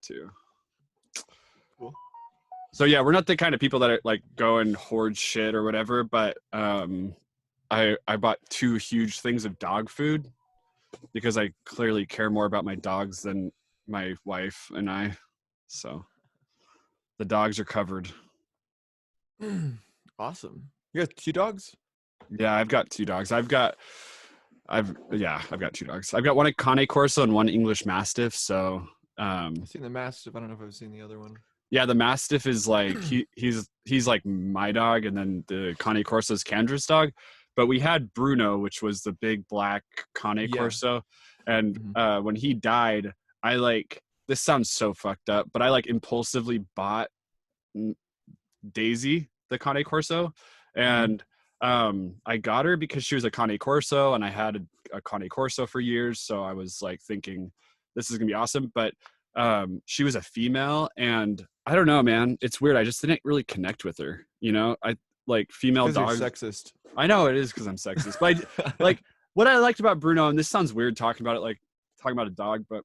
too. Cool. So yeah, we're not the kind of people that are, like go and hoard shit or whatever, but I bought 2 huge things of dog food because I clearly care more about my dogs than my wife and I. So the dogs are covered. Awesome. You got 2 dogs? Yeah, I've got 2 dogs. I've got 2 dogs. I've got one Cane Corso and one English Mastiff. So I've seen the Mastiff. I don't know if I've seen the other one. yeah, the Mastiff is like he's like my dog, and then the Cane Corso is Candra's dog. But we had Bruno, which was the big black Cane Corso, and when he died, I like, this sounds so fucked up, but I like impulsively bought Daisy, the Cane Corso, and I got her because she was a Cane Corso, and I had a Cane Corso for years, so I was like thinking this is gonna be awesome. But she was a female, and I don't know, man, it's weird. I just didn't really connect with her, you know. I like female dogs. You're sexist. I know it is because I'm sexist, but like what I liked about Bruno, and this sounds weird talking about it, like talking about a dog, but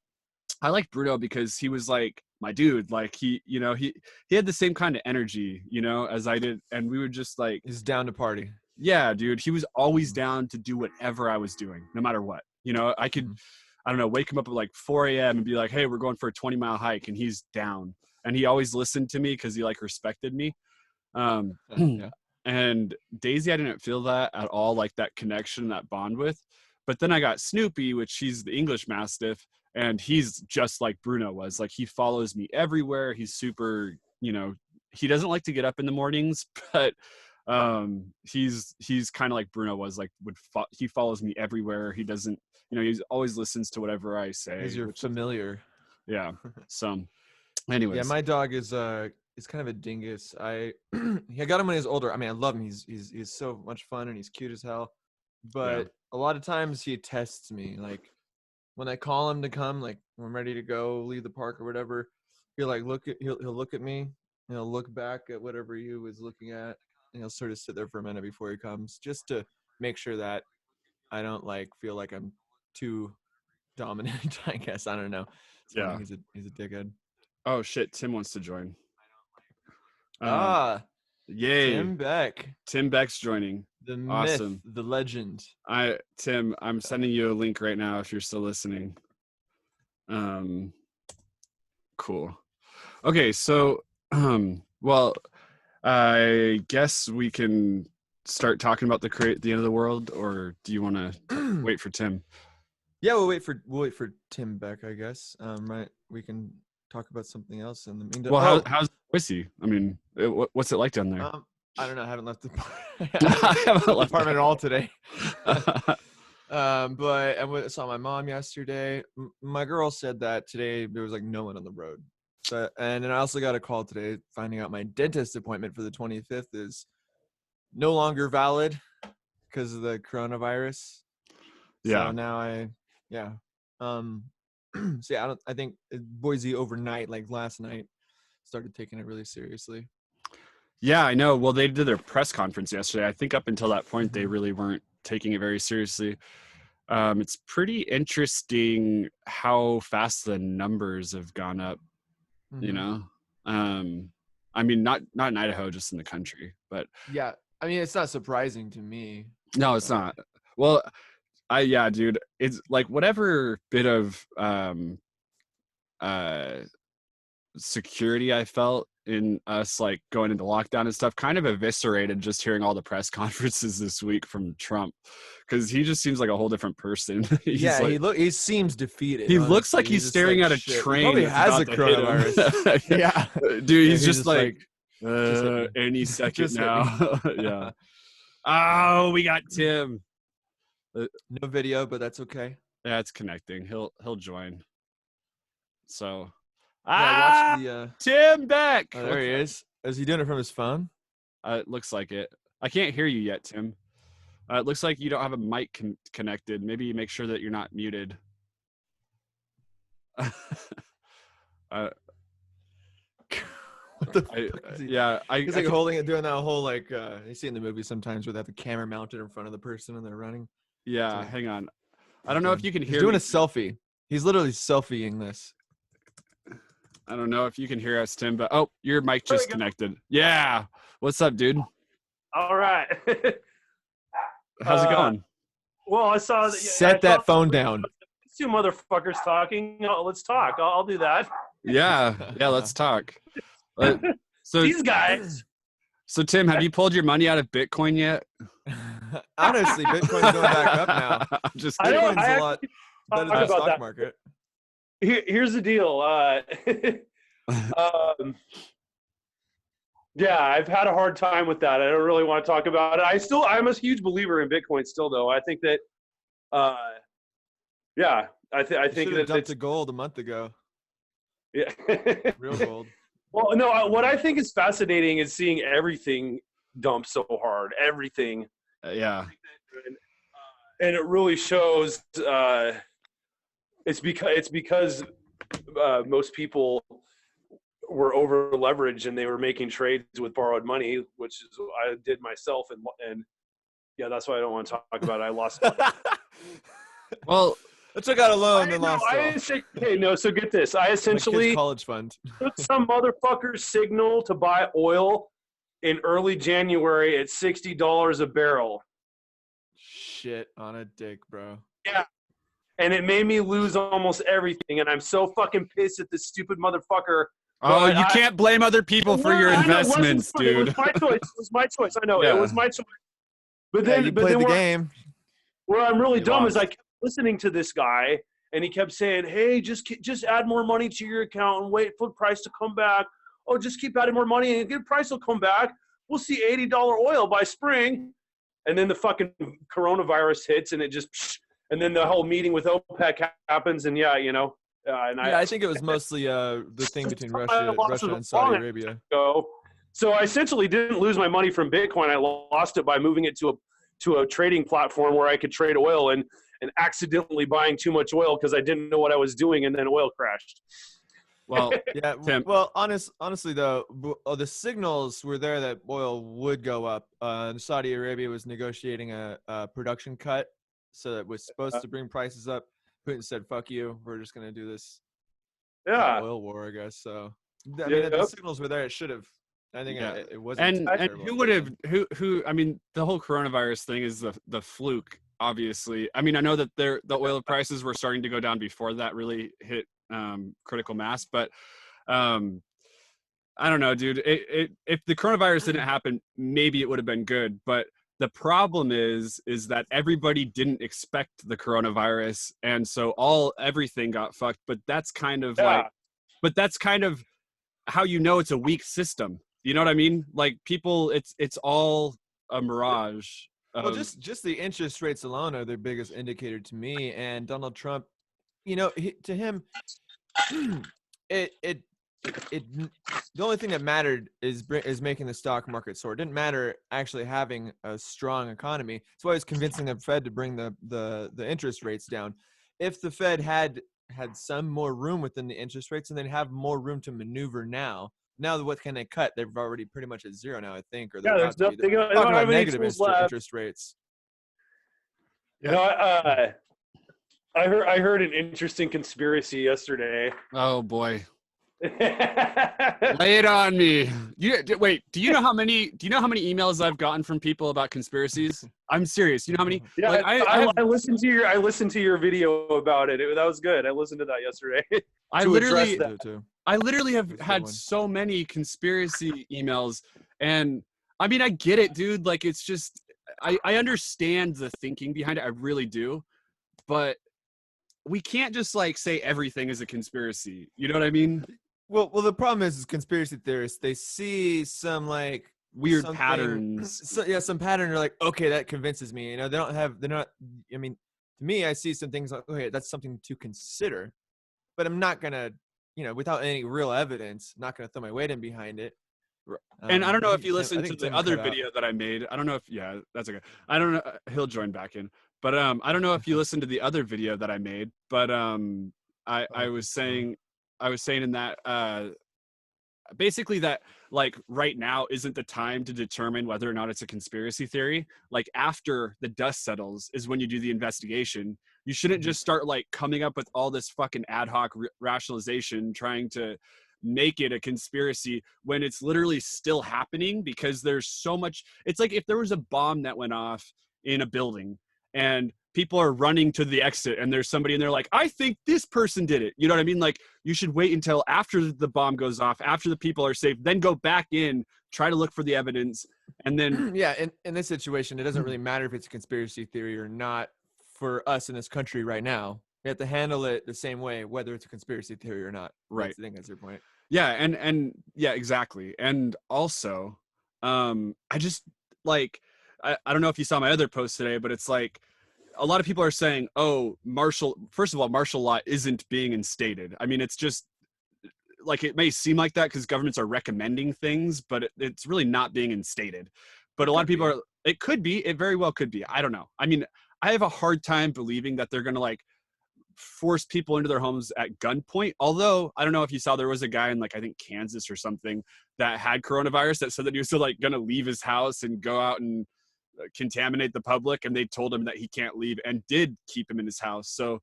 I liked Bruno because he was like my dude. Like he, you know, he had the same kind of energy, you know, as I did, and we would just like, he's down to party. Yeah, dude, he was always down to do whatever I was doing, no matter what. You know, I could, I don't know, wake him up at like 4 a.m. and be like, hey, we're going for a 20-mile hike, and he's down. And he always listened to me because he like respected me. And Daisy, I didn't feel that at all, like that connection, that bond with. But then I got Snoopy, which he's the English Mastiff, and he's just like Bruno was. Like he follows me everywhere. He's super, you know, he doesn't like to get up in the mornings, but he's kind of like Bruno was, like he follows me everywhere. He doesn't, you know, he always listens to whatever I say. He's your familiar. Yeah. So anyways. Yeah, my dog is kind of a dingus. I got him when he was older. I mean, I love him. He's so much fun and he's cute as hell. But a lot of times he tests me. Like when I call him to come, like when I'm ready to go leave the park or whatever, he'll look at me and he'll look back at whatever he was looking at, and he'll sort of sit there for a minute before he comes, just to make sure that I don't like feel like I'm too dominant. I guess, I don't know. It's funny. He's a dickhead. Oh shit, Tim wants to join. Yay. Tim Beck's joining. The awesome myth, the legend. Tim, I'm sending you a link right now if you're still listening. Cool. Okay, so well, I guess we can start talking about the end of the world, or do you want to wait for Tim? Yeah, we'll wait for Tim Beck, I guess. Right, we can talk about something else in the meantime. Well, how's Boise? I mean, what's it like down there? I don't know. I haven't left the apartment at all today. But I saw my mom yesterday. My girl said that today there was like no one on the road. So, and then I also got a call today finding out my dentist appointment for the 25th is no longer valid because of the coronavirus. Yeah. So now I think Boise overnight, like last night, started taking it really seriously. Yeah, I know. Well, they did their press conference yesterday. I think up until that point, they really weren't taking it very seriously. It's pretty interesting how fast the numbers have gone up, you know? I mean, not in Idaho, just in the country, but yeah, I mean, it's not surprising to me. No, it's not. Well, dude, it's like whatever bit of security I felt in us like going into lockdown and stuff kind of eviscerated just hearing all the press conferences this week from Trump, because he just seems like a whole different person. He seems defeated. He honestly looks like he's staring like, at a train. He probably has a coronavirus. Yeah, dude, he's just like any second now. Yeah. Oh, we got Tim. No video, but that's okay. Yeah, it's connecting. He'll join. So watch the Tim Beck. Oh, there he is. Is he doing it from his phone? It looks like it. I can't hear you yet, Tim. It looks like you don't have a mic connected. Maybe make sure that you're not muted. What the fuck is he? He's like holding it, doing that whole like you see in the movie sometimes where they have the camera mounted in front of the person and they're running. Yeah, so, hang on. I don't know if you can hear. He's doing a selfie. He's literally selfieing this. I don't know if you can hear us, Tim, but oh, your mic just connected. Yeah. What's up, dude? All right. How's it going? Well, I saw that. Set that phone down. Two motherfuckers talking. Let's talk. I'll do that. Yeah. Let's talk. So These guys. So Tim, have you pulled your money out of Bitcoin yet? Honestly, Bitcoin's going back up now. I'm just I kidding. don't- Bitcoin's a lot better than the stock that. market. Here's the deal. Yeah, I've had a hard time with that. I don't really want to talk about it. I'm a huge believer in Bitcoin still, though. I think that, yeah, I think that dumped to gold a month ago. Yeah. Real gold. Well, no, what I think is fascinating is seeing everything dump so hard. Everything. Yeah. And it really shows. It's because most people were over leveraged and they were making trades with borrowed money, which is what I did myself, and yeah, that's why I don't want to talk about it. I lost. Well, I took out a loan and lost Okay, no. So get this. I essentially college fund. took some motherfucker's signal to buy oil in early January at $60 a barrel. Shit on a dick, bro. Yeah. And it made me lose almost everything. And I'm so fucking pissed at this stupid motherfucker. oh, you can't blame other people for your investments, dude. It was my choice. It was my choice. I know. Yeah. It was my choice. But Yeah, then, you but played then the where, game. where I'm really You dumb is lost. I kept listening to this guy, and he kept saying, hey, just add more money to your account and wait for the price to come back. Oh, just keep adding more money and the price will come back. We'll see $80 oil by spring. And then the fucking coronavirus hits, and it just, and then the whole meeting with OPEC happens, and yeah, you know. I think it was mostly the thing between Russia and Saudi Arabia. So I essentially didn't lose my money from Bitcoin. I lost it by moving it to a trading platform where I could trade oil and accidentally buying too much oil because I didn't know what I was doing, and then oil crashed. Well, Yeah. Tim. Well, honestly though, the signals were there that oil would go up. Saudi Arabia was negotiating a production cut, so it was supposed to bring prices up. Putin said, "Fuck you. We're just gonna do this oil war, I guess." So, I mean, the signals were there. It should have. I think it wasn't. And who would have who? I mean, the whole coronavirus thing is the fluke. Obviously, I mean, I know that the oil prices were starting to go down before that really hit critical mass, but I don't know, dude. If the coronavirus didn't happen, maybe it would have been good. But the problem is that everybody didn't expect the coronavirus, and so everything got fucked. But that's kind of that's kind of how you know it's a weak system. You know what I mean? Like people, it's all a mirage. Well, just the interest rates alone are the biggest indicator to me. And Donald Trump, you know, to him, the only thing that mattered is making the stock market soar. It didn't matter actually having a strong economy. That's why he was convincing the Fed to bring the interest rates down. If the Fed had some more room within the interest rates, and they'd have more room to maneuver now. Now, what can they cut? They're already pretty much at zero now, I think. Or Yeah, there's nothing. They don't talking have about any negative tools left. interest rates. You know, I heard an interesting conspiracy yesterday. Oh boy. Lay it on me. Wait, do you know how many emails I've gotten from people about conspiracies? I'm serious. You know how many? Yeah, like, I listened to your video about it. That was good. I listened to that yesterday. I literally have had one. so many conspiracy emails, and I mean, I get it, dude. Like, it's just I understand the thinking behind it. I really do, but we can't just like say everything is a conspiracy. You know what I mean? Well, the problem is conspiracy theorists. They see some like weird patterns. Some pattern. They're like, okay, that convinces me. You know, they're not. I mean, to me, I see some things like, okay, that's something to consider, but I'm not gonna, you know, without any real evidence, not gonna throw my weight in behind it. And I don't know if you listened to the other video that I made. I don't know if that's okay. I don't know. He'll join back in, but I don't know if you listened to the other video that I made, but I was saying in that basically that like right now isn't the time to determine whether or not it's a conspiracy theory. Like after the dust settles is when you do the investigation. You shouldn't just start like coming up with all this fucking ad hoc rationalization trying to make it a conspiracy when it's literally still happening, because there's so much. It's like if there was a bomb that went off in a building and people are running to the exit and there's somebody and they're like, I think this person did it. You know what I mean? Like, you should wait until after the bomb goes off, after the people are safe, then go back in, try to look for the evidence. And then yeah, in this situation, it doesn't really matter if it's a conspiracy theory or not for us in this country right now. We have to handle it the same way, whether it's a conspiracy theory or not. Right. I think that's your point. Yeah, and yeah, exactly. And also, I just like, I don't know if you saw my other post today, but it's like a lot of people are saying, oh, first of all, martial law isn't being instated. I mean, it's just like, it may seem like that because governments are recommending things, but it's really not being instated. But a lot of people are, it could be, it very well could be. I don't know. I mean, I have a hard time believing that they're going to like force people into their homes at gunpoint. Although I don't know if you saw, there was a guy in like, I think Kansas or something, that had coronavirus that said that he was still like going to leave his house and go out and contaminate the public, and they told him that he can't leave and did keep him in his house. So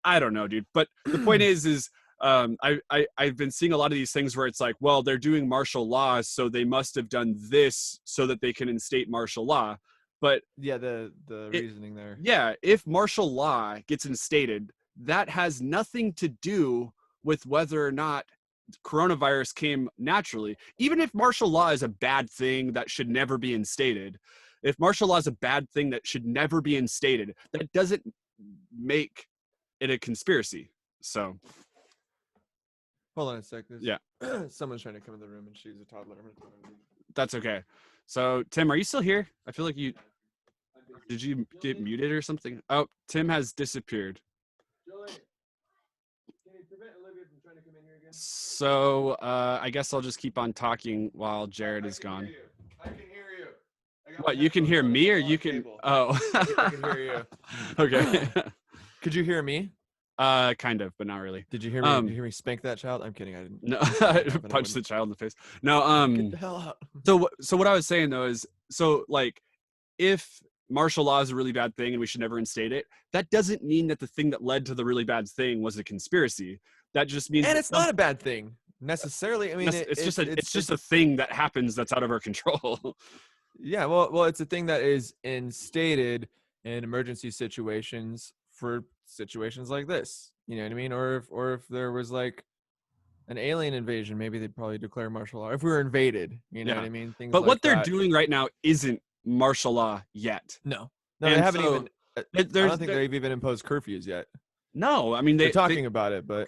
I don't know, dude. But the point is I've been seeing a lot of these things where it's like, well, they're doing martial law, so they must have done this so that they can instate martial law. But yeah, the reasoning there. Yeah, if martial law gets instated, that has nothing to do with whether or not coronavirus came naturally. Even if martial law is a bad thing that should never be instated, if martial law is a bad thing that should never be instated, that doesn't make it a conspiracy. So hold on a sec. Yeah. Someone's trying to come in the room and she's a toddler. That's okay. So Tim, are you still here? I feel like did you get muted or something? Oh, Tim has disappeared. Julie, can you prevent Olivia from trying to come in here again? So I guess I'll just keep on talking while Jared is gone. I can hear you. What, you can hear me or you can? Oh. I can hear you. Okay. Could you hear me? Kind of, but not really. Did you hear me? Did you hear me spank that child? I'm kidding. I didn't. No, punch the child in the face. No. Get the hell out. So what I was saying though is, so like, if martial law is a really bad thing and we should never instate it, that doesn't mean that the thing that led to the really bad thing was a conspiracy. That just means, and it's not a bad thing necessarily. I mean, it's just a thing that happens that's out of our control. Yeah, well, it's a thing that is instated in emergency situations for situations like this. You know what I mean? Or if there was like an alien invasion, maybe they'd probably declare martial law. If we were invaded, you know what I mean? Things but like what they're that. doing right now isn't martial law yet. No, And they haven't so, even. I don't think they've even imposed curfews yet. No, I mean they're talking about it, but.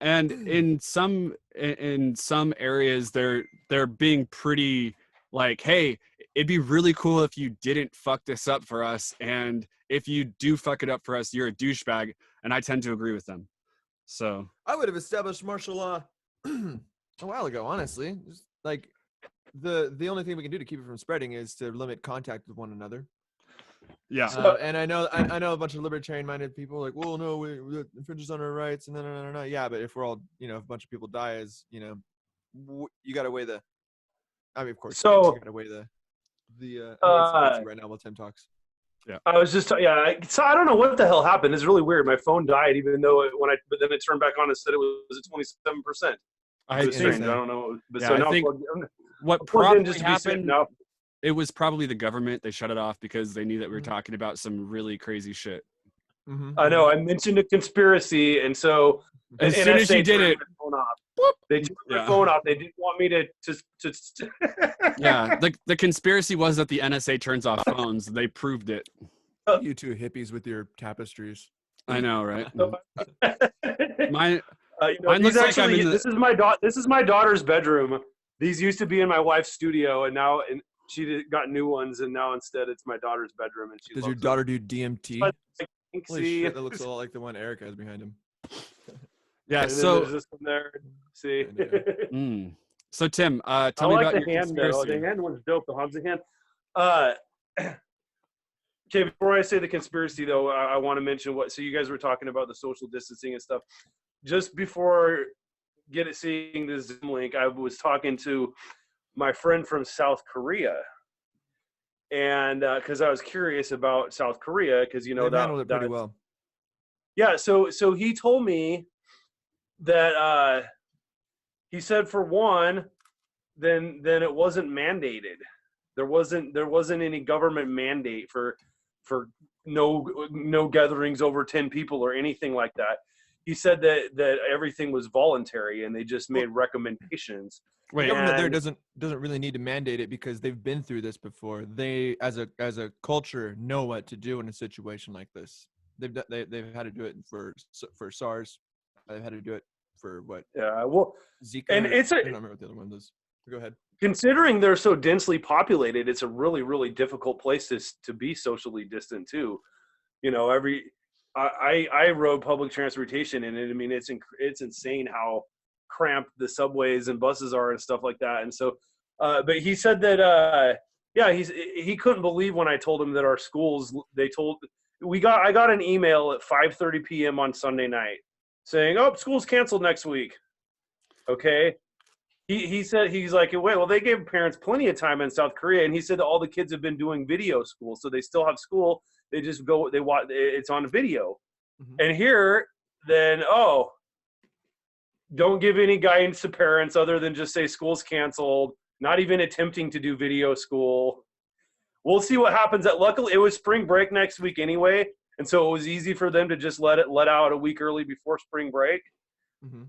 And in some areas, they're being pretty like, hey, it'd be really cool if you didn't fuck this up for us, and if you do fuck it up for us, you're a douchebag. And I tend to agree with them. So I would have established martial law a while ago, honestly. Just like the only thing we can do to keep it from spreading is to limit contact with one another. Yeah. And I know a bunch of libertarian-minded people are like, well, no, it infringes on our rights, and no. Yeah, but if we're all, if a bunch of people die, as you got to weigh the. I mean, of course, you got to weigh the right now while Tim talks. Yeah. I was just so I don't know what the hell happened. It's really weird. My phone died, even though but then it turned back on and said it was at 27%. I don't know. But yeah, so now I think what probably happened. It was probably the government. They shut it off because they knew that we were talking about some really crazy shit. Mm-hmm. I know. I mentioned a conspiracy, and so as soon as you did it, they took my phone off. They didn't want me to Yeah, the conspiracy was that the NSA turns off phones. They proved it. You two hippies with your tapestries. I know, right? Mine looks like I'm in this is my daughter's bedroom. These used to be in my wife's studio, and now she got new ones, and now instead it's my daughter's bedroom. And does your daughter do DMT? Holy shit, that looks a lot like the one Eric has behind him. Yeah, so there's this one there. See. So Tim, tell me about your hand conspiracy. though. The hand one's dope. The Hamza hand. Okay, before I say the conspiracy though, I want to mention so you guys were talking about the social distancing and stuff. Just before seeing this Zoom link, I was talking to my friend from South Korea, and because I was curious about South Korea, because they handled it pretty well. Yeah, so he told me that he said for one, then it wasn't mandated. There wasn't any government mandate for no gatherings over 10 people or anything like that. He said that everything was voluntary and they just made recommendations. The government there doesn't really need to mandate it because they've been through this before. They, as a culture, know what to do in a situation like this. They've had to do it for SARS. They've had to do it for what? Yeah, well, Zika. and I don't remember what the other one was. Go ahead. Considering they're so densely populated, it's a really, really difficult place to be socially distant too. You know, I rode public transportation, and I mean it's insane how cramped the subways and buses are and stuff like that. And so, but he said that he couldn't believe when I told him that our schools I got an email at 5:30 p.m. on Sunday night saying, "Oh, school's canceled next week." Okay. He said, he's like, wait, well, they gave parents plenty of time in South Korea, and he said that all the kids have been doing video school, so they still have school. They just go, they watch, it's on video. Mm-hmm. And here, then, don't give any guidance to parents other than just say school's canceled, not even attempting to do video school. We'll see what happens. Luckily, it was spring break next week anyway, and so it was easy for them to just let out a week early before spring break. Mm-hmm.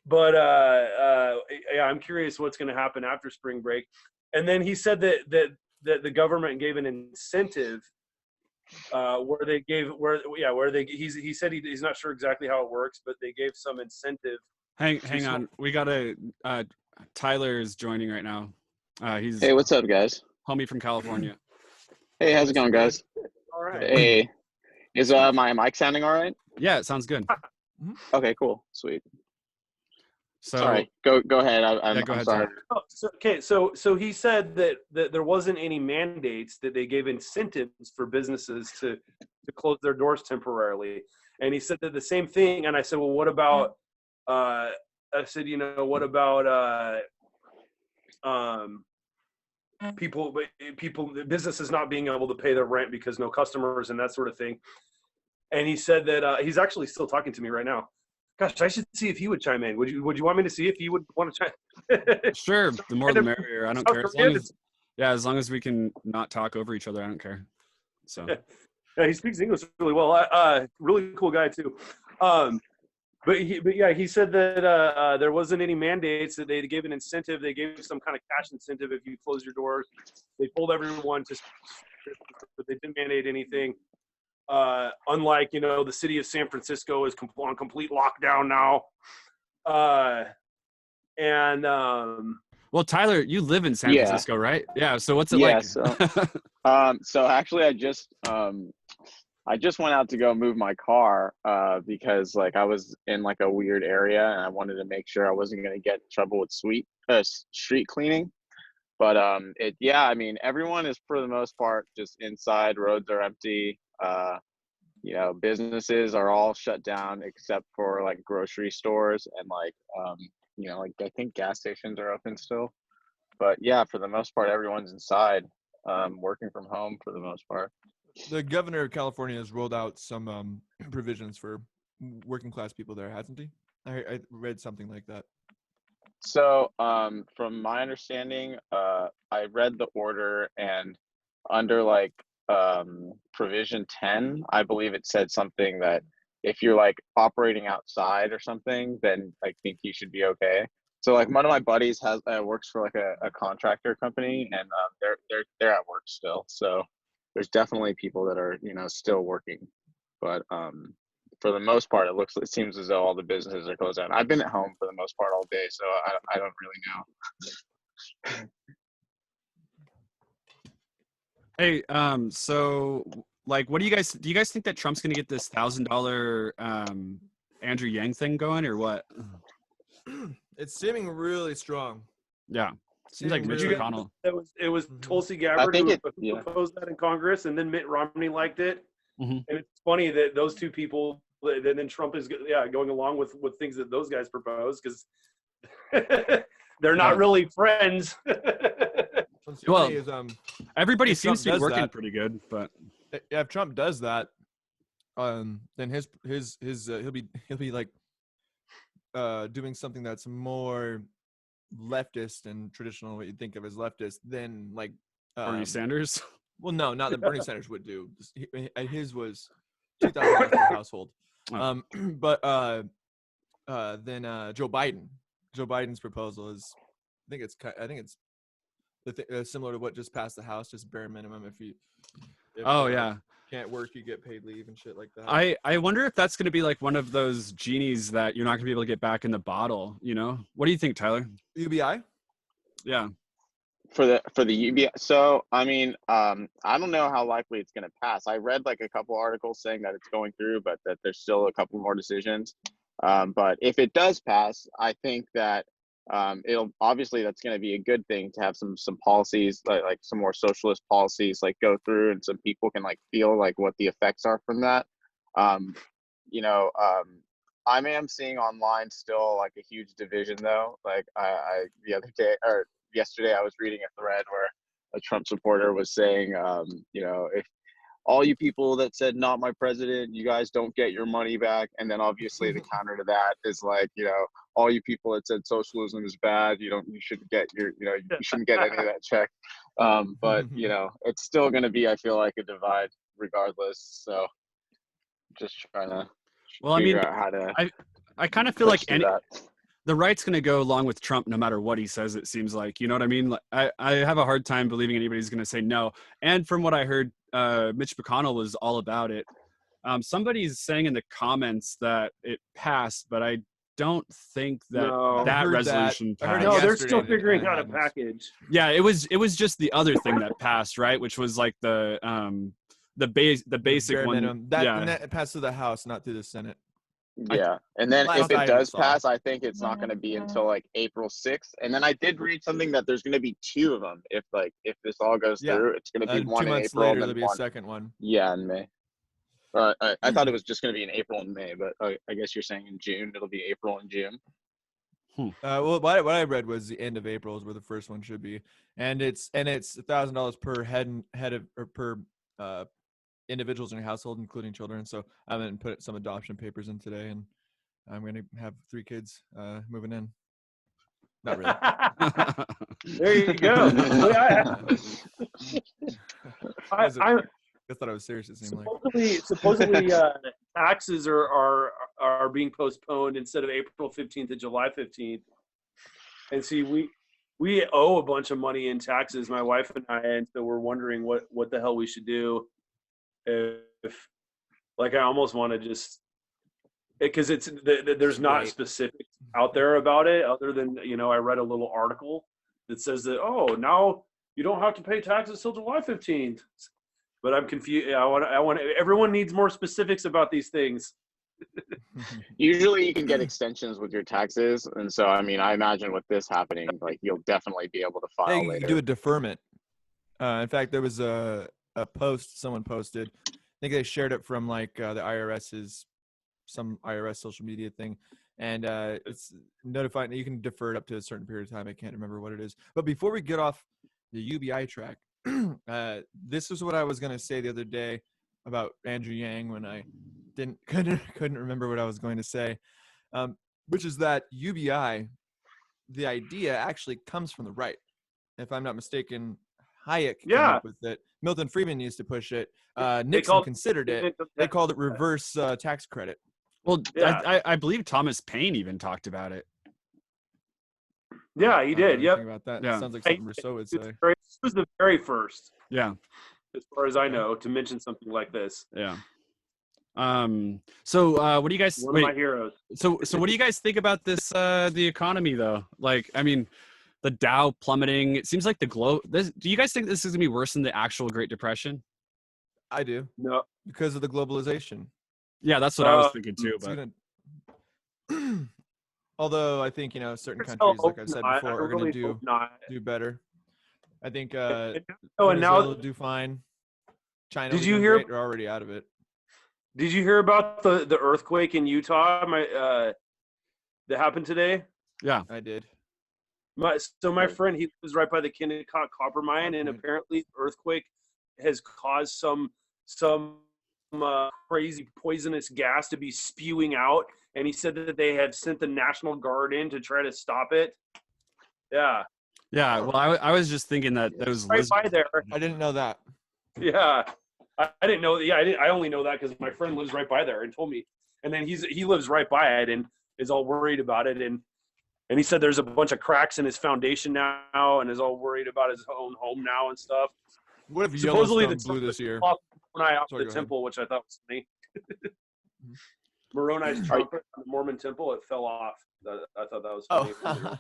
But I'm curious what's going to happen after spring break. And then he said that the government gave an incentive he said he's not sure exactly how it works, but they gave some incentive. Hang on, we got Tyler is joining right now. Hey, what's up, guys? Homie from California. Hey, how's it going, guys? All right. Hey, is my mic sounding all right? Yeah, it sounds good. Okay, cool, sweet. So sorry, go ahead. I'm go ahead, sorry. So he said that there wasn't any mandates, that they gave incentives for businesses to close their doors temporarily. And he said that the same thing. And I said, well, what about? I said, what about businesses not being able to pay their rent because no customers and that sort of thing. And he said that he's actually still talking to me right now. Gosh, I should see if he would chime in. Would you want me to see if he would want to chime? Sure, the more the merrier. I don't care. As long as we can not talk over each other, I don't care. So yeah, he speaks English really well. Really cool guy too. But he said that there wasn't any mandates, that they gave an incentive. They gave some kind of cash incentive if you close your doors. They told everyone but they didn't mandate anything. Unlike, the city of San Francisco is on complete lockdown now. Well, Tyler, you live in San Francisco, right? Yeah. So what's it like? So actually I just went out to go move my car, because I was in a weird area and I wanted to make sure I wasn't going to get in trouble with street cleaning. But everyone is for the most part just inside. Roads are empty. Businesses are all shut down except for grocery stores and I think gas stations are open still. But yeah, for the most part, everyone's inside, working from home for the most part. The governor of California has rolled out some provisions for working class people there, hasn't he? I read something like that. So from my understanding, I read the order, and under provision 10, I believe it said something that if you're operating outside or something, then I think you should be okay. So one of my buddies works for a contractor company, and they're at work still. So there's definitely people that are still working, but for the most part, it seems as though all the businesses are closed down. I've been at home for the most part all day, so I don't really know. Hey, so what do you guys think that Trump's going to get this $1,000 Andrew Yang thing going, or what? It's seeming really strong. Yeah. Seems like Mitch McConnell. It was Tulsi Gabbard who proposed that in Congress, and then Mitt Romney liked it. Mm-hmm. And it's funny that those two people, then Trump is going along with things that those guys propose, because they're not really friends. Well, everybody seems to be working pretty good, but if Trump does that, then his he'll be doing something that's more leftist and traditional, what you'd think of as leftist, than like Bernie Sanders. well, no, not that Bernie Sanders would do. His was $2,000 per household. Oh. But then Joe Biden's proposal is, I think it's similar to what just passed the House, just bare minimum. If can't work, you get paid leave and shit like that. I wonder if that's going to be like one of those genies that you're not going to be able to get back in the bottle. You know, what do you think, Tyler? UBI? Yeah. For the UBI. So I mean, I don't know how likely it's going to pass. I read like a couple articles saying that it's going through, but that there's still a couple more decisions. But if it does pass, I think that it'll obviously, that's going to be a good thing to have some policies like some more socialist policies like go through, and some people can like feel like what the effects are from that. You know, I am seeing online still like a huge division though. Like I the other day or yesterday I was reading a thread where a Trump supporter was saying, you know, if all you people that said not my president, you guys don't get your money back. And then obviously the counter to that is like, you know, all you people that said socialism is bad, you shouldn't get your, you know, you shouldn't get any of that check. But you know, it's still going to be, I feel like, a divide regardless. So just trying to figure out how to. I kind of feel like the right's going to go along with Trump no matter what he says, it seems like. You know what I mean? I have a hard time believing anybody's going to say no. And from what I heard, Mitch McConnell was all about it. Somebody's saying in the comments that it passed, but I don't think that resolution passed. No, they're still figuring out a package. Yeah, it was just the other thing that passed, right? Which was like the basic one. Minimum. That passed through the House, not through the Senate. Yeah, and then if it does pass, I think it's not going to be until like April 6th. And then I did read something that there's going to be two of them. If this all goes through, it's going to be one 2 in months April, later, and then there'll be a second one. Yeah, in May. I thought it was just going to be in April and May, but I guess you're saying in June it'll be April and June. Well, what I read was the end of April is where the first one should be, and it's $1,000 per head or per individuals in your household, including children. So I went and put some adoption papers in today, and I'm going to have 3 kids moving in. Not really. There you go. I thought I was serious. It seemed supposedly taxes are being postponed instead of April 15th to July 15th. And see, we owe a bunch of money in taxes, my wife and I, and so we're wondering what the hell we should do. If like I almost want to just, because there's not specifics out there about it other than, you know, I read a little article that says that, oh, now you don't have to pay taxes till July 15th. But I'm confused. I want everyone needs more specifics about these things. Usually you can get extensions with your taxes, and so I mean, I imagine with this happening, like you'll definitely be able to file later. You do a deferment. In fact, there was a post someone posted. I think they shared it from like the some IRS social media thing, and it's notifying that you can defer it up to a certain period of time. I can't remember what it is. But before we get off the UBI track, this is what I was going to say the other day about Andrew Yang when I couldn't remember what I was going to say, which is that UBI, the idea actually comes from the right. If I'm not mistaken, Hayek came up with it. Milton Friedman used to push it. Nixon considered it. They called it reverse tax credit. Well, I believe Thomas Paine even talked about it. Yeah, he did. Yep. About that. Yeah. Sounds like something Rousseau would say. This was the very first. Yeah. As far as I know, to mention something like this. Yeah. So what do you guys? One of my heroes. So what do you guys think about this? The economy, though. Like, I mean, the Dow plummeting. It seems like the globe. Do you guys think this is gonna be worse than the actual Great Depression? I do. No, because of the globalization. Yeah, that's what I was thinking too. But although I think, you know, certain countries, like I've said before, are going to do better. I think Venezuela will do fine. China, are already out of it. Did you hear about the earthquake in Utah? That happened today. Yeah, I did. My friend, he was right by the Kennecott copper mine, and apparently the earthquake has caused some crazy poisonous gas to be spewing out, and he said that they had sent the National Guard in to try to stop it. Yeah. Yeah. Well, I was just thinking that those Right by there. I didn't know that. Yeah. I didn't know. Yeah, I only know that because my friend lives right by there and told me. And then he lives right by it and is all worried about it. And he said there's a bunch of cracks in his foundation now and is all worried about his own home now and stuff. What if Supposedly Yellowstone blew this year? Moroni off Sorry, the go temple, which I thought was funny. Moroni's trumpet on the Mormon temple, it fell off. I thought that was funny. Oh.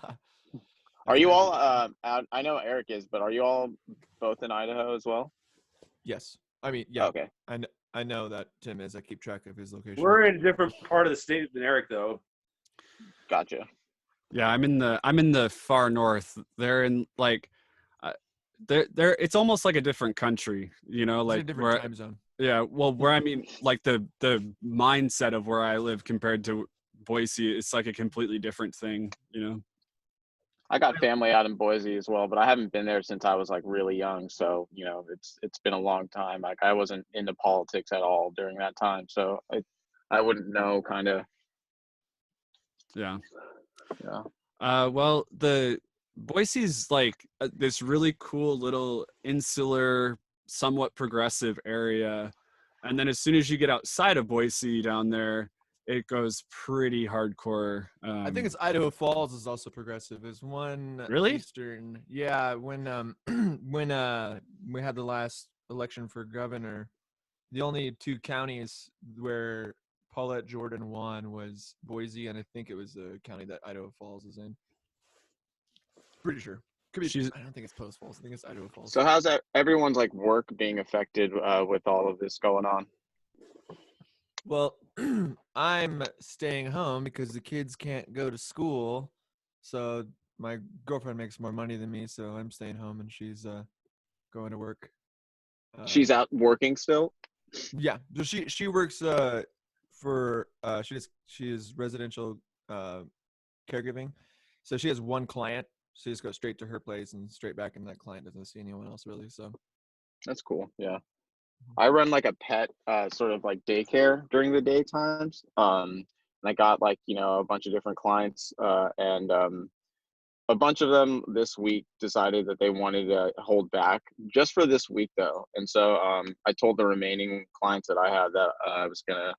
Are you all out? I know Eric is, but are you all both in Idaho as well? Yes. I mean, yeah. Okay. I know that Tim is. I keep track of his location. We're in a different part of the state than Eric, though. Gotcha. Yeah, I'm in the far north. They're in like, they're it's almost like a different country, you know, It's like a different time zone. Yeah, well, where I mean, like the mindset of where I live compared to Boise, it's like a completely different thing, you know. I got family out in Boise as well, but I haven't been there since I was like really young. So, you know, it's been a long time. Like I wasn't into politics at all during that time. So I wouldn't know kind of. Yeah. Yeah. Well, the Boise's like this really cool little insular, somewhat progressive area. And then as soon as you get outside of Boise down there, it goes pretty hardcore. I think it's Idaho Falls is also progressive. Is one Really? Eastern. Yeah, when when we had the last election for governor, the only two counties where Paulette Jordan won was Boise, and I think it was the county that Idaho Falls is in. Pretty sure. Could be. I don't think it's Post Falls. I think it's Idaho Falls. So how's that? Everyone's like work being affected with all of this going on? Well, I'm staying home because the kids can't go to school. So my girlfriend makes more money than me, so I'm staying home and she's going to work. She's out working still? Yeah. So she works for she is residential caregiving. So she has one client. She just goes straight to her place and straight back, and that client doesn't see anyone else really. So That's cool. Yeah. I run like a pet sort of like daycare during the daytimes. And I got like, you know, a bunch of different clients and a bunch of them this week decided that they wanted to hold back just for this week though. And so I told the remaining clients that I had that I was going to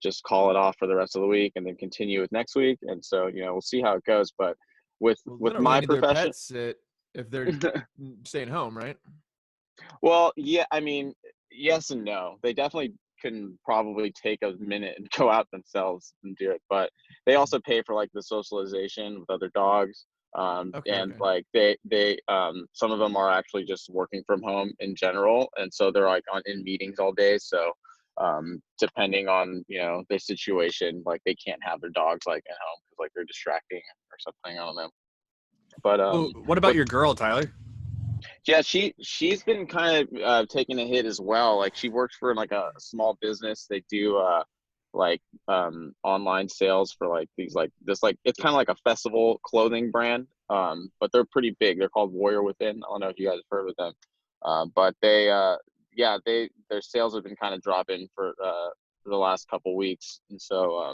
just call it off for the rest of the week and then continue with next week. And so, you know, we'll see how it goes. But with my profession, sit if they're staying home, right? well, yeah, I mean, yes and no. They definitely can probably take a minute and go out themselves and do it, but they also pay for like the socialization with other dogs. And like they some of them are actually just working from home in general, and so they're like in meetings all day. So depending on, you know, their situation, like they can't have their dogs like at home because like they're distracting or something. I don't know. But what about your girl, Tyler? yeah, she's been kind of taking a hit as well. Like she works for like a small business. They do like online sales for like these like this like it's kind of like a festival clothing brand. But they're pretty big. They're called Warrior Within. I don't know if you guys have heard of them. But they yeah, their sales have been kind of dropping for the last couple weeks. And so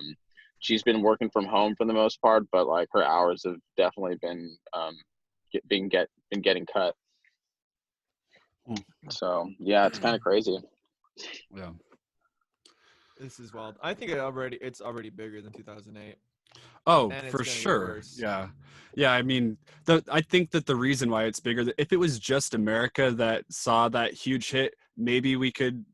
she's been working from home for the most part, but like her hours have definitely been been getting cut. So yeah, it's kind of crazy. Yeah. This is wild. I think it's already bigger than 2008. Oh, And it's for gonna get sure. worse. Yeah. Yeah. I mean, I think that the reason why it's bigger, if it was just America that saw that huge hit, maybe we could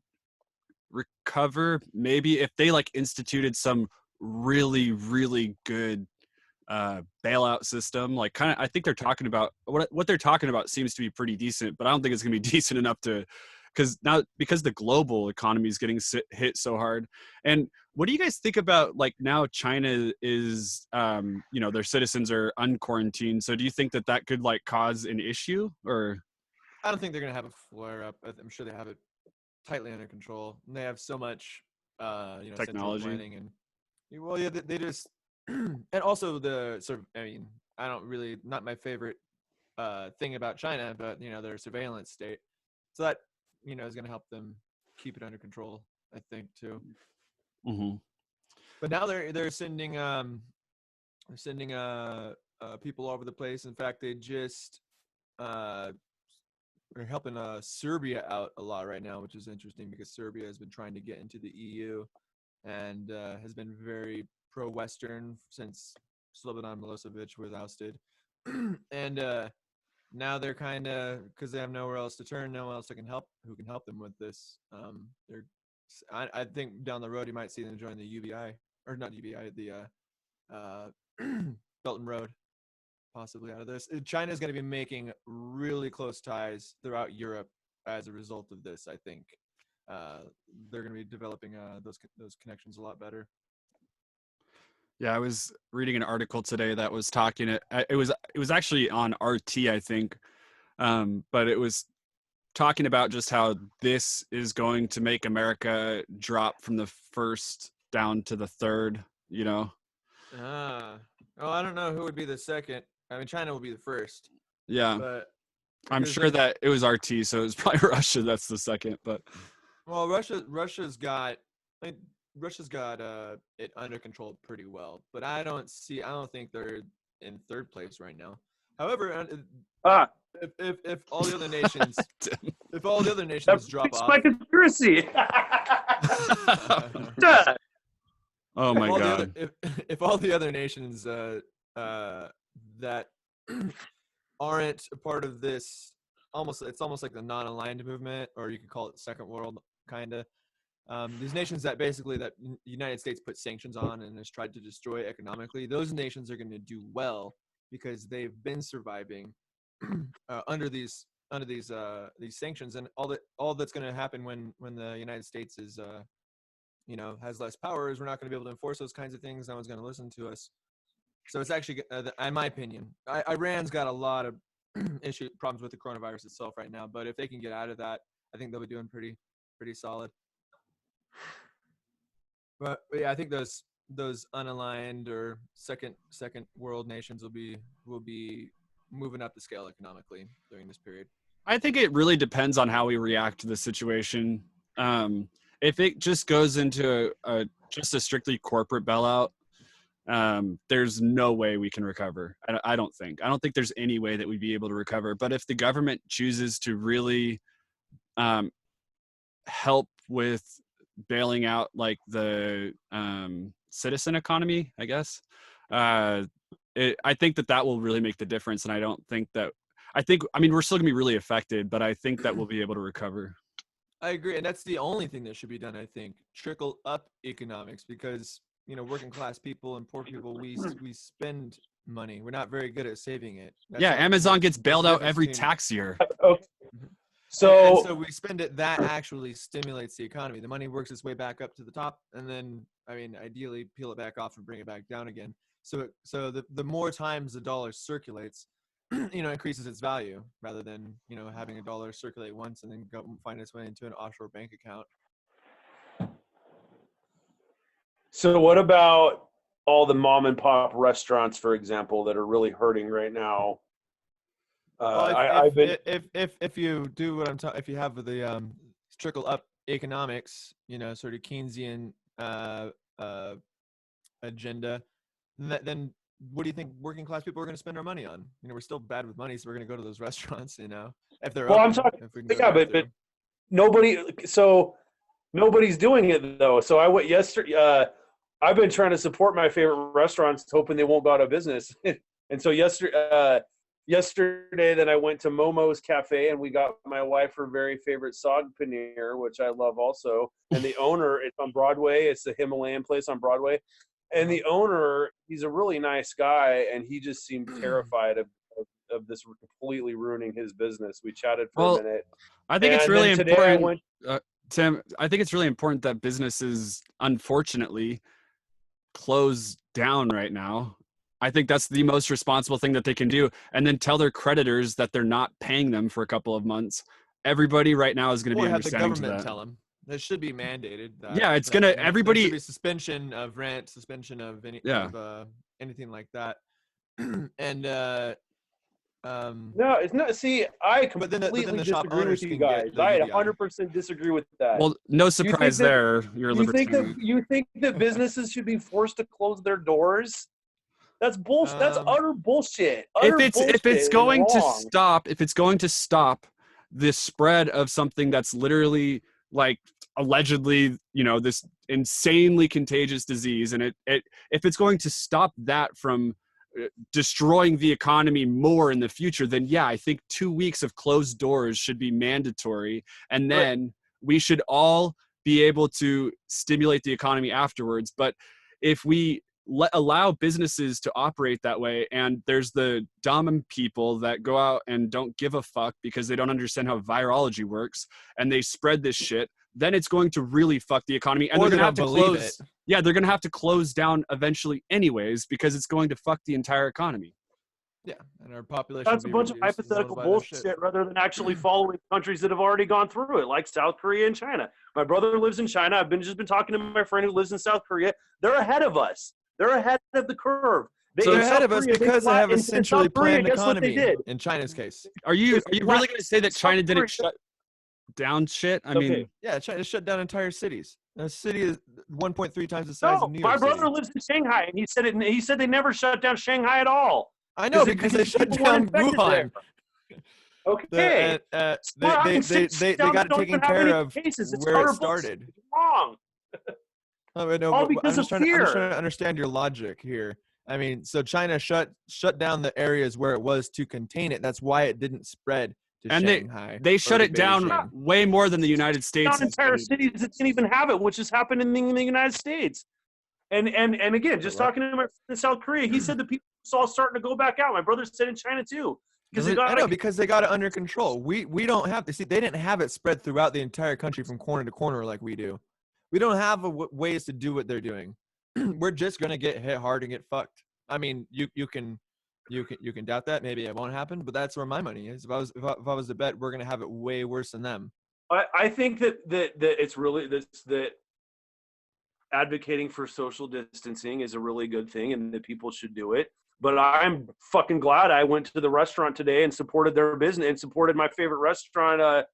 recover. Maybe if they like instituted some really, really good bailout system, like kind of, I think they're talking about what they're talking about seems to be pretty decent, but I don't think it's going to be decent enough to, because the global economy is getting hit so hard. And what do you guys think about like now China is, you know, their citizens are unquarantined. So do you think that could like cause an issue or? I don't think they're going to have a flare up. I'm sure they have it tightly under control. And they have so much, you know, technology central planning and well, yeah, they just, and also the sort of, I mean, I don't really, not my favorite thing about China, but you know, they're a surveillance state. So that, you know, is going to help them keep it under control, I think, too. Mm-hmm. But now they're sending people all over the place. In fact, they just are helping Serbia out a lot right now, which is interesting because Serbia has been trying to get into the EU and has been very pro-Western since Slobodan Milosevic was ousted. And now they're kind of, because they have nowhere else to turn, no one else who can help them with this. I think down the road you might see them join the UBI, or not UBI, the Belt and Road, possibly out of this. China is going to be making really close ties throughout Europe as a result of this. I think they're going to be developing those connections a lot better. Yeah, I was reading an article today that was talking. It was actually on RT, I think, but it was talking about just how this is going to make America drop from the first down to the third. You know. I don't know who would be the second. I mean, China will be the first. Yeah, but I'm sure that it was RT, so it was probably Russia that's the second. But well, Russia's got it under control pretty well, but I don't think they're in third place right now. However, if all the other nations drop off, my conspiracy. Oh my God! If all the other nations that aren't a part of this, it's almost like the non-aligned movement, or you could call it second world kind of. These nations that basically the United States put sanctions on and has tried to destroy economically, those nations are going to do well because they've been surviving under these sanctions, and all that's going to happen when the United States is has less power is we're not going to be able to enforce those kinds of things. No one's going to listen to us. So it's actually, in my opinion, Iran's got a lot of problems with the coronavirus itself right now, but if they can get out of that, I think they'll be doing pretty solid. But yeah, I think those unaligned or second world nations will be moving up the scale economically during this period. I think it really depends on how we react to the situation. If it just goes into just a strictly corporate bailout, there's no way we can recover. I don't think there's any way that we'd be able to recover. But if the government chooses to really help with bailing out like the citizen economy, I guess, I think that will really make the difference. And I mean, we're still gonna be really affected, but I think that we'll be able to recover. I agree, and that's the only thing that should be done. I think trickle up economics, because working class people and poor people, we spend money. We're not very good at saving it. Yeah, Amazon gets bailed out every tax year. Okay. So we spend it. That actually stimulates the economy. The money works its way back up to the top, and then, I mean, ideally peel it back off and bring it back down again. So the more times the dollar circulates, increases its value, rather than having a dollar circulate once and then go find its way into an offshore bank account. So what about all the mom and pop restaurants, for example, that are really hurting right now? If you do what I'm talking, if you have the trickle up economics, sort of Keynesian agenda, then what do you think working class people are going to spend our money on? We're still bad with money, so we're going to go to those restaurants, if they're I'm open, talking, yeah, but nobody's doing it though. So I went yesterday. I've been trying to support my favorite restaurants, hoping they won't go out of business. And so yesterday, then I went to Momo's Cafe, and we got my wife her very favorite sag paneer, which I love also. And the owner, it's on Broadway. It's the Himalayan place on Broadway. And the owner, he's a really nice guy, and he just seemed terrified of this completely ruining his business. We chatted for a minute. I think it's really important, Tim. I think it's really important that businesses, unfortunately, close down right now. I think that's the most responsible thing that they can do, and then tell their creditors that they're not paying them for a couple of months. Everybody right now is going to be understanding to that. Or have the government tell them. That should be mandated. Yeah, it's gonna. Everybody. There should be suspension of rent, suspension of anything like that. And No, it's not. See, I But then the completely shop disagree owners with you can get guys. the I UBI. 100% disagree with that. Well, no surprise that- there. You're a libertarian. You think that businesses should be forced to close their doors? That's bullshit. That's utter bullshit. Utter If it's bullshit going and to wrong. stop, if it's going to stop the spread of something that's literally like allegedly, you know, this insanely contagious disease, and if it's going to stop that from destroying the economy more in the future, then yeah, I think 2 weeks of closed doors should be mandatory, and then we should all be able to stimulate the economy afterwards. But if we allow businesses to operate that way, and there's the dumb people that go out and don't give a fuck because they don't understand how virology works, and they spread this shit, then it's going to really fuck the economy, and Or they're they going to have don't to believe close. it. Yeah, they're going to have to close down eventually anyways, because it's going to fuck the entire economy. Yeah, and our population. That's a bunch of hypothetical bullshit rather than actually following countries that have already gone through it, like South Korea and China. My brother lives in China. I've just been talking to my friend who lives in South Korea. They're ahead of us. They're ahead of the curve. They're ahead of us because they have a centrally planned economy. In China's case, are you really going to say that China didn't shut down shit? I mean, yeah, China shut down entire cities. A city is 1.3 times the size of New York my brother City. lives in Shanghai, and he said it. He said they never shut down Shanghai at all. I know because they shut down Wuhan. Okay, they got it taken care of where it started. It's wrong. All because of fear. I'm just trying to understand your logic here. I mean, so China shut down the areas where it was to contain it. That's why it didn't spread to Shanghai. They shut it down way more than the United States. Down entire cities that didn't even have it, which has happened in the United States. And again, just talking to my friend in South Korea, he said the people saw starting to go back out. My brother said in China too. Because they got it under control. We don't have to see. They didn't have it spread throughout the entire country from corner to corner like we do. We don't have ways to do what they're doing. We're just gonna get hit hard and get fucked. I mean, you can doubt that. Maybe it won't happen, but that's where my money is. If I was to bet, we're gonna have it way worse than them. I think that it's really that advocating for social distancing is a really good thing, and that people should do it. But I'm fucking glad I went to the restaurant today and supported their business and supported my favorite restaurant,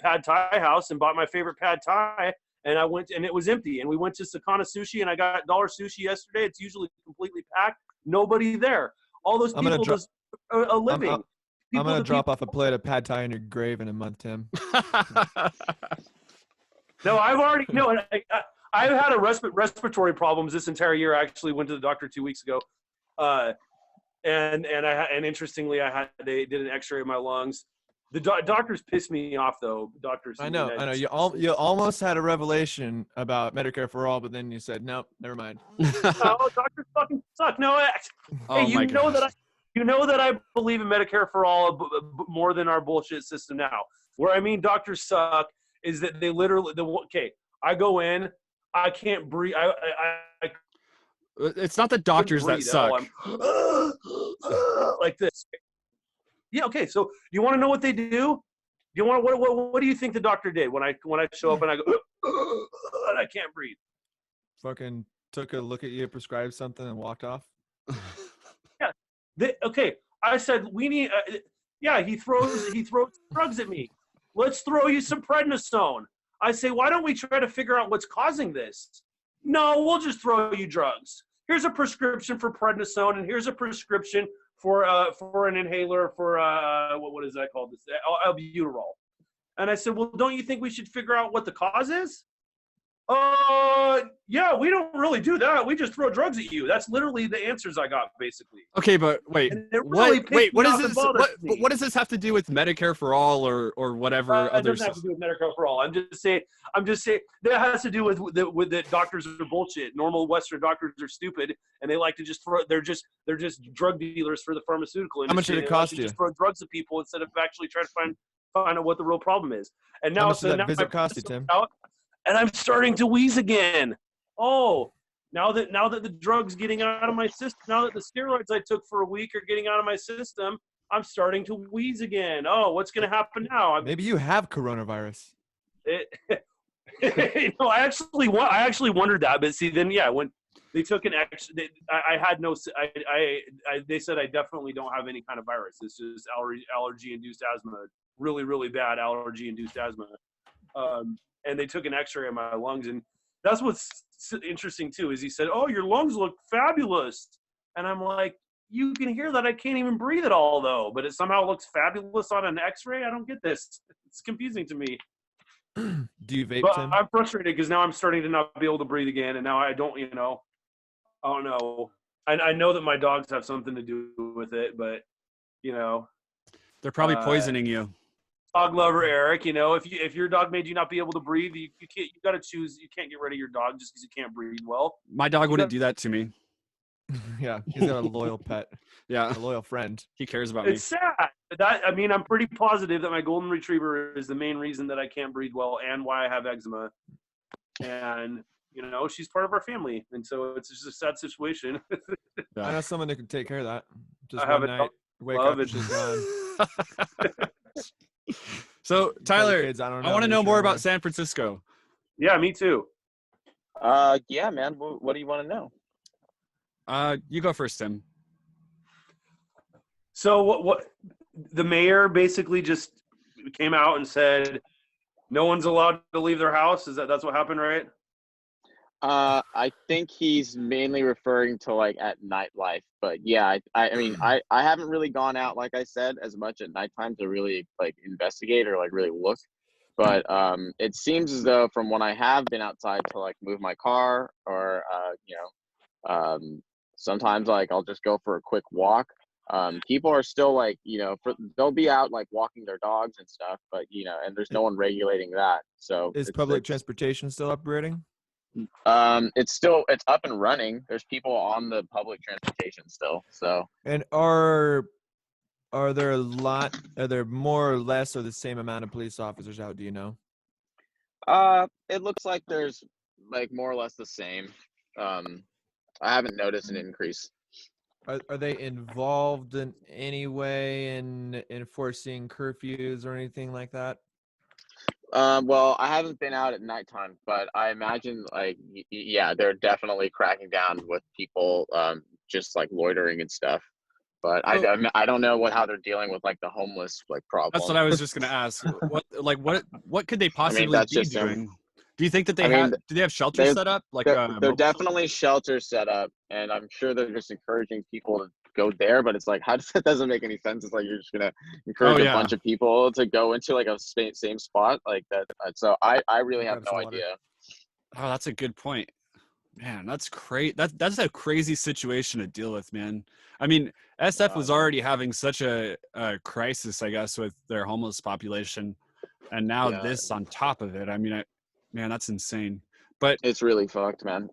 Pad Thai House, and bought my favorite Pad Thai. And I went, and it was empty. And we went to Sakana Sushi, and I got dollar sushi yesterday. It's usually completely packed. Nobody there. All those people just a living. I'm gonna drop off a plate of Pad Thai in your grave in a month, Tim. No, I've had a respiratory problems this entire year. I actually went to the doctor 2 weeks ago, and interestingly, they did an X-ray of my lungs. The doctors pissed me off, though. Doctors. I know. You almost had a revelation about Medicare for all, but then you said, nope, never mind. Oh, doctors fucking suck. No, hey, you know that I believe in Medicare for all more than our bullshit system now. Where I mean, doctors suck is that they literally I go in, I can't breathe. It's not the doctors that suck. Like this. Yeah. Okay. So you want to know what they do? You want what do you think the doctor did when I show up and I go and I can't breathe? Fucking took a look at you, prescribed something, and walked off. Yeah. Okay. I said we need. He throws drugs at me. Let's throw you some prednisone. I say, why don't we try to figure out what's causing this? No, we'll just throw you drugs. Here's a prescription for prednisone, and here's a prescription for an inhaler for what is that called? This albuterol. And I said, well, don't you think we should figure out what the cause is? Yeah, we don't really do that. We just throw drugs at you. That's literally the answers I got, basically. Okay, but wait, what is this? What does this have to do with Medicare for all or whatever other? It doesn't have to do with Medicare for all. I'm just saying that has to do with the doctors are bullshit. Normal Western doctors are stupid, and they like to just throw. They're just drug dealers for the pharmaceutical industry. How much did it cost you? Just throw drugs at people instead of actually trying to find out what the real problem is. And now, how much did that visit cost you, Tim? And I'm starting to wheeze again. Oh, now that the drug's getting out of my system, now that the steroids I took for a week are getting out of my system, I'm starting to wheeze again. Oh, what's going to happen now? Maybe you have coronavirus. I actually wondered that, but see, then when They took an extra. I had no. They said I definitely don't have any kind of virus. It's just allergy-induced asthma. Really, really bad allergy-induced asthma. And they took an X-ray of my lungs, and that's what's interesting too. Is he said, "Oh, your lungs look fabulous," and I'm like, "You can hear that I can't even breathe at all, though." But it somehow looks fabulous on an X-ray. I don't get this. It's confusing to me. Do you vape, But Tim? I'm frustrated because now I'm starting to not be able to breathe again, and now I don't. I don't know. I know that my dogs have something to do with it, but They're probably poisoning you. dog lover Eric, if your dog made you not be able to breathe, you can't. You got to choose. You can't get rid of your dog just because you can't breathe well. My dog wouldn't do that to me. Yeah, he's got a loyal pet, Yeah, a loyal friend. he cares about me. It's sad. I'm pretty positive that my golden retriever is the main reason that I can't breathe well and why I have eczema. And she's part of our family, and so it's just a sad situation. Yeah. I know someone that can take care of that. Just I have one a night, wake up, and she's gone. So Tyler, Kids, I want to know more about San Francisco. Yeah, me too. Yeah, man. What do you want to know? You go first, Tim. So what the mayor basically just came out and said no one's allowed to leave their house. That's what happened, right? I think he's mainly referring to like at nightlife, but yeah, I mean, I haven't really gone out, like I said, as much at nighttime to really like investigate or like really look. But it seems as though from when I have been outside to like move my car or sometimes like I'll just go for a quick walk. People are still like, they'll be out like walking their dogs and stuff, but and there's no one regulating that. So is public transportation still operating? It's up and running. There's people on the public transportation still. So And are there more or less or the same amount of police officers out, do you know? it looks like there's like more or less the same. I haven't noticed an increase. Are they involved in any way in enforcing curfews or anything like that? Well, I haven't been out at nighttime, but I imagine like yeah, they're definitely cracking down with people just like loitering and stuff. But I don't know how they're dealing with like the homeless like problem. That's what I was just gonna ask. What could they possibly that's be just doing? Do you think that do they have shelters they're- set up? Like They're definitely shelters set up, and I'm sure they're just encouraging people to go there. But it's like, that doesn't make any sense. It's like you're just gonna encourage a bunch of people to go into like a same spot like that. So I really have no idea. Oh, that's a good point. Man, that's crazy. That's a crazy situation to deal with, man. I mean, SF was already having such a crisis, I guess, with their homeless population, and now this on top of it. I mean, man, that's insane. But it's really fucked, man.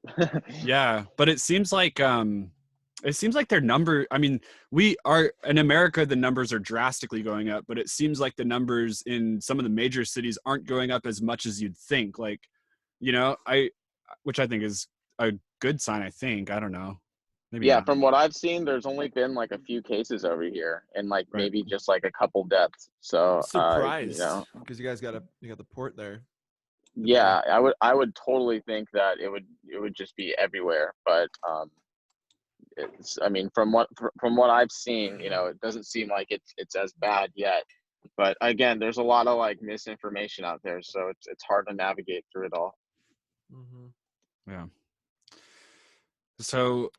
Yeah, but it seems like their number. I mean, we are in America. The numbers are drastically going up, but it seems like the numbers in some of the major cities aren't going up as much as you'd think. Like, which I think is a good sign. I think. I don't know. Maybe not. From what I've seen, there's only been like a few cases over here, and like maybe just like a couple deaths. So surprised, because you guys got the port there. Yeah, I would totally think that it would just be everywhere, but I mean, from what I've seen, it doesn't seem like it's as bad yet. But again, there's a lot of like misinformation out there, so it's hard to navigate through it all. Mm-hmm. Yeah. So,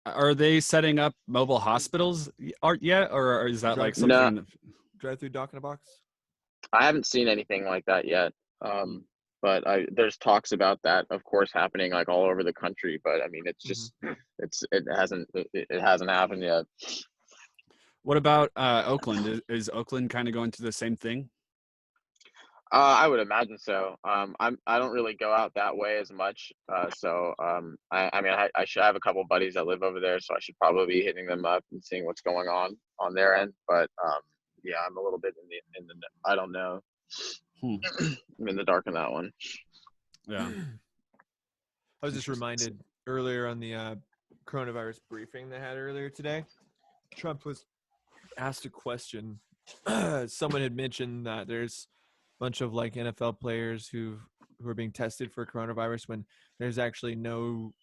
are they setting up mobile hospitals yet, or is that like something? No. Drive-through dock in a box? I haven't seen anything like that yet. But there's talks about that, of course, happening like all over the country. But I mean, it's just it hasn't happened yet. What about Oakland? Is Oakland kind of going through the same thing? I would imagine so. I don't really go out that way as much. So I mean, I should have a couple buddies that live over there, so I should probably be hitting them up and seeing what's going on their end. But yeah, I'm a little bit in the I don't know. I'm in the dark on that one. Yeah. I was just reminded earlier on the coronavirus briefing they had earlier today. Trump was asked a question. Someone had mentioned that there's a bunch of like NFL players who are being tested for coronavirus when there's actually no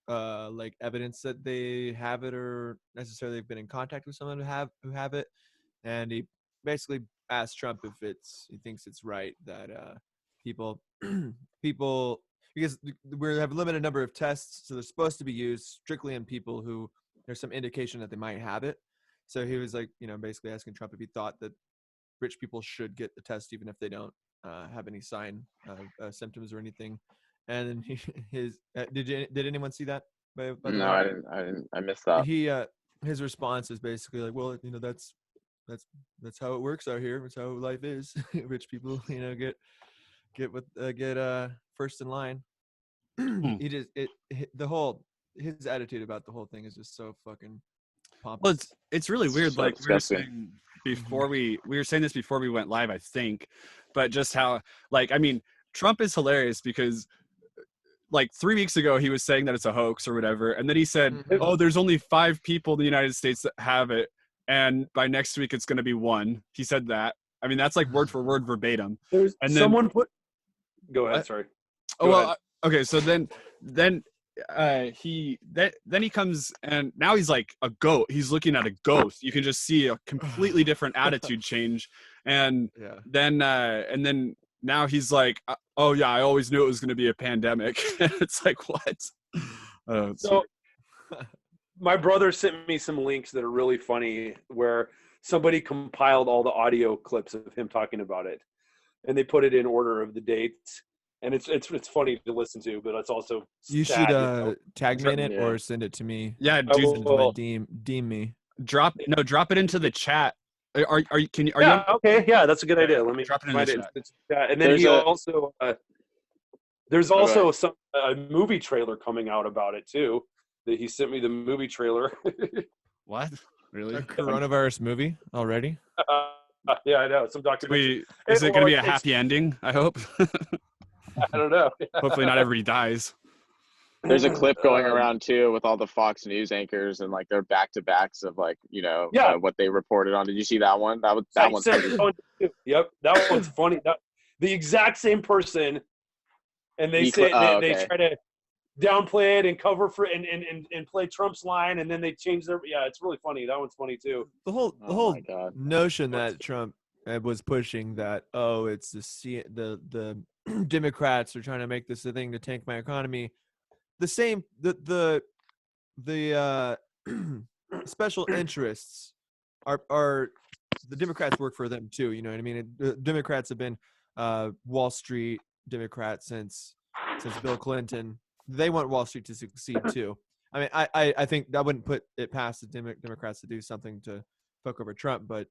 like evidence that they have it or necessarily been in contact with someone who have it, and he basically asked Trump if he thinks it's right that people people, because we have a limited number of tests, so they're supposed to be used strictly in people who there's some indication that they might have it. So he was like, basically asking Trump if he thought that rich people should get the test even if they don't have any sign of symptoms or anything. And then did anyone see that? By the No, way? I didn't. I missed that. His response is basically like, well, that's how it works out here. That's how life is. Rich people, get first in line. His attitude about the whole thing is just so fucking pompous. Well, it's really weird. So Like we were disgusting. saying before we were saying this before we went live, I think, but just how, like, I mean, Trump is hilarious because like 3 weeks ago he was saying that it's a hoax or whatever, and then he said, "Oh, there's only 5 people in the United States that have it, and by next week it's going to be 1." He said that. I mean, that's like word for word verbatim. There's And someone put. Go ahead. Sorry. Oh Go well, ahead. okay. So then he comes and now he's like a goat. He's looking at a ghost. You can just see a completely different attitude change. And Yeah. then now he's like, "Oh yeah, I always knew it was going to be a pandemic." It's like, what? So my brother sent me some links that are really funny where somebody compiled all the audio clips of him talking about it, and they put it in order of the dates. And it's funny to listen to, but it's also You sad, should tag me in it Yeah. or send it to me. Yeah, I dude, Send it to my will- deem me. drop it into the chat. Are you yeah, okay, yeah, that's a good idea. Let me Drop it in find the it. chat. Yeah, and then There's he a- also there's go also ahead. some a movie trailer coming out about it too. That he sent me the movie trailer. what? Really? A coronavirus movie already? Yeah, I know, some documentary. Is it going to be a Well, happy ending? I hope. I don't know. Hopefully not everybody dies. There's a clip going around too with all the Fox News anchors and like their back-to-backs of like Yeah. what they reported on. Did you see that one? That one's pretty. Yep, that one's funny. The exact same person, and they say they okay. try to downplay it and cover for and play Trump's line, and then they change their. Yeah, it's really funny. That one's funny too. The whole Oh my God. notion that Trump was pushing that, it's the Democrats are trying to make this a thing to tank my economy. The same the special interests are the Democrats work for them too. You know what I mean? The Democrats have been Wall Street Democrats since Bill Clinton. They want Wall Street to succeed too. I mean, I think I wouldn't put it past the Democrats to do something to fuck over Trump, but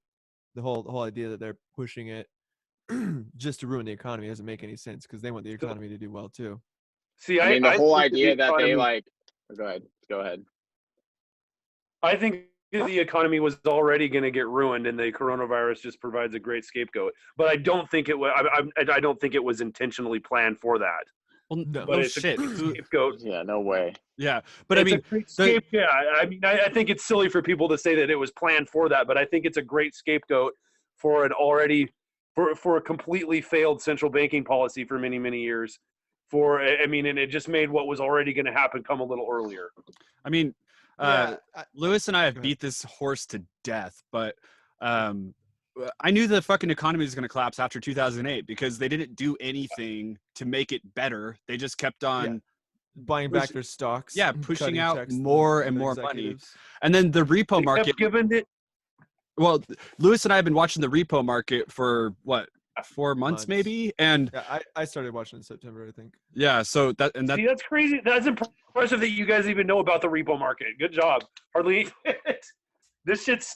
the whole idea that they're pushing it just to ruin the economy doesn't make any sense because they want the economy to do well too. See, I mean, the whole think idea that they economy- like. Go ahead. I think the economy was already going to get ruined, and the coronavirus just provides a great scapegoat. But I don't think it was. I don't think it was intentionally planned for that. Well, No. But no it's shit. a great scapegoat. Yeah, no way. Yeah, but I It's a mean, great yeah. I mean, I think it's silly for people to say that it was planned for that, but I think it's a great scapegoat for an already for a completely failed central banking policy for many years. And it just made what was already going to happen come a little earlier. I mean, Lewis and I have Go ahead. beat this horse to death, but I knew the fucking economy was going to collapse after 2008 because they didn't do anything to make it better. They just kept on, buying back their stocks. yeah, and pushing cutting out checks to more the and more money. executives. And then the repo They market. kept giving it. Well, Lewis and I have been watching the repo market for what, 4 months Months. maybe, and Yeah, I started watching in September, I think. yeah, so that See, that's crazy. That's impressive that you guys even know about the repo market. Good job. Hardly this shit's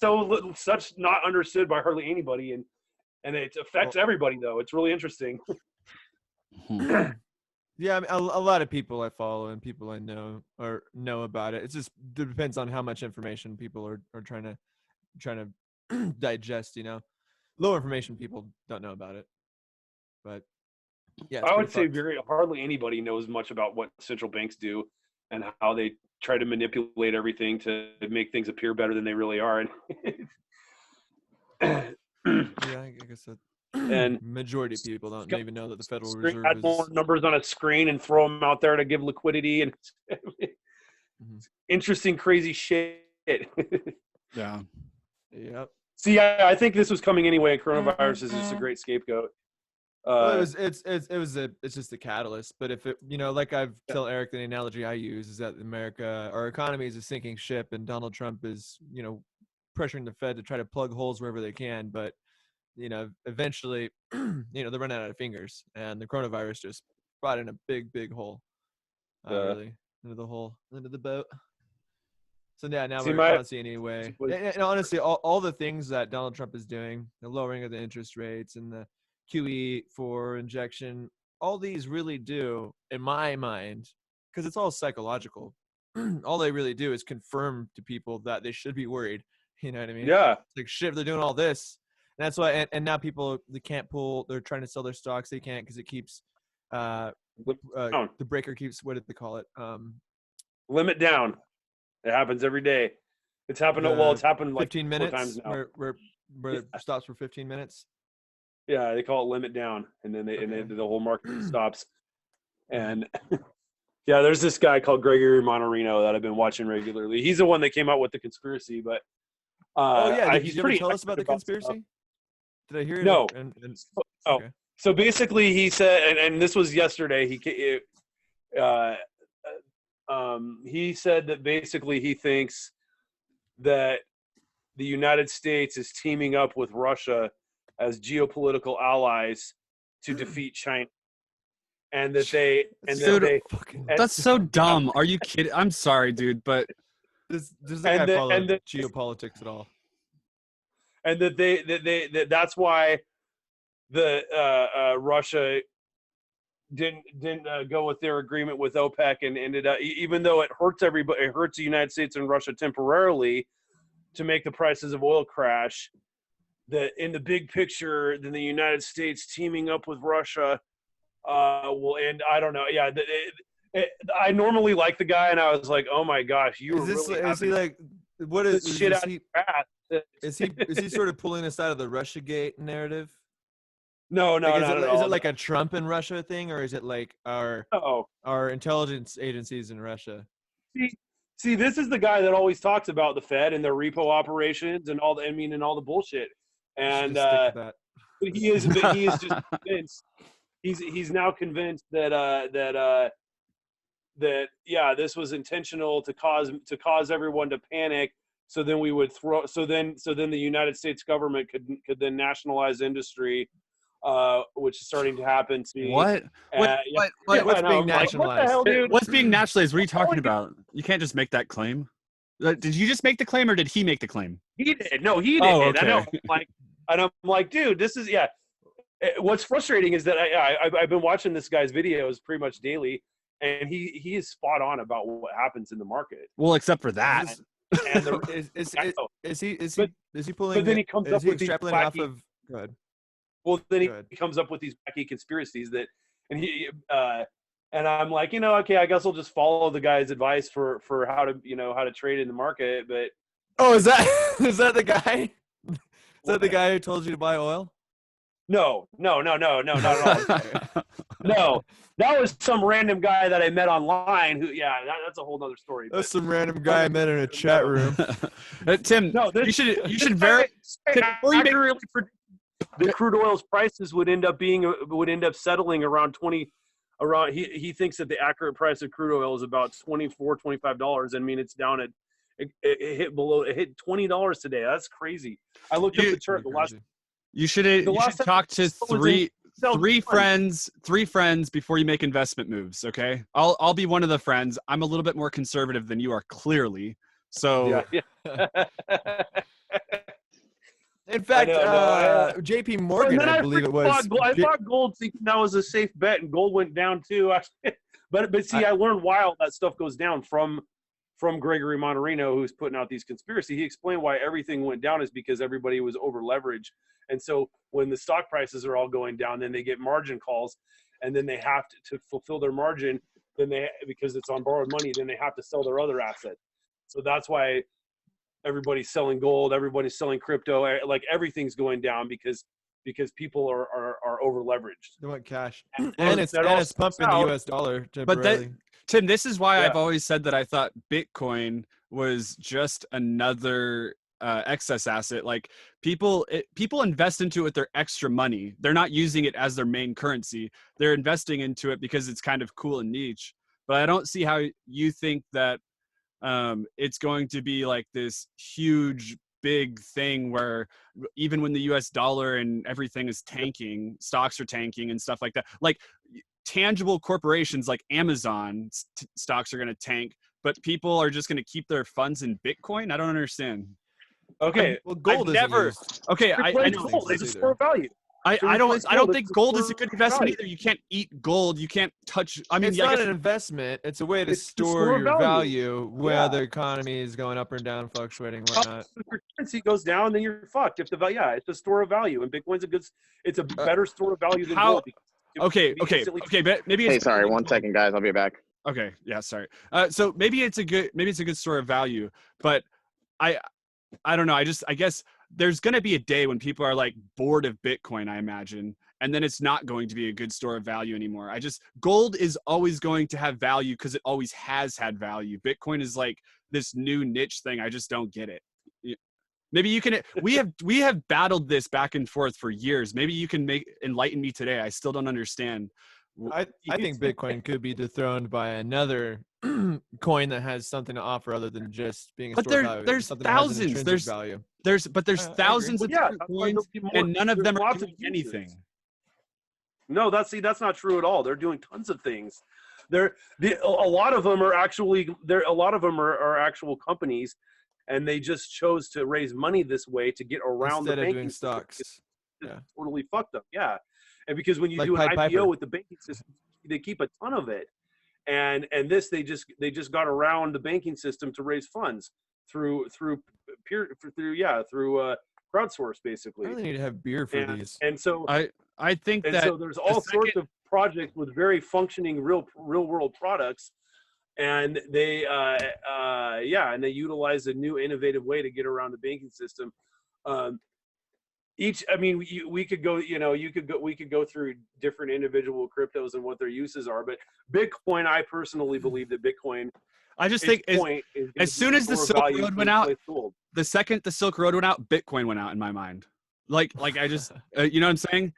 such not understood by hardly anybody, and it affects everybody though. It's really interesting. Yeah, I mean, a lot of people I follow and people I know know about it. It just depends on how much information people are trying to digest. Low information people don't know about it. But yeah, it's I would pretty say fucked. hardly anybody knows much about what central banks do and how they try to manipulate everything to make things appear better than they really are. Yeah, I guess that. And Majority of people don't even know that the Federal Screen, Reserve add is. more numbers on a screen and throw them out there to give liquidity, and Interesting, crazy shit. Yeah. Yep. See, I think this was coming anyway. Coronavirus is just a great scapegoat. Well, it's just a catalyst. But if it, like I've tell Eric, the analogy I use is that our economy is a sinking ship, and Donald Trump is, pressuring the Fed to try to plug holes wherever they can. But, eventually, they're running out of fingers, and the coronavirus just brought in a big, big hole, really into the boat. So yeah, now I don't see any way. And honestly, all the things that Donald Trump is doing, the lowering of the interest rates and the QE4 injection, all these really do, in my mind, because it's all psychological, all they really do is confirm to people that they should be worried. You know what I mean? Yeah. It's like, shit, they're doing all this. And that's why, and now people, they can't they're trying to sell their stocks. They can't because it keeps, the breaker keeps, what did they call it? Limit down. It happens every day. It's happened. It's happened like 15 4 minutes times now. Where it stops for 15 minutes. Yeah, they call it limit down, and then the whole market stops. And yeah, there's this guy called Gregory Monterino that I've been watching regularly. He's the one that came out with the conspiracy, but did you ever tell us about the conspiracy? Stuff. Did I hear it? No. Okay. So basically, he said, and this was yesterday. He said that basically he thinks that the United States is teaming up with Russia as geopolitical allies to defeat China, and that that's so dumb. Are you kidding? I'm sorry, dude, but does that guy follow geopolitics at all? And that's why the Russia didn't go with their agreement with OPEC and ended up, even though it hurts everybody, it hurts the United States and Russia temporarily to make the prices of oil crash. That in the big picture, then the United States teaming up with Russia will end. I don't know. Yeah, I normally like the guy, and I was like, oh my gosh, is he like, what is shit is out he? of Is he sort of pulling us out of the Russiagate narrative? No, like, not at is all. it like a Trump and Russia thing, or is it like our intelligence agencies in Russia? See, this is the guy that always talks about the Fed and their repo operations and all the bullshit. And he is just convinced. He's now convinced that this was intentional to cause everyone to panic. So then we would so then the United States government could then nationalize industry, which is starting to happen. What? What's being nationalized? What the hell, dude? What's being nationalized? What are you talking about? You can't just make that claim. Did you just make the claim, or did he make the claim? He did. No, he did. Oh, okay. I know. I'm like, dude, this is What's frustrating is that I've been watching this guy's videos pretty much daily, and he is spot on about what happens in the market. Well, except for that. Is he pulling? But then he comes up with these extrapolating wacky, off of. Go ahead. Well, then he comes up with these wacky conspiracies and I'm like, okay, I guess I'll just follow the guy's advice for how to trade in the market. But is that the guy? Is that the guy who told you to buy oil? No, not at all. No, that was some random guy that I met online who, that's a whole nother story. That's some random guy I met in a chat room. Tim, you should very accurately predict the crude oil's prices would end up settling around 20. He thinks that the accurate price of crude oil is about $24-$25. I mean, it's down at it hit $20 today. That's crazy. I looked up the chart. You should talk to three friends before you make investment moves. Okay, I'll be one of the friends. I'm a little bit more conservative than you are, clearly. So. Yeah. In fact, J.P. Morgan, I believe it was. I bought gold thinking that was a safe bet, and gold went down too. But see, I learned why all that stuff goes down from Gregory Monterino, who's putting out these conspiracies. He explained why everything went down is because everybody was over leveraged, and so when the stock prices are all going down, then they get margin calls, and then they have to fulfill their margin. Because it's on borrowed money, then they have to sell their other assets. So that's why everybody's selling gold, everybody's selling crypto, like everything's going down because people are over leveraged. They want cash, and it's pumping the U.S. dollar temporarily. Tim, this is why Yeah. I've always said that I thought Bitcoin was just another excess asset. Like people invest into it with their extra money. They're not using it as their main currency. They're investing into it because it's kind of cool and niche. But I don't see how you think that it's going to be like this huge big thing where even when the US dollar and everything is tanking, stocks are tanking and stuff like that. Like tangible corporations like Amazon stocks are going to tank, but people are just going to keep their funds in Bitcoin. I don't understand. Okay. Well, gold I've isn't never used. Okay, I replaced know. gold. It's a either. store of value. I replace don't gold, think it's gold is a store good investment value. either. You can't eat gold. You can't touch. I mean, It's yeah, I not guess an investment. It's a way to It's to store store your value. value when the economy is going up and down, fluctuating, whatnot. If your currency goes down, then you're fucked. If the it's a store of value, and Bitcoin's it's a better store of value than how- gold. okay, but maybe it's Hey, sorry, 1 second, guys. I'll be back. Okay, yeah, sorry. So maybe it's a good store of value, but I don't know. I guess there's going to be a day when people are like bored of Bitcoin, I imagine, and then it's not going to be a good store of value anymore. Gold is always going to have value because it always has had value. Bitcoin is like this new niche thing. I just don't get it. Maybe you can. We have battled this back and forth for years. Maybe you can enlighten me today. I still don't understand. I think Bitcoin could be dethroned by another coin that has something to offer other than just being a But store of value. there's Something that has an thausands. intrinsic value. There's I thousands of Well, yeah, different that's why coins, there'll be more- and none of there's them are lots of doing uses. anything. No, that's not true at all. They're doing tons of things. A lot of them are actually a lot of them are actual companies, and they just chose to raise money this way to get around Instead the of banking doing system. stocks. It's Yeah. totally fucked up. Yeah, and because when you Like do an Pied IPO Piper. with the banking system, they keep a ton of it, and this they just got around the banking system to raise funds through crowdsource I basically. really need to have beer for these. And so I think and that so there's all sorts of projects with very functioning real world products, and they and they utilize a new innovative way to get around the banking system. We could go through different individual cryptos and what their uses are, but Bitcoin, I personally believe that Bitcoin, I just think as soon as the Silk Road went out, the second the Silk Road went out, Bitcoin went out in my mind. Like I just you know what I'm saying?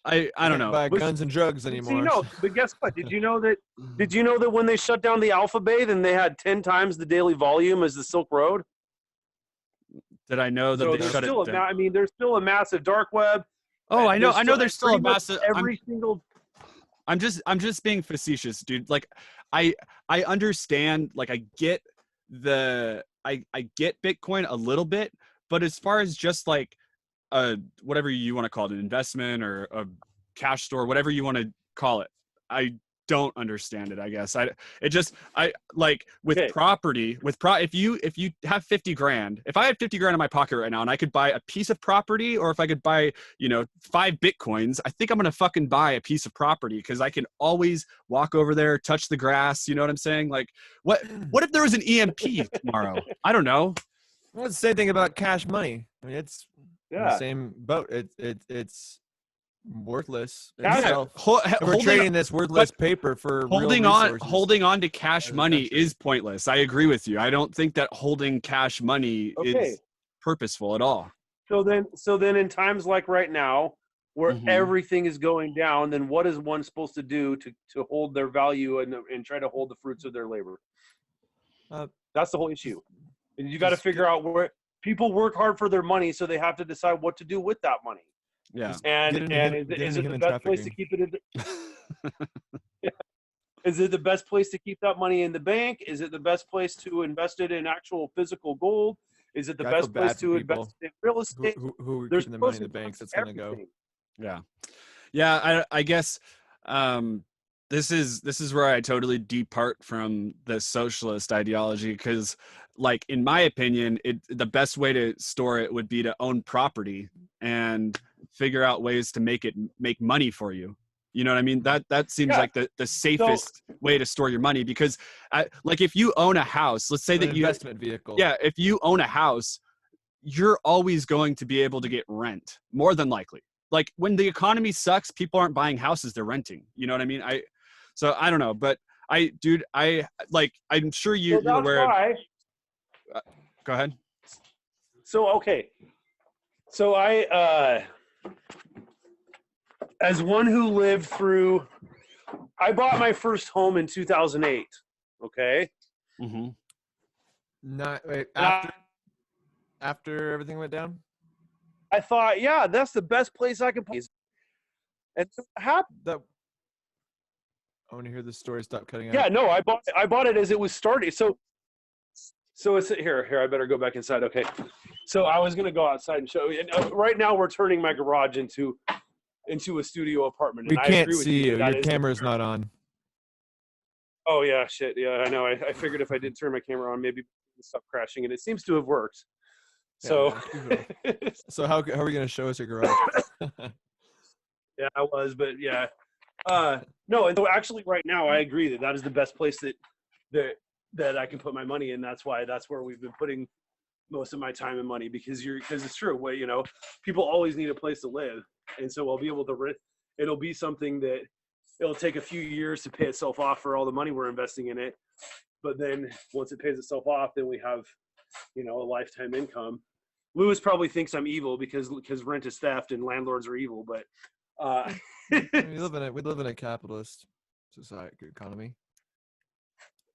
I don't know. Buy guns and drugs anymore. But guess what? Did you know that when they shut down the Alpha Bay, then they had 10 times the daily volume as the Silk Road? Did I know that So they there's shut still it down? there's still a massive dark web. Oh, I know there's still a pretty much massive I'm just being facetious, dude. Like I understand, like I get Bitcoin a little bit, but as far as just like whatever you want to call it, an investment or a cash store, whatever you want to call it, I don't understand it. I guess I like with property if you have 50 grand, if I had 50 grand in my pocket right now and I could buy a piece of property, or if I could buy 5 Bitcoins, I think I'm gonna fucking buy a piece of property because I can always walk over there, touch the grass. You know what I'm saying? Like what if there was an EMP tomorrow? I don't know. Well, it's the same thing about cash money. I mean, it's in the Yeah. same boat. It's worthless Yeah. itself. We're trading this worthless paper for holding real on resources. holding on to cash As a money country. is pointless. I agree with you. I don't think that holding cash money is purposeful at all. So then in times like right now, where Mhm. everything is going down, then what is one supposed to do to hold their value and try to hold the fruits of their labor? That's the whole issue. And you got to figure out where people work hard for their money, so they have to decide what to do with that money. Yeah. And is it the best place to keep it? Is it the best place to keep that money in the bank? Is it the best place to invest it in actual physical gold? Is it the best place to invest in real estate? Who are There's keeping the money in the pros and banks? cons That's to going to go. everything. Yeah. I guess this is where I totally depart from the socialist ideology, because like in my opinion, the best way to store it would be to own property and figure out ways to make money for you. You know what I mean? That seems like the safest way to store your money, because like if you own a house, let's say An that investment vehicle. Yeah, if you own a house, you're always going to be able to get rent, more than likely. Like when the economy sucks, people aren't buying houses, they're renting. You know what I mean? So I don't know, but I'm sure So you're that's aware of. why. Go ahead. So okay. So I, as one who lived through, I bought my first home in 2008. Okay. Mm-hmm. Not wait, And after everything went down. I thought, yeah, that's the best place I can put. And so what happened? That I want to hear the story. Stop cutting out. Yeah, no, I bought it as it was starting. So it's here. I better go back inside. Okay. So I was gonna go outside and show you. And right now we're turning my garage into a studio apartment. We And I can't agree with see you. that Your is- camera's not on. Oh yeah, shit. Yeah, I know. I figured if I did turn my camera on, maybe it would stop crashing, and it seems to have worked. So So how are we gonna show us your garage? yeah, I was, but yeah. No, and so actually right now I agree that is the best place that I can put my money in. That's where we've been putting most of my time and money because it's true. Well, you know, people always need a place to live. And so I'll be able to rent. It'll be something that it'll take a few years to pay itself off for all the money we're investing in it. But then once it pays itself off, then we have, you know, a lifetime income. Lewis probably thinks I'm evil because rent is theft and landlords are evil, but we live in a capitalist society economy.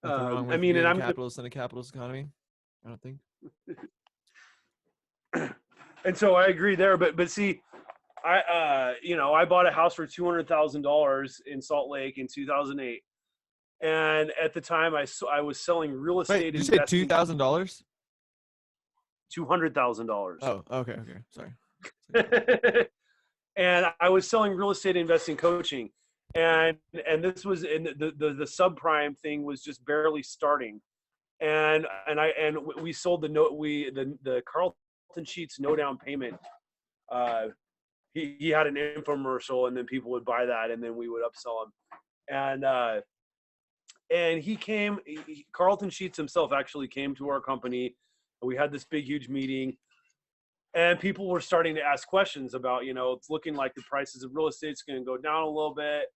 Nothing wrong with being a capitalist in a capitalist economy. I don't think. And so I agree there, but see, I bought a house for $200,000 in Salt Lake in 2008, and at the time I was selling real estate. Wait, did you say $2,000? $200,000. Oh, okay, sorry. And I was selling real estate investing coaching, and this was in the subprime thing was just barely starting, and we sold the Carlton Sheets no down payment. He had an infomercial, and then people would buy that, and then we would upsell them. And he came. Carlton Sheets himself actually came to our company. And we had this big, huge meeting, and people were starting to ask questions about, you know, it's looking like the prices of real estate's going to go down a little bit.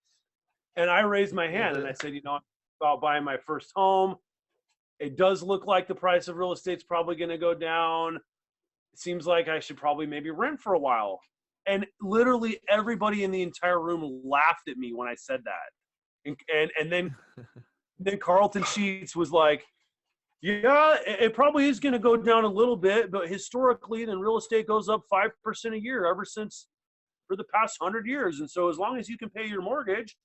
And I raised my hand and I said, you know, I'm about buying my first home. It does look like the price of real estate's probably going to go down. It seems like I should probably maybe rent for a while. And literally everybody in the entire room laughed at me when I said that. And then Carlton Sheets was like, yeah, it probably is going to go down a little bit, but historically, then real estate goes up 5% a year for the past 100 years. And so as long as you can pay your mortgage,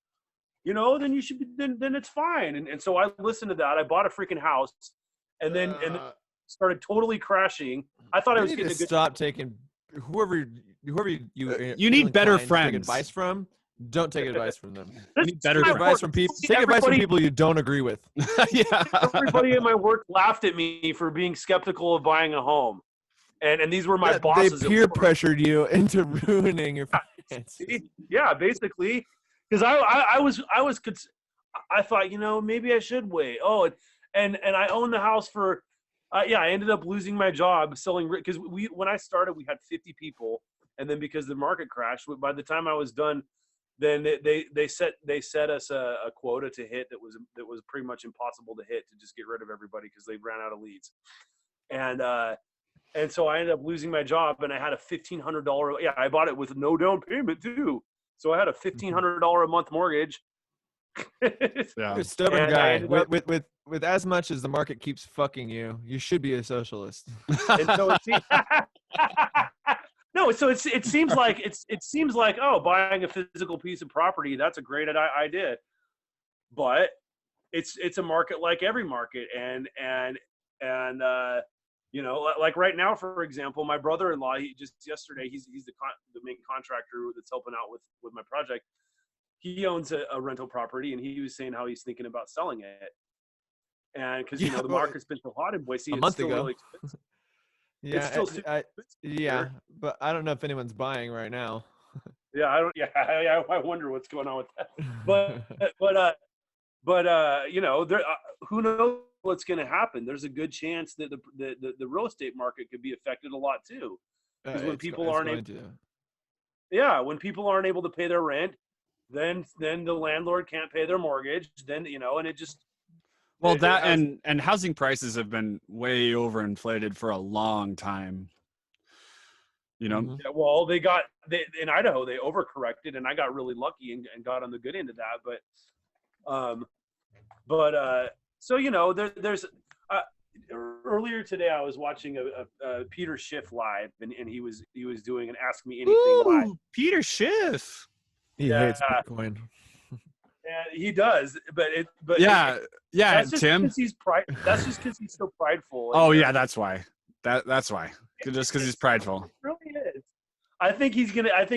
you know, then you should be, then it's fine. And so I listened to that. I bought a freaking house and then started totally crashing. I thought I was getting a good stop taking whoever you need better friends. Take advice from. Don't take advice from them. You need better advice from people. Take advice from people you don't agree with. Yeah. Everybody at my work laughed at me for being skeptical of buying a home, and these were my bosses. They peer pressured you into ruining your finances. Yeah, basically, because I thought, you know, maybe I should wait. Oh, and I owned the house for, I ended up losing my job selling because when I started we had 50 people, and then because the market crashed, by the time I was done. Then they set us a quota to hit that was pretty much impossible to hit, to just get rid of everybody because they ran out of leads, and so I ended up losing my job, and I had a $1,500. Yeah, I bought it with no down payment too, so I had a $1,500 a month mortgage. Yeah, you're a stubborn guy. With as much as the market keeps fucking you, you should be a socialist. And so no, so it seems like oh, buying a physical piece of property, that's a great idea, but it's a market like every market, and you know, like right now, for example, my brother-in-law, he just yesterday, he's the main contractor that's helping out with my project. He owns a rental property, and he was saying how he's thinking about selling it, and because you know the market's been so hot in Boise, a month ago. Really expensive. Yeah, but I don't know if anyone's buying right now. Yeah, I wonder what's going on with that. But you know, who knows what's going to happen? There's a good chance that the real estate market could be affected a lot too, because when people aren't able to pay their rent, then the landlord can't pay their mortgage. Then and it just Well, it that has, and housing prices have been way overinflated for a long time. Mhm. yeah, well, in Idaho they overcorrected, and I got really lucky and got on the good end of that. So there's earlier today I was watching a Peter Schiff live, and he was doing an Ask Me Anything live. Ooh, Peter Schiff. He hates Bitcoin. And he does, but Yeah, that's just Tim. because he's That's just because he's so prideful. Oh yeah, that's why. That's why. Just because he's prideful. It really is. I think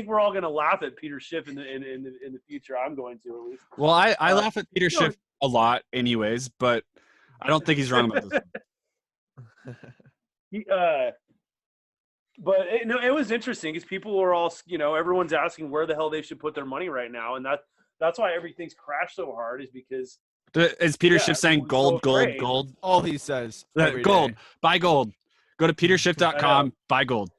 we're all gonna laugh at Peter Schiff in the future. I'm going to, at least. Well, I laugh at Peter Schiff a lot, anyways, but I don't think he's wrong about this. But it was interesting because people were all, everyone's asking where the hell they should put their money right now, and that's why everything's crashed so hard, is because Is Peter Schiff saying gold, gold, gold? All he says. Gold. Buy gold. Go to peterschiff.com. Buy gold.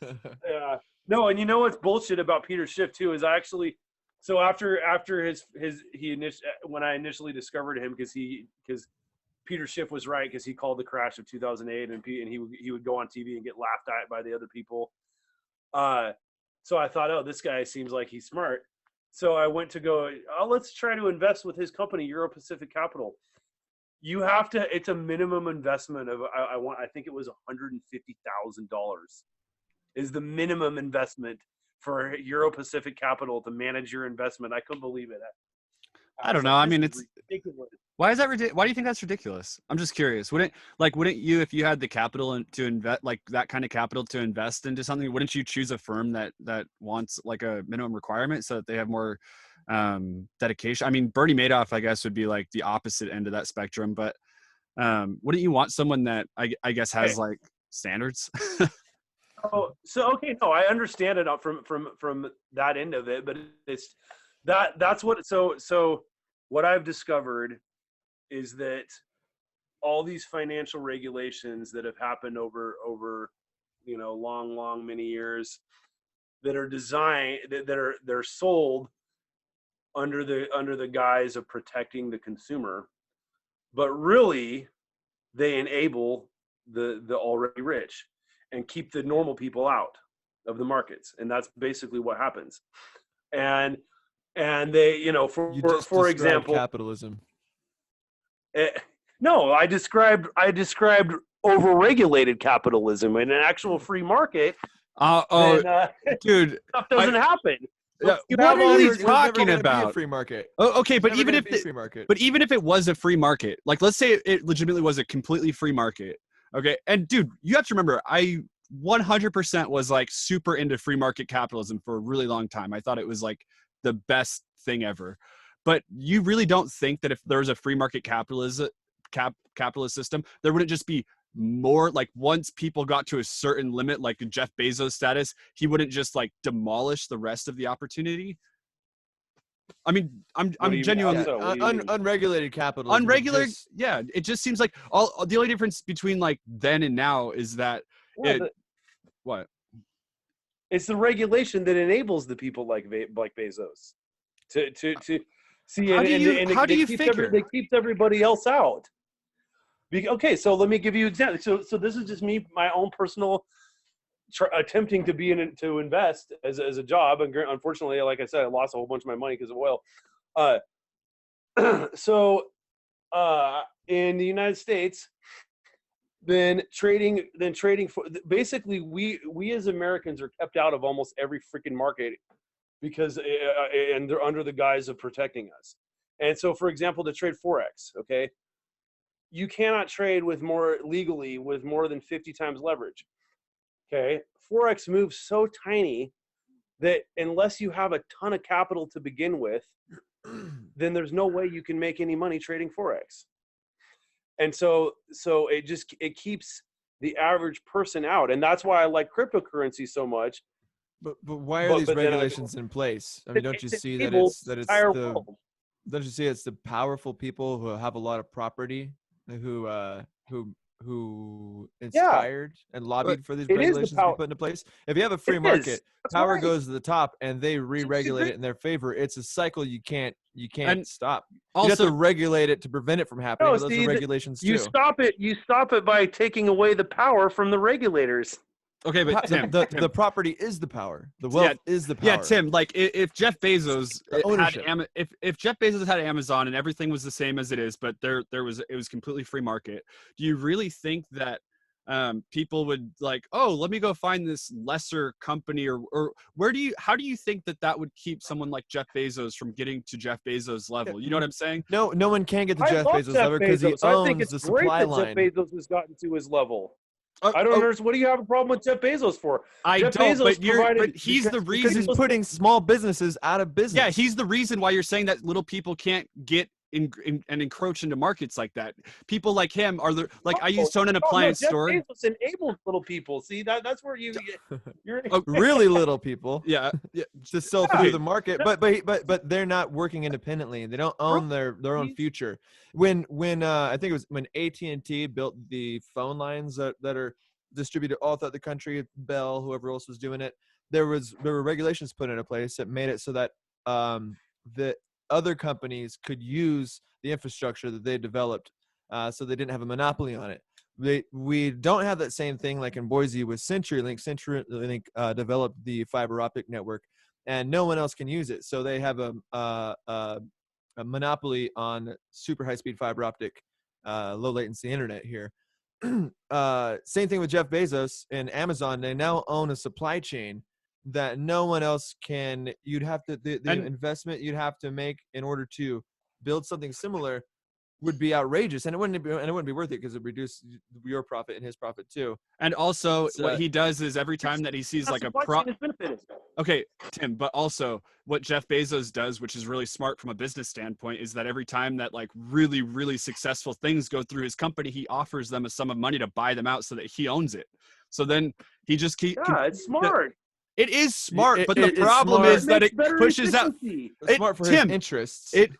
Yeah. No, and you know what's bullshit about Peter Schiff too is so after when I initially discovered him, because Peter Schiff was right, because he called the crash of 2008, and he would go on TV and get laughed at by the other people. So I thought, oh, this guy seems like he's smart. So I went to let's try to invest with his company, Euro Pacific Capital. You have to, it's a minimum investment of, I think it was $150,000 is the minimum investment for Euro Pacific Capital to manage your investment. I couldn't believe it. I don't know. I mean, it's ridiculous. Why is that ridiculous? Why do you think that's ridiculous? I'm just curious. Wouldn't you, if you had the capital to invest, like that kind of capital to invest into something, wouldn't you choose a firm that wants like a minimum requirement so that they have more dedication? I mean, Bernie Madoff, I guess, would be like the opposite end of that spectrum, but wouldn't you want someone that I guess has like standards? Oh, so okay, no, I understand it from that end of it, but it's that's what. So what I've discovered is that all these financial regulations that have happened over long many years, that are designed, they're sold under the guise of protecting the consumer, but really they enable the already rich and keep the normal people out of the markets, and that's basically what happens. And they, for example, capitalism. No, I described overregulated capitalism. In an actual free market, dude, stuff doesn't happen. What are you talking about? Free market. Oh, okay, but even if it was a free market, like let's say it legitimately was a completely free market, okay? And dude, you have to remember, I 100% was like super into free market capitalism for a really long time. I thought it was like the best thing ever. But you really don't think that if there was a free market capitalist system, there wouldn't just be more, like once people got to a certain limit, like Jeff Bezos status, he wouldn't just like demolish the rest of the opportunity? I mean, I'm genuinely unregulated capitalism. Unregulated, yeah. It just seems like the only difference between like then and now is that what? It's the regulation that enables the people like Bezos to see. How do you figure? They keep everybody else out. Okay, so let me give you an example. So this is just me, my own personal attempting to invest as a job, and unfortunately, like I said, I lost a whole bunch of my money because of oil. In the United States, then trading for, basically we as Americans are kept out of almost every freaking market because and they're under the guise of protecting us. And so, for example, to trade Forex, okay, you cannot trade legally with more than 50 times leverage. Okay, Forex moves so tiny that unless you have a ton of capital to begin with, then there's no way you can make any money trading Forex. And so it keeps the average person out, and that's why I like cryptocurrency so much. But why are these regulations in place? I mean, don't you see that it's the powerful people who have a lot of property who who Yeah. inspired and lobbied for these It is the regulations to be power. put into place. If you have a free It market, is. That's power right. goes to the top, and they re-regulate agree. it in their favor. It's a cycle you can't And stop. You have also, to regulate it to prevent it from happening. No, But those see, are regulations you too. stop it. You stop it by taking away the power from the regulators. okay, but Tim, The property is the power. The Yeah, wealth is the power. yeah, Tim. Like if Jeff Bezos The ownership. had if Jeff Bezos had Amazon and everything was the same as it is, but it was completely free market. Do you really think that people would like, oh, let me go find this lesser company, or how do you think that would keep someone like Jeff Bezos from getting to Jeff Bezos level? You know what I'm saying? No one can get to I Jeff love Bezos Jeff level because he Bezos. I think owns it's the great supply that line. Jeff Bezos has gotten to his level. I don't understand. What do you have a problem with Jeff Bezos for? I Jeff don't, Bezos but he's the Because reason. he's putting small businesses out of business. Yeah, he's the reason why you're saying that little people can't get in and encroach into markets like that. People like him are the like. I used to own an appliance Jeff store. Bezos enables little people. See that's where you're. really little people. Yeah, To sell through the market, but they're not working independently. They don't own their own future. When I think it was when AT&T built the phone lines that are distributed all throughout the country, Bell, whoever else was doing it, there were regulations put into place that made it so that the other companies could use the infrastructure that they developed, so they didn't have a monopoly on it. We don't have that same thing like in Boise with CenturyLink. CenturyLink developed the fiber optic network, and no one else can use it. So they have a monopoly on super high speed fiber optic, low latency internet here. Same thing with Jeff Bezos and Amazon. They now own a supply chain that no one else can. You'd have to the investment you'd have to make in order to build something similar would be outrageous, and it wouldn't be worth it because it reduces your profit and his profit too. and also what he does is every time that he sees like a okay, Tim, but also what Jeff Bezos does, which is really smart from a business standpoint, is that every time that like really, really successful things go through his company, he offers them a sum of money to buy them out so that he owns it. So then he just it's smart. It is smart, but the is problem smart. is that it pushes out. It's smart for his interests. It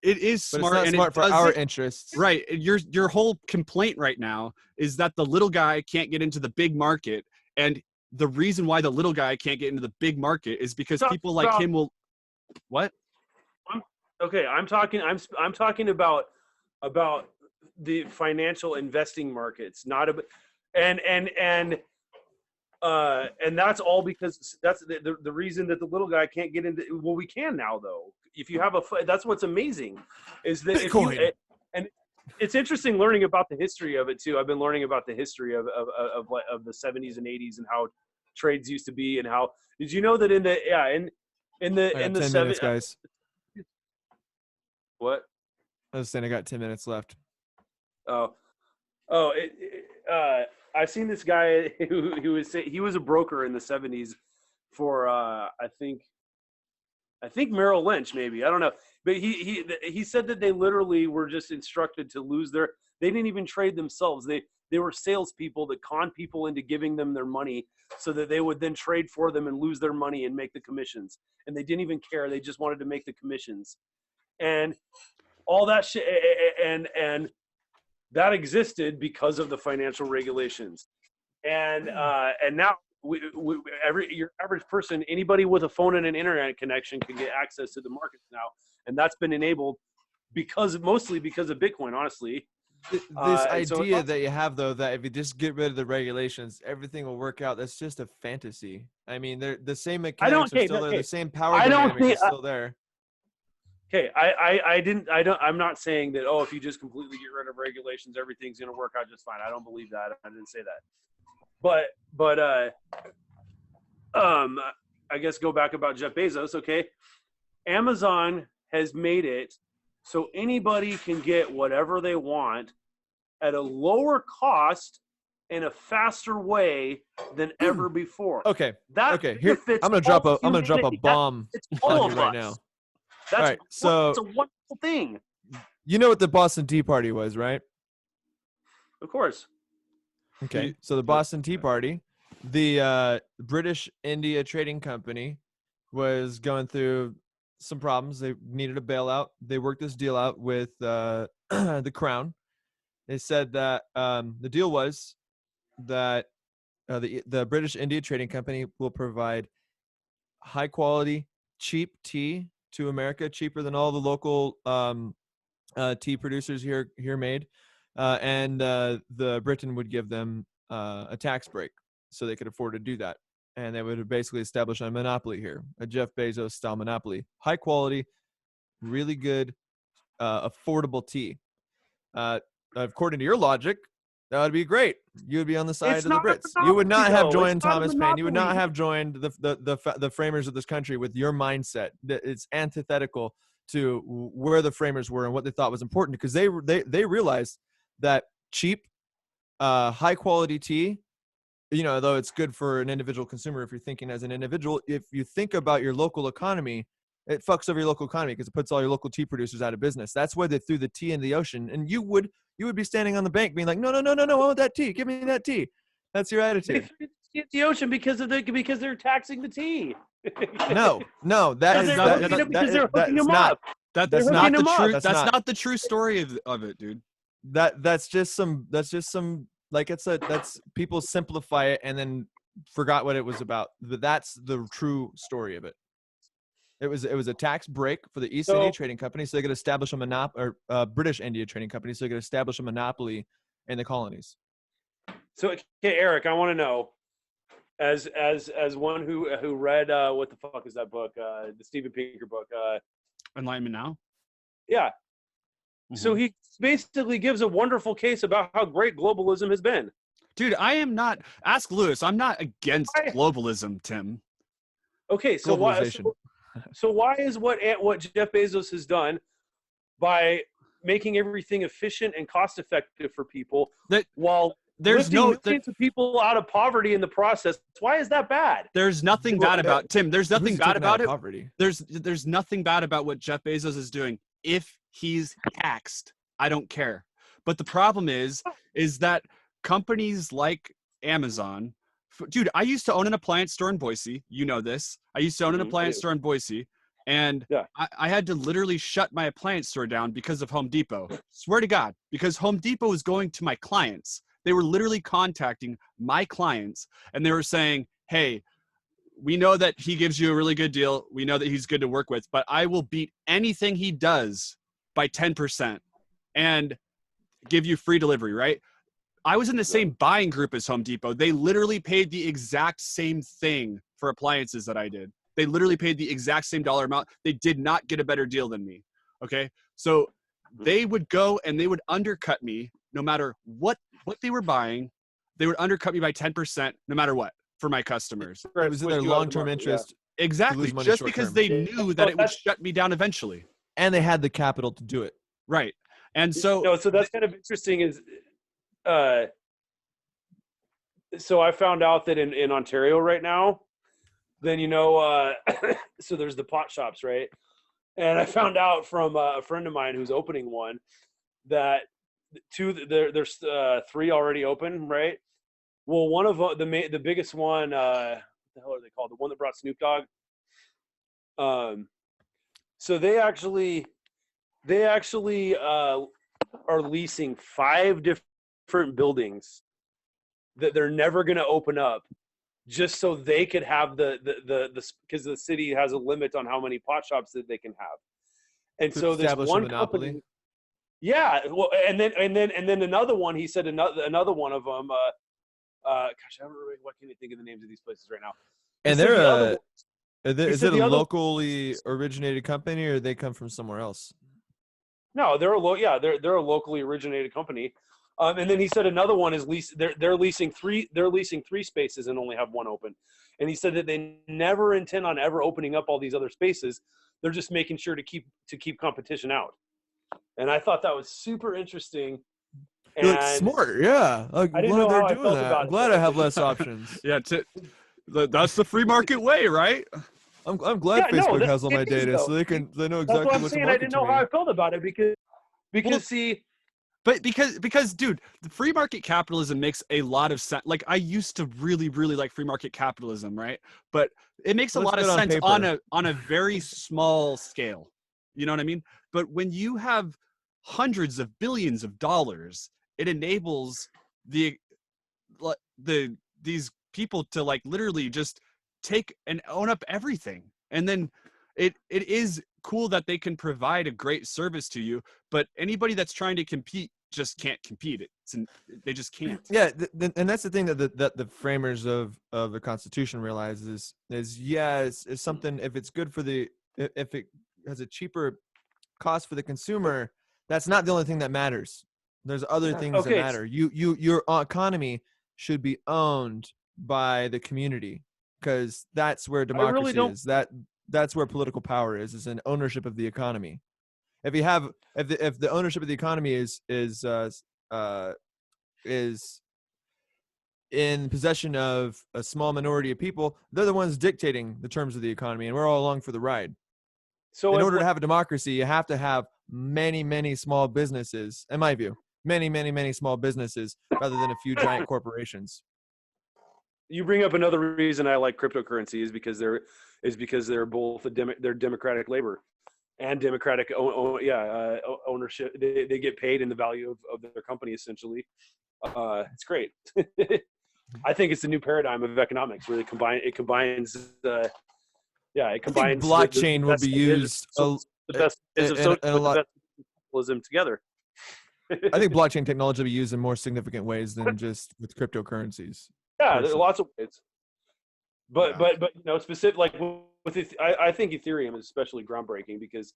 is smart, but it's not and smart for our interests. Right. Your whole complaint right now is that the little guy can't get into the big market, and the reason why the little guy can't get into the big market is because people like him will. What? I'm talking about the financial investing markets, not about and that's all because that's the reason that the little guy can't get into. Well, we can now though. If you have that's what's amazing, is that Bitcoin. And it's interesting learning about the history of it too. I've been learning about the history of the 70s and 80s and how trades used to be, and how did you know that in the 70s, guys. What? I was saying I got 10 minutes left. I've seen this guy he was a broker in the 70s for I think Merrill Lynch, maybe, I don't know, but he said that they literally were just instructed to lose they didn't even trade themselves. They were salespeople that conned people into giving them their money so that they would then trade for them and lose their money and make the commissions. And they didn't even care. They just wanted to make the commissions. And all that shit. And that existed because of the financial regulations. And now your average person, anybody with a phone and an internet connection can get access to the markets now. And that's been enabled mostly because of Bitcoin, honestly. This idea that you have, though, that if you just get rid of the regulations, everything will work out, that's just a fantasy. I mean, the same mechanics are still there. The same power dynamics are still there. Okay, I'm not saying that, if you just completely get rid of regulations, everything's going to work out just fine. I don't believe that. I didn't say that. But I guess go back about Jeff Bezos, okay? Amazon has made it so anybody can get whatever they want at a lower cost in a faster way than ever before. Okay. Here, I'm gonna drop a bomb on you right now. That's, all right, so it's a wonderful thing. You know what the Boston Tea Party was, right? Of course. Okay, so the Boston Tea Party, the British India Trading Company, was going through some problems. They needed a bailout. They worked this deal out with the Crown, They said that the deal was that the British India Trading Company will provide high quality, cheap tea to America, cheaper than all the local tea producers here made, and the Britain would give them a tax break so they could afford to do that, and they would basically establish a monopoly here, a Jeff Bezos style monopoly, high quality, really good, affordable tea. According to your logic, that would be great. You would be on the side It's of the not a Brits. You would not monopoly, have though. joined It's not a Thomas Paine. You would not monopoly. have joined the framers of this country with your mindset. It's antithetical to where the framers were and what they thought was important, because they realized that cheap, high quality tea, though it's good for an individual consumer if you're thinking as an individual, if you think about your local economy, it fucks over your local economy because it puts all your local tea producers out of business. That's why they threw the tea in the ocean, and you would be standing on the bank being like, no, I want that tea. Give me that tea. That's your They attitude. threw the ocean because they're taxing the tea. No, that is because they're hooking them up. That's That's not the hooking 'em up. true. That's That's not. not the true story of it, dude. That's just some like that's people simplify it and then forgot what it was about. But that's the true story of it. It was a tax break for the East India Trading Company, so they could establish a monopoly, or British India Trading Company, so they could establish a monopoly in the colonies. So, okay, Eric, I want to know, as one who read what the fuck is that book? The Steven Pinker book. Enlightenment Now. Yeah. So Mhm. he basically gives a wonderful case about how great globalism has been. Dude, I am not. Ask Lewis. I'm not against globalism, Tim. Okay, so Globalization. why is what Jeff Bezos has done by making everything efficient and cost effective for people, while There's lifting millions of people out of poverty in the process? Why is that bad? There's nothing bad about Tim. There's nothing Who's bad taken out about of it. poverty? There's nothing bad about what Jeff Bezos is doing. If he's taxed, I don't care. But the problem is that companies like Amazon, dude, I used to own an appliance store in Boise. You know this. I used to own an appliance store in Boise, and I had to literally shut my appliance store down because of Home Depot. Swear to God, because Home Depot was going to my clients. They were literally contacting my clients, and they were saying, hey, we know that he gives you a really good deal. We know that he's good to work with, but I will beat anything he does by 10% and give you free delivery, right? I was in the same buying group as Home Depot. They literally paid the exact same thing for appliances that I did. They literally paid the exact same dollar amount. They did not get a better deal than me. Okay. So they would go and they would undercut me no matter what they were buying. They would undercut me by 10% no matter what for my customers. It was in their long-term interest. Exactly. Just because they knew that it would shut me down eventually. And they had the capital to do it. Right. And so, so that's kind of interesting is, so I found out that in Ontario right now, then, so there's the pot shops, right? And I found out from a friend of mine who's opening one that there's 3 already open, right? Well, one of the biggest one, what the hell are they called? The one that brought Snoop Dogg. So they actually are leasing 5 different buildings that they're never going to open up, just so they could have the because the city has a limit on how many pot shops that they can have. And so there's one company. Yeah, well, and then another one. He said another one of them. Gosh, I don't really, what can you think of the names of these places right now? And is it a locally originated company, or they come from somewhere else? No, they're a locally originated company. And then he said another one is they're leasing 3 spaces and only have 1 open. And he said that they never intend on ever opening up all these other spaces. They're just making sure to keep competition out. And I thought that was super interesting. And like, smart, yeah. Like, I didn't know how I doing felt that. about I'm glad I have less options. Yeah, that's the free market way, right? I'm glad Facebook has all my data, so they know exactly that's what I'm what to saying. market I didn't know how I felt about it because see. But because dude, the free market capitalism makes a lot of sense. Like, I used to really, really like free market capitalism, right? But it makes a lot of sense on a very small scale. You know what I mean? But when you have hundreds of billions of dollars it enables these people to like literally just take and own up everything. And then it is cool that they can provide a great service to you, but anybody that's trying to compete just can't compete. They just can't. Yeah, and that's the thing that the framers of the Constitution realizes is it's something, if it's good for if it has a cheaper cost for the consumer, that's not the only thing that matters. There's other things that matter. Your economy should be owned by the community, because that's where democracy is. That's where political power is an ownership of the economy. If the ownership of the economy is in possession of a small minority of people, they're the ones dictating the terms of the economy, and we're all along for the ride. So in order to have a democracy, you have to have many, many small businesses, in my view, many, many, many small businesses rather than a few giant corporations. You bring up another reason I like cryptocurrency is because they're both they're democratic labor and democratic ownership. They get paid in the value of their company, essentially. It's great. I think it's the new paradigm of economics where it combines blockchain will be used the best of socialism together. I think blockchain technology will be used in more significant ways than just with cryptocurrencies. Yeah, there's lots of ways. But specific, like with I think Ethereum is especially groundbreaking because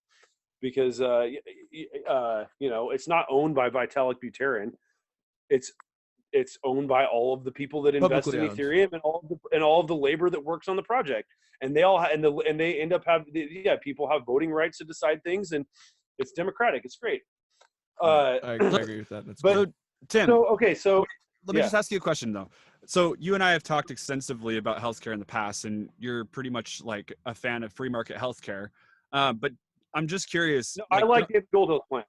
it's not owned by Vitalik Buterin. It's owned by all of the people that invest in Ethereum and all of the labor that works on the project, and they all and they end up people have voting rights to decide things, and it's democratic. It's great. I agree with that. That's good. Tim. So let me just ask you a question though. So you and I have talked extensively about healthcare in the past, and you're pretty much like a fan of free market healthcare. But I'm just curious. No, I like David Goldhill's plan.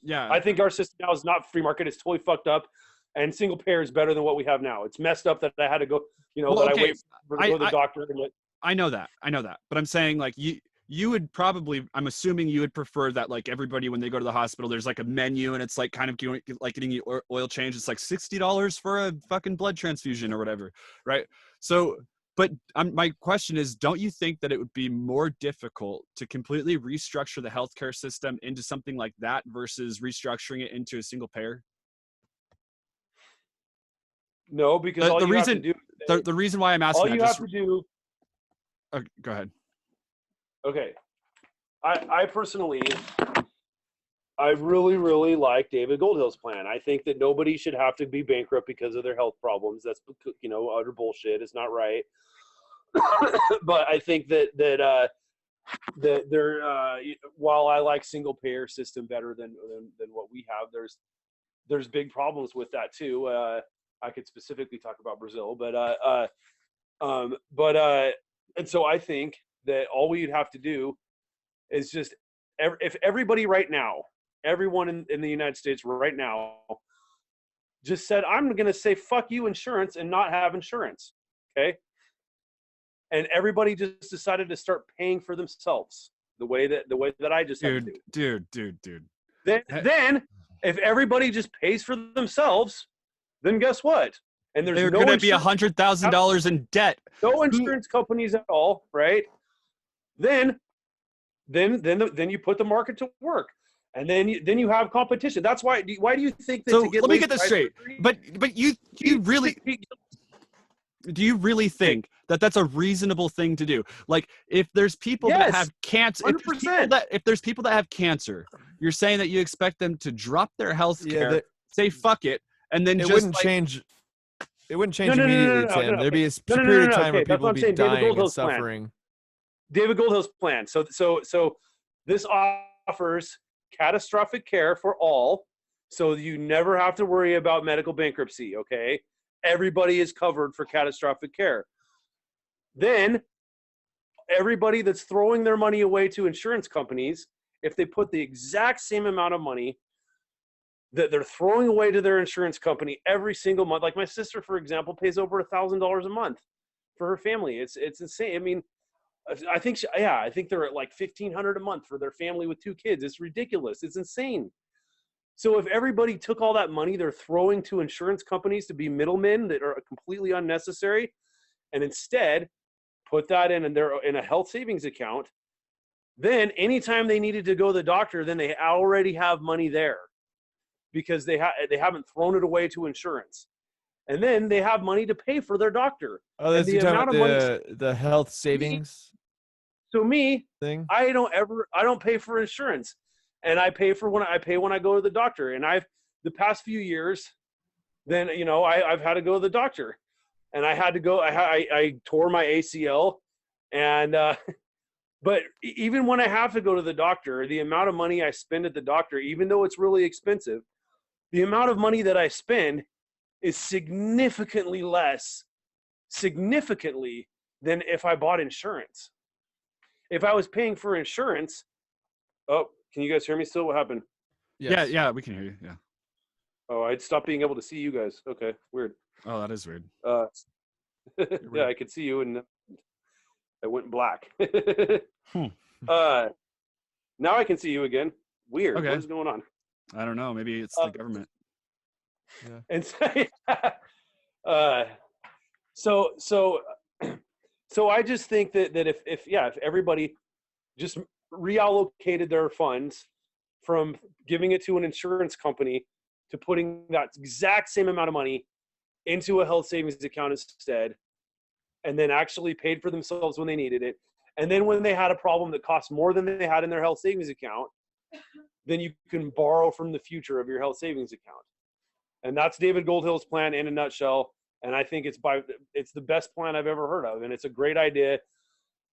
Yeah. I think our system now is not free market. It's totally fucked up, and single payer is better than what we have now. It's messed up that I had to go, I wait for to go to the doctor. I know that. But I'm saying like you would probably, I'm assuming you would prefer that like everybody, when they go to the hospital, there's like a menu and it's like kind of like getting the oil change. It's like $60 for a fucking blood transfusion or whatever. Right. So, but my question is, don't you think that it would be more difficult to completely restructure the healthcare system into something like that versus restructuring it into a single payer? No, because the reason why I'm asking, all you have to do. Go ahead. Okay. I personally, I really, really like David Goldhill's plan. I think that nobody should have to be bankrupt because of their health problems. That's, utter bullshit. It's not right. But I think that while I like single payer system better than what we have, there's big problems with that too. I could specifically talk about Brazil, and so I think that all we'd have to do is just, if everybody right now, everyone in the United States right now just said, I'm going to say, fuck you insurance, and not have insurance. Okay. And everybody just decided to start paying for themselves the way that I just had to do. Dude. Then if everybody just pays for themselves, then guess what? And they're going to be $100,000 in debt. No insurance companies at all, right? Then you put the market to work, and then you have competition. That's why. Why do you think that? So let me get this straight. But do you really think that that's a reasonable thing to do? Like, if there's people that have cancer, if there's people that have cancer, you're saying that you expect them to drop their health care, say fuck it, and then it wouldn't change. It wouldn't change immediately, Tim. There'd be a period of time where people would be dying and suffering. David Goldhill's plan. So this offers catastrophic care for all, so you never have to worry about medical bankruptcy. Okay, everybody is covered for catastrophic care. Then everybody that's throwing their money away to insurance companies, if they put the exact same amount of money that they're throwing away to their insurance company every single month, like my sister, for example, pays over $1,000 a month for her family. It's insane. I mean, I think they're at like $1,500 a month for their family with 2 kids. It's ridiculous. It's insane. So if everybody took all that money they're throwing to insurance companies to be middlemen that are completely unnecessary, and instead put that in a health savings account, then anytime they needed to go to the doctor, then they already have money there because they haven't thrown it away to insurance. And then they have money to pay for their doctor. Oh, that's the amount of money the health savings thing. I don't pay for insurance, and I pay when I go to the doctor. And the past few years, then I've had to go to the doctor, and I had to go. I tore my ACL, and but even when I have to go to the doctor, the amount of money I spend at the doctor, even though it's really expensive, the amount of money that I spend is significantly less than if I bought insurance. If I was paying for insurance, oh, can you guys hear me still? What happened? Yes. Yeah, we can hear you. Yeah. Oh, I'd stopped being able to see you guys. Okay, weird. Oh, that is weird. Yeah, I could see you, and I went black. Now I can see you again. Weird. Okay. What is going on? I don't know. Maybe it's the government. Yeah. And so I just think that if everybody just reallocated their funds from giving it to an insurance company to putting that exact same amount of money into a health savings account instead, and then actually paid for themselves when they needed it, and then when they had a problem that cost more than they had in their health savings account, then you can borrow from the future of your health savings account. And that's David Goldhill's plan in a nutshell. And I think it's the best plan I've ever heard of. And it's a great idea,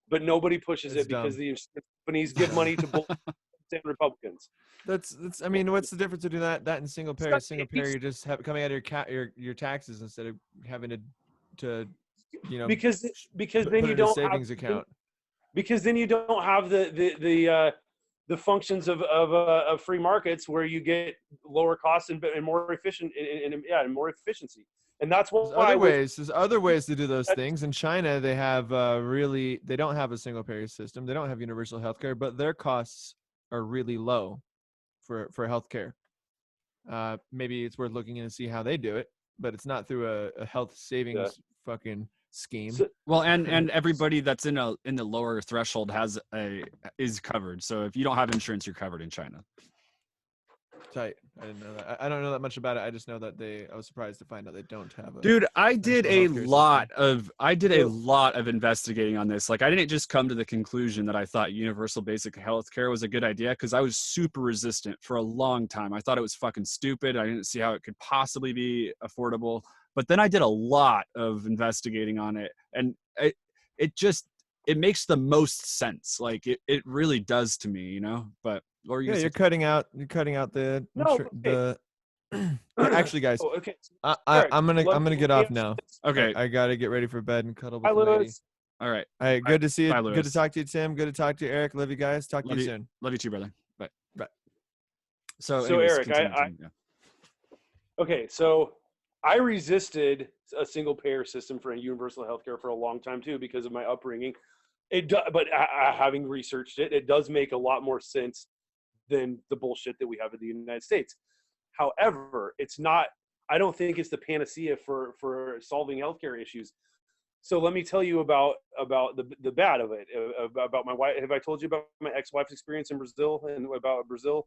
but nobody pushes it because the insurance companies give money to both and Republicans. That's. I mean, what's the difference between that and single payer? Single payer, you just have coming out of your taxes instead of having to because then you don't savings account. Because then you don't have the functions of free markets where you get lower costs and more efficient and more efficiency. And that's what there's other ways to do those things. In China, they have they don't have a single payer system. They don't have universal healthcare, but their costs are really low for healthcare. Maybe it's worth looking in and see how they do it, but it's not through a health savings fucking scheme. Well, and everybody that's in the lower threshold is covered. So if you don't have insurance, you're covered in China. Tight. I didn't know that. I don't know that much about it. I just know that I was surprised to find out they don't have a. Dude, I did a lot of investigating on this. Like, I didn't just come to the conclusion that I thought universal basic healthcare was a good idea, because I was super resistant for a long time. I thought it was fucking stupid. I didn't see how it could possibly be affordable. But then I did a lot of investigating on it, and it makes the most sense. Like it really does to me, But you're cutting out the actually, guys. Oh, okay. I'm gonna get off now. Okay, I gotta get ready for bed and cuddle with the lady. All right. Hey, good to see you. Bye, good to talk to you, Tim. Good to talk to you, Eric. Love you guys. Talk to you soon. Love you too, brother. Bye. Bye. So Eric, okay. So I resisted a single payer system for a universal healthcare for a long time too, because of my upbringing. But having researched it, it does make a lot more sense than the bullshit that we have in the United States. However, it's not. I don't think it's the panacea for solving healthcare issues. So let me tell you about the bad of it. About my wife. Have I told you about my ex-wife's experience in Brazil and about Brazil?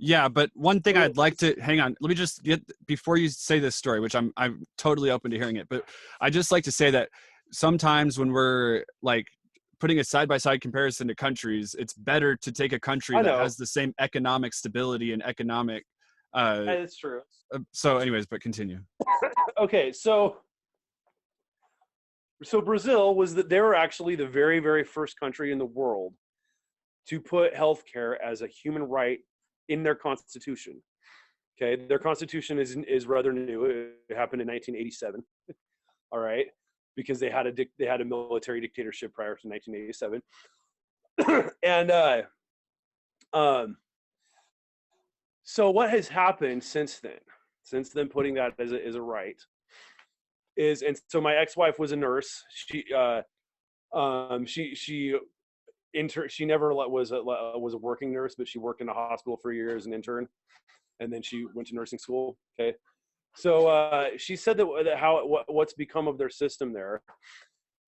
Yeah, but one thing I'd like to hang on. Let me just get before you say this story, which I'm totally open to hearing it. But I just like to say that sometimes when we're like putting a side-by-side comparison to countries, it's better to take a country that has the same economic stability and economic. That's true. So, anyways, but continue. Okay, so Brazil they were actually the very, very first country in the world to put healthcare as a human right in their constitution. Okay, their constitution is rather new. It happened in 1987. All right, because they had a military dictatorship prior to 1987, and so what has happened since then putting that as a right is, and so my ex-wife was a nurse. She never was a working nurse, but she worked in a hospital for years, an intern. and then she went to nursing school. Okay. So she said that what's become of their system there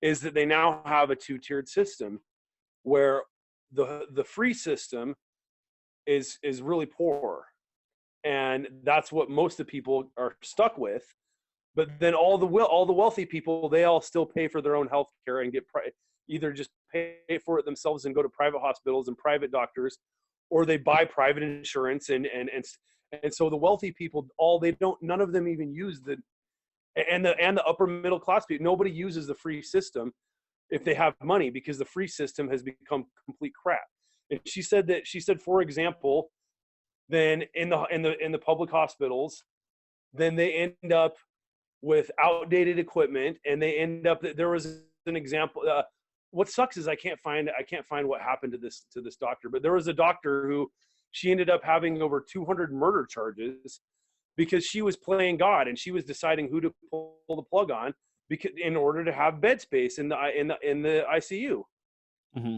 is that they now have a 2-tiered system where the free system is really poor, and that's what most of the people are stuck with. But then all the wealthy people, they all still pay for their own health care and get either just pay for it themselves and go to private hospitals and private doctors, or they buy private insurance and so the wealthy people, none of them even use the upper middle class people. Nobody uses the free system if they have money, because the free system has become complete crap. And she said, for example, then in the public hospitals, then they end up with outdated equipment, and they end up, there was an example. What sucks is I can't find what happened to this doctor, but there was a doctor who, she ended up having over 200 murder charges because she was playing God, and she was deciding who to pull the plug on because in order to have bed space in the ICU. Mm-hmm.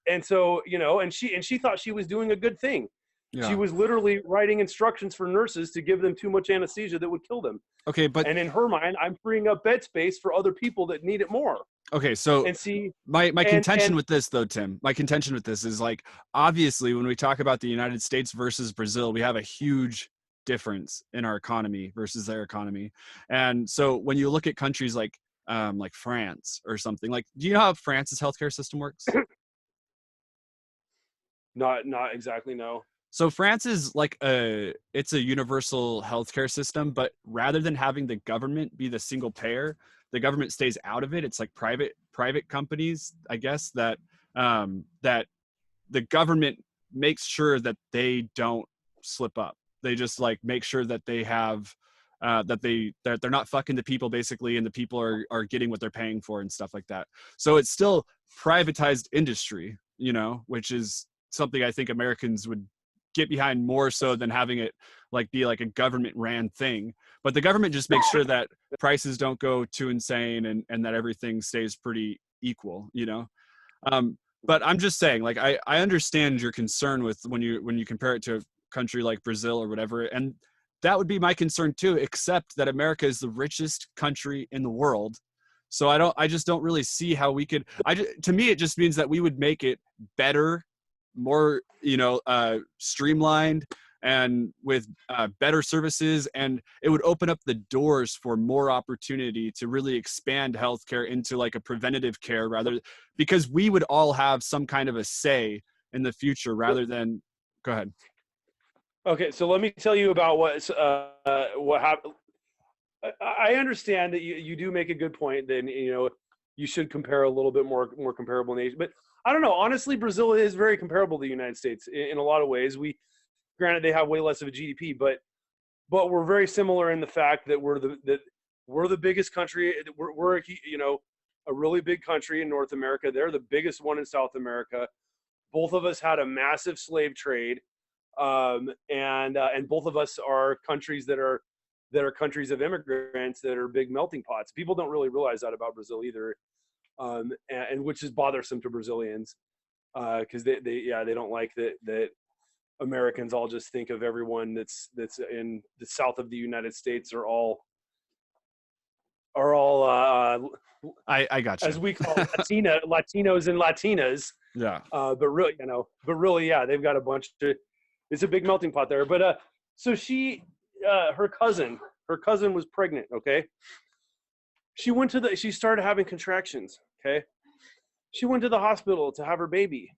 And so, and she thought she was doing a good thing. Yeah. She was literally writing instructions for nurses to give them too much anesthesia that would kill them. Okay, but and in her mind, I'm freeing up bed space for other people that need it more. Okay, so my contention with this, though, Tim, my contention with this is, like, obviously when we talk about the United States versus Brazil, we have a huge difference in our economy versus their economy. And so when you look at countries like France or something, like, do you know how France's healthcare system works? Not exactly, no. So France is it's a universal healthcare system, but rather than having the government be the single payer, the government stays out of it. It's like private companies, I guess, that the government makes sure that they don't slip up. They just make sure that they have that they're not fucking the people, basically, and the people are getting what they're paying for and stuff like that. So it's still privatized industry, which is something I think Americans would get behind more so than having it be a government ran thing. But the government just makes sure that prices don't go too insane and that everything stays pretty equal, but I'm just saying, I understand your concern with when you compare it to a country like Brazil or whatever, and that would be my concern too, except that America is the richest country in the world. So I just don't really see how we could, to me, it just means that we would make it better, more streamlined, and with better services, and it would open up the doors for more opportunity to really expand healthcare into a preventative care, rather, because we would all have some kind of a say in the future rather than. Go ahead. Okay, so let me tell you about what happened. I understand that you do make a good point. Then you should compare a little bit more comparable nation, but I don't know. Honestly, Brazil is very comparable to the United States in a lot of ways. Granted, they have way less of a GDP, but we're very similar in the fact that we're the biggest country. We're a really big country in North America. They're the biggest one in South America. Both of us had a massive slave trade, and both of us are countries that are countries of immigrants that are big melting pots. People don't really realize that about Brazil either. And which is bothersome to Brazilians, because they don't like that Americans all just think of everyone that's in the south of the United States are all I got you, as we call Latinos and Latinas. Yeah. But really, yeah, they've got a bunch of. It's a big melting pot there. But so her cousin was pregnant. Okay. She started having contractions. Okay. She went to the hospital to have her baby.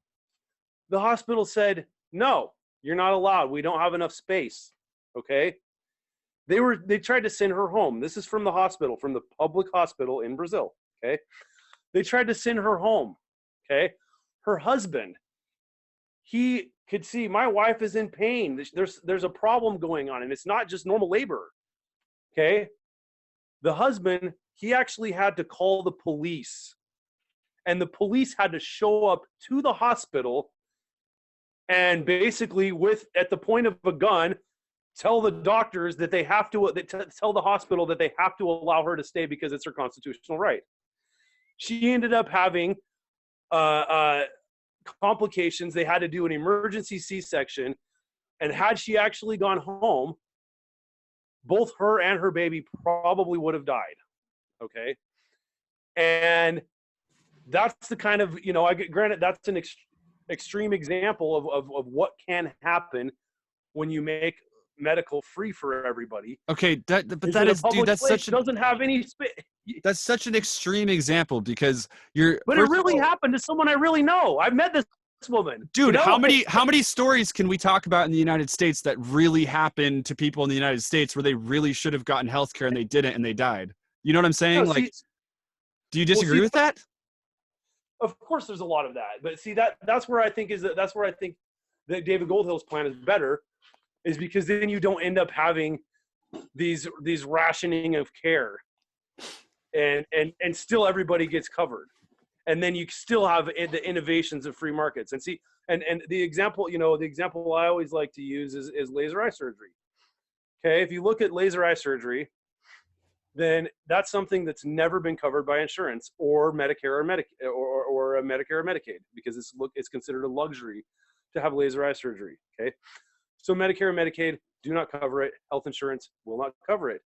The hospital said, no, you're not allowed. We don't have enough space. Okay. They tried to send her home. This is from the hospital, from the public hospital in Brazil. Okay. They tried to send her home. Okay. Her husband, he could see, my wife is in pain. There's a problem going on, and it's not just normal labor. Okay. The husband, he actually had to call the police, and the police had to show up to the hospital and basically at the point of a gun, tell the doctors that they have to, tell the hospital that they have to allow her to stay because it's her constitutional right. She ended up having complications. They had to do an emergency C-section, And had she actually gone home, both her and her baby probably would have died. Okay. And that's the kind of, I get granted that's an extreme example of what can happen when you make medical free for everybody. Okay, that's doesn't have any that's such an extreme example because but it really happened to someone I really know. I've met this woman. Dude, how many stories can we talk about in the United States that really happened to people in the United States where they really should have gotten healthcare and they didn't and they died? You know what I'm saying? No, do you disagree with that? Of course there's a lot of that. But see, that's where I think that David Goldhill's plan is better, is because then you don't end up having these rationing of care, and still everybody gets covered, and then you still have the innovations of free markets. And see, and the example I always like to use is laser eye surgery. Okay, if you look at laser eye surgery, then that's something that's never been covered by insurance or Medicare or Medicare or Medicaid, because it's considered a luxury to have laser eye surgery. Okay, so Medicare and Medicaid do not cover it. Health insurance will not cover it.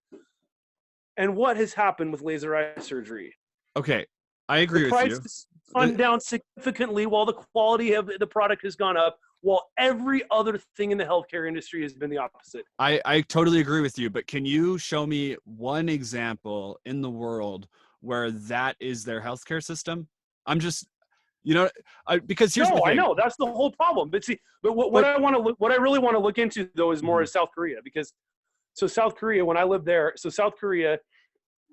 And what has happened with laser eye surgery? Okay, I agree with you. The price has gone down significantly while the quality of the product has gone up, while every other thing in the healthcare industry has been the opposite. I totally agree with you, but can you show me one example in the world where that is their healthcare system? I'm just, because here's the thing. I know that's the whole problem. But see, what I really want to look into though is more is South Korea, because South Korea, when I lived there, South Korea,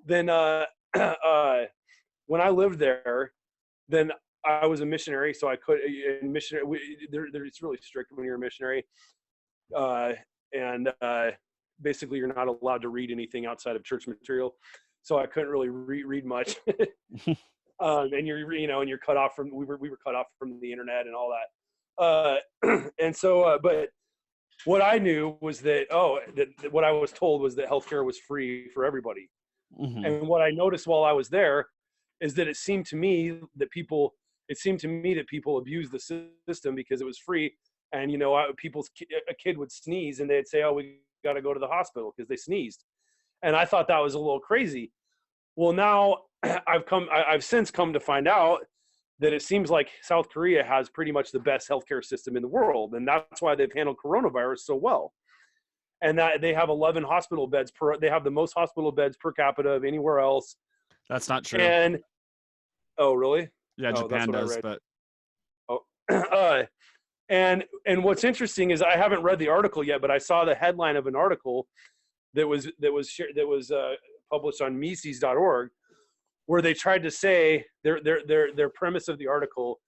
then when I lived there, then I was a missionary, so I could it's really strict when you're a missionary, and basically you're not allowed to read anything outside of church material, so I couldn't really read much. And you're cut off from we were cut off from the internet and all that, and so but what I knew was that what I was told was that healthcare was free for everybody. Mm-hmm. And what I noticed while I was there is that it seemed to me that people abuse the system because it was free. And, a kid would sneeze and they'd say, oh, we got to go to the hospital because they sneezed. And I thought that was a little crazy. Well, now I've since come to find out that it seems like South Korea has pretty much the best healthcare system in the world. And that's why they've handled coronavirus so well. And that they have 11 hospital beds they have the most hospital beds per capita of anywhere else. That's not true. And, oh, really? Yeah, Japan does, but. Oh, and what's interesting is I haven't read the article yet, but I saw the headline of an article that was published on Mises.org, where they tried to say their premise of the article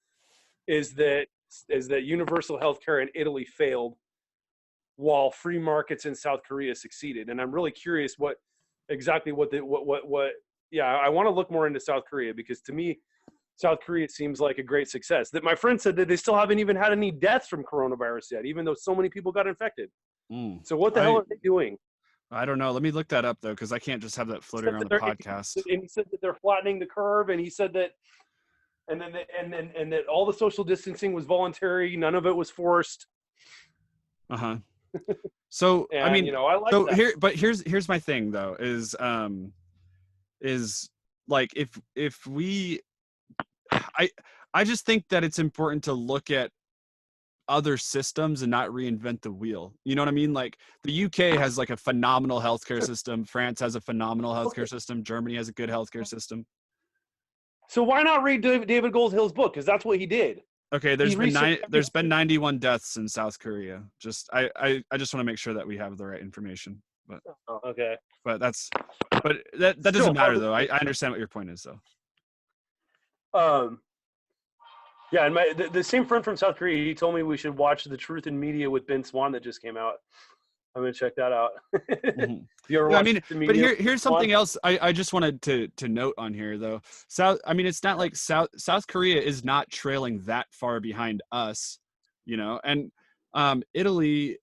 is that universal healthcare in Italy failed, while free markets in South Korea succeeded. And I'm really curious what I want to look more into South Korea, because to me, South Korea seems like a great success. That my friend said that they still haven't even had any deaths from coronavirus yet, even though so many people got infected. So what the hell are they doing? I don't know. Let me look that up though, because I can't just have that floating around the podcast. And he said that they're flattening the curve, and he said that, and that all the social distancing was voluntary. None of it was forced. So and, I mean, I like that. Here's my thing though, is like if we, I just think that it's important to look at other systems and not reinvent the wheel. You know what I mean? Like the UK has like a phenomenal healthcare system. France has a phenomenal healthcare system. Germany has a good healthcare system. So why not read David Goldhill's book? Because that's what he did. Okay, there's been 91 deaths in South Korea. I just want to make sure that we have the right information. But okay. But that doesn't matter though. I understand what your point is though. Yeah, and the same friend from South Korea, he told me we should watch The Truth in Media with Ben Swan that just came out. I'm gonna check that out. Mm-hmm. You ever watched The Media? But here's something else I just wanted to note on here though. It's not like South Korea is not trailing that far behind us, and Italy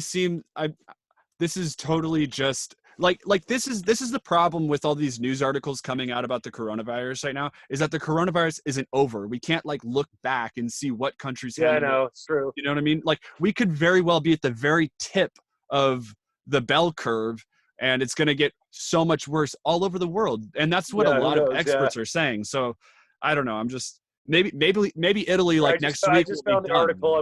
seemed this is totally just like this is the problem with all these news articles coming out about the coronavirus right now, is that the coronavirus isn't over. We can't like look back and see what countries Yeah, I handle it. know, it's true. You know what I mean? Like we could very well be at the very tip of the bell curve, and it's going to get so much worse all over the world. And that's what Yeah, a who lot of knows? Yeah. experts are saying. So I don't know. I'm just maybe Italy like next I week just will found be the done. article.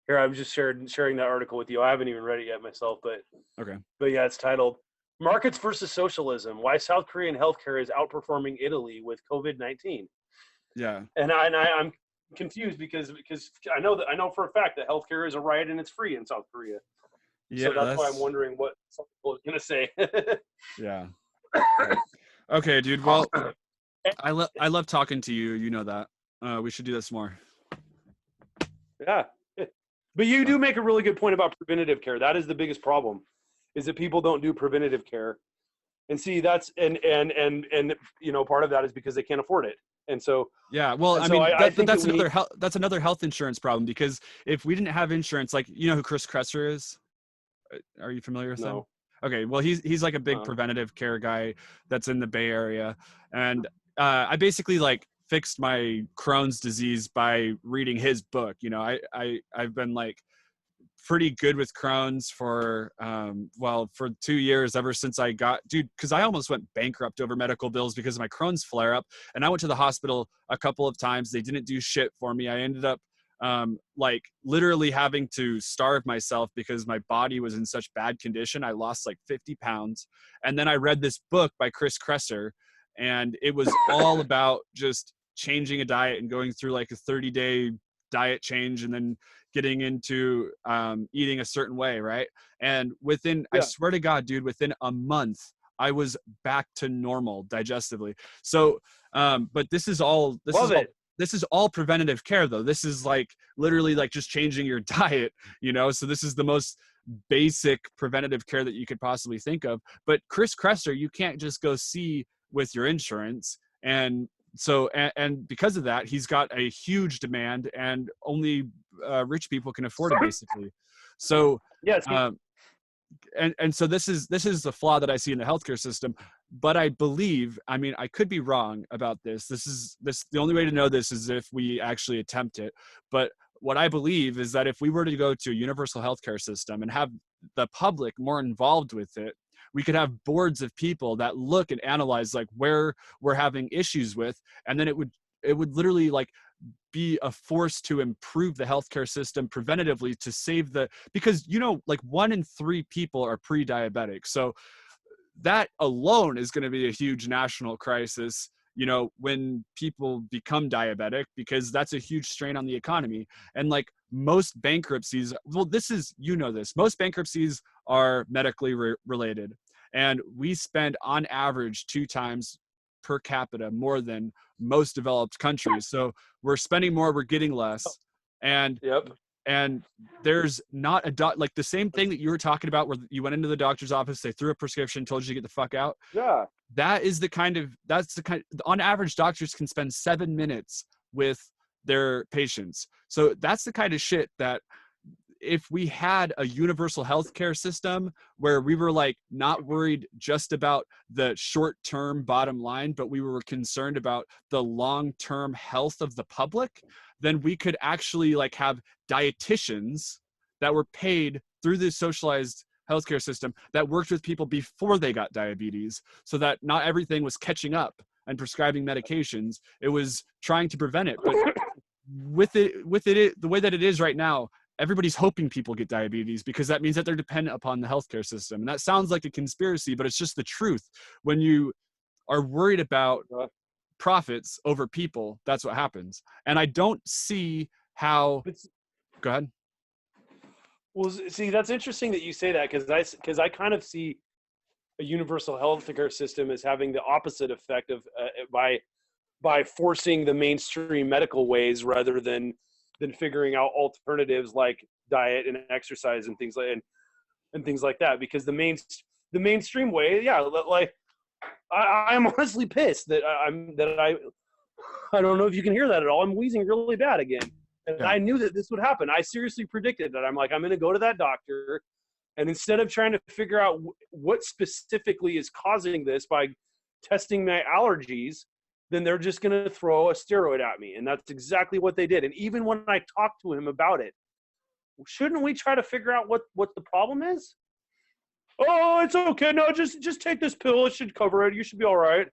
I'm just sharing that article with you. I haven't even read it yet myself, but Okay. yeah, it's titled "Markets versus Socialism: Why South Korean Healthcare is Outperforming Italy with COVID-19." Yeah. And I'm confused because I know for a fact that healthcare is a right and it's free in South Korea. Yeah. So that's why I'm wondering what some people are gonna say. Yeah. Right. Okay, dude. Well, I love talking to you. You know that. We should do this more. Yeah. But you do make a really good point about preventative care. That is the biggest problem, is that people don't do preventative care. And see, that's and you know, part of that is because they can't afford it. And so yeah, well, I so mean, I think that's another that's another health insurance problem, because if we didn't have insurance, like, you know who Chris Kresser is? Are you familiar with him? No. Okay, well, he's like a big preventative care guy that's in the Bay Area, and I basically like fixed my Crohn's disease by reading his book. You know, I've been like pretty good with Crohn's for for 2 years, ever since I got, dude, because I almost went bankrupt over medical bills because of my Crohn's flare up, and I went to the hospital a couple of times. They didn't do shit for me. I ended up like literally having to starve myself because my body was in such bad condition. I lost like 50 pounds. And then I read this book by Chris Kresser, and it was all about just changing a diet and going through like a 30-day diet change, and then getting into eating a certain way, right? And I swear to God, dude, within a month, I was back to normal digestively. So, but this is all preventative care, though. This is like literally like just changing your diet, you know? So this is the most basic preventative care that you could possibly think of. But Chris Kresser, you can't just go see with your insurance. And so, and because of that, he's got a huge demand, and only rich people can afford it, basically. So, yes. And so this is the flaw that I see in the healthcare system. But I believe, I mean, I could be wrong about this. The only way to know this is if we actually attempt it. But what I believe is that if we were to go to a universal healthcare system and have the public more involved with it, we could have boards of people that look and analyze like where we're having issues with, and then it would literally like be a force to improve the healthcare system preventatively, to save because, you know, like 1 in 3 people are pre-diabetic. So that alone is going to be a huge national crisis, you know, when people become diabetic, because that's a huge strain on the economy. And like most bankruptcies, well, most bankruptcies are medically related, and we spend on average 2 times per capita more than most developed countries. So we're spending more, we're getting less. And and there's not like the same thing that you were talking about, where you went into the doctor's office, they threw a prescription, told you to get the fuck out. Yeah. That's the kind on average, doctors can spend 7 minutes with their patients. So that's the kind of shit that, if we had a universal healthcare system where we were like not worried just about the short-term bottom line, but we were concerned about the long-term health of the public, then we could actually like have dietitians that were paid through the socialized healthcare system that worked with people before they got diabetes, so that not everything was catching up and prescribing medications. It was trying to prevent it. But with it the way that it is right now, everybody's hoping people get diabetes, because that means that they're dependent upon the healthcare system. And that sounds like a conspiracy, but it's just the truth. When you are worried about profits over people, that's what happens. And I don't see how. Go ahead. Well, see, that's interesting that you say that, because I kind of see a universal healthcare system as having the opposite effect of by forcing the mainstream medical ways rather than figuring out alternatives like diet and exercise and things like that. Because the mainstream way, yeah, like I'm honestly pissed that I don't know if you can hear that at all. I'm wheezing really bad again. And I knew that this would happen. I seriously predicted that. I'm like, I'm going to go to that doctor. And instead of trying to figure out what specifically is causing this by testing my allergies, then they're just going to throw a steroid at me. And that's exactly what they did. And even when I talked to him about it, shouldn't we try to figure out what the problem is? Oh, it's okay. No, just take this pill. It should cover it. You should be all right.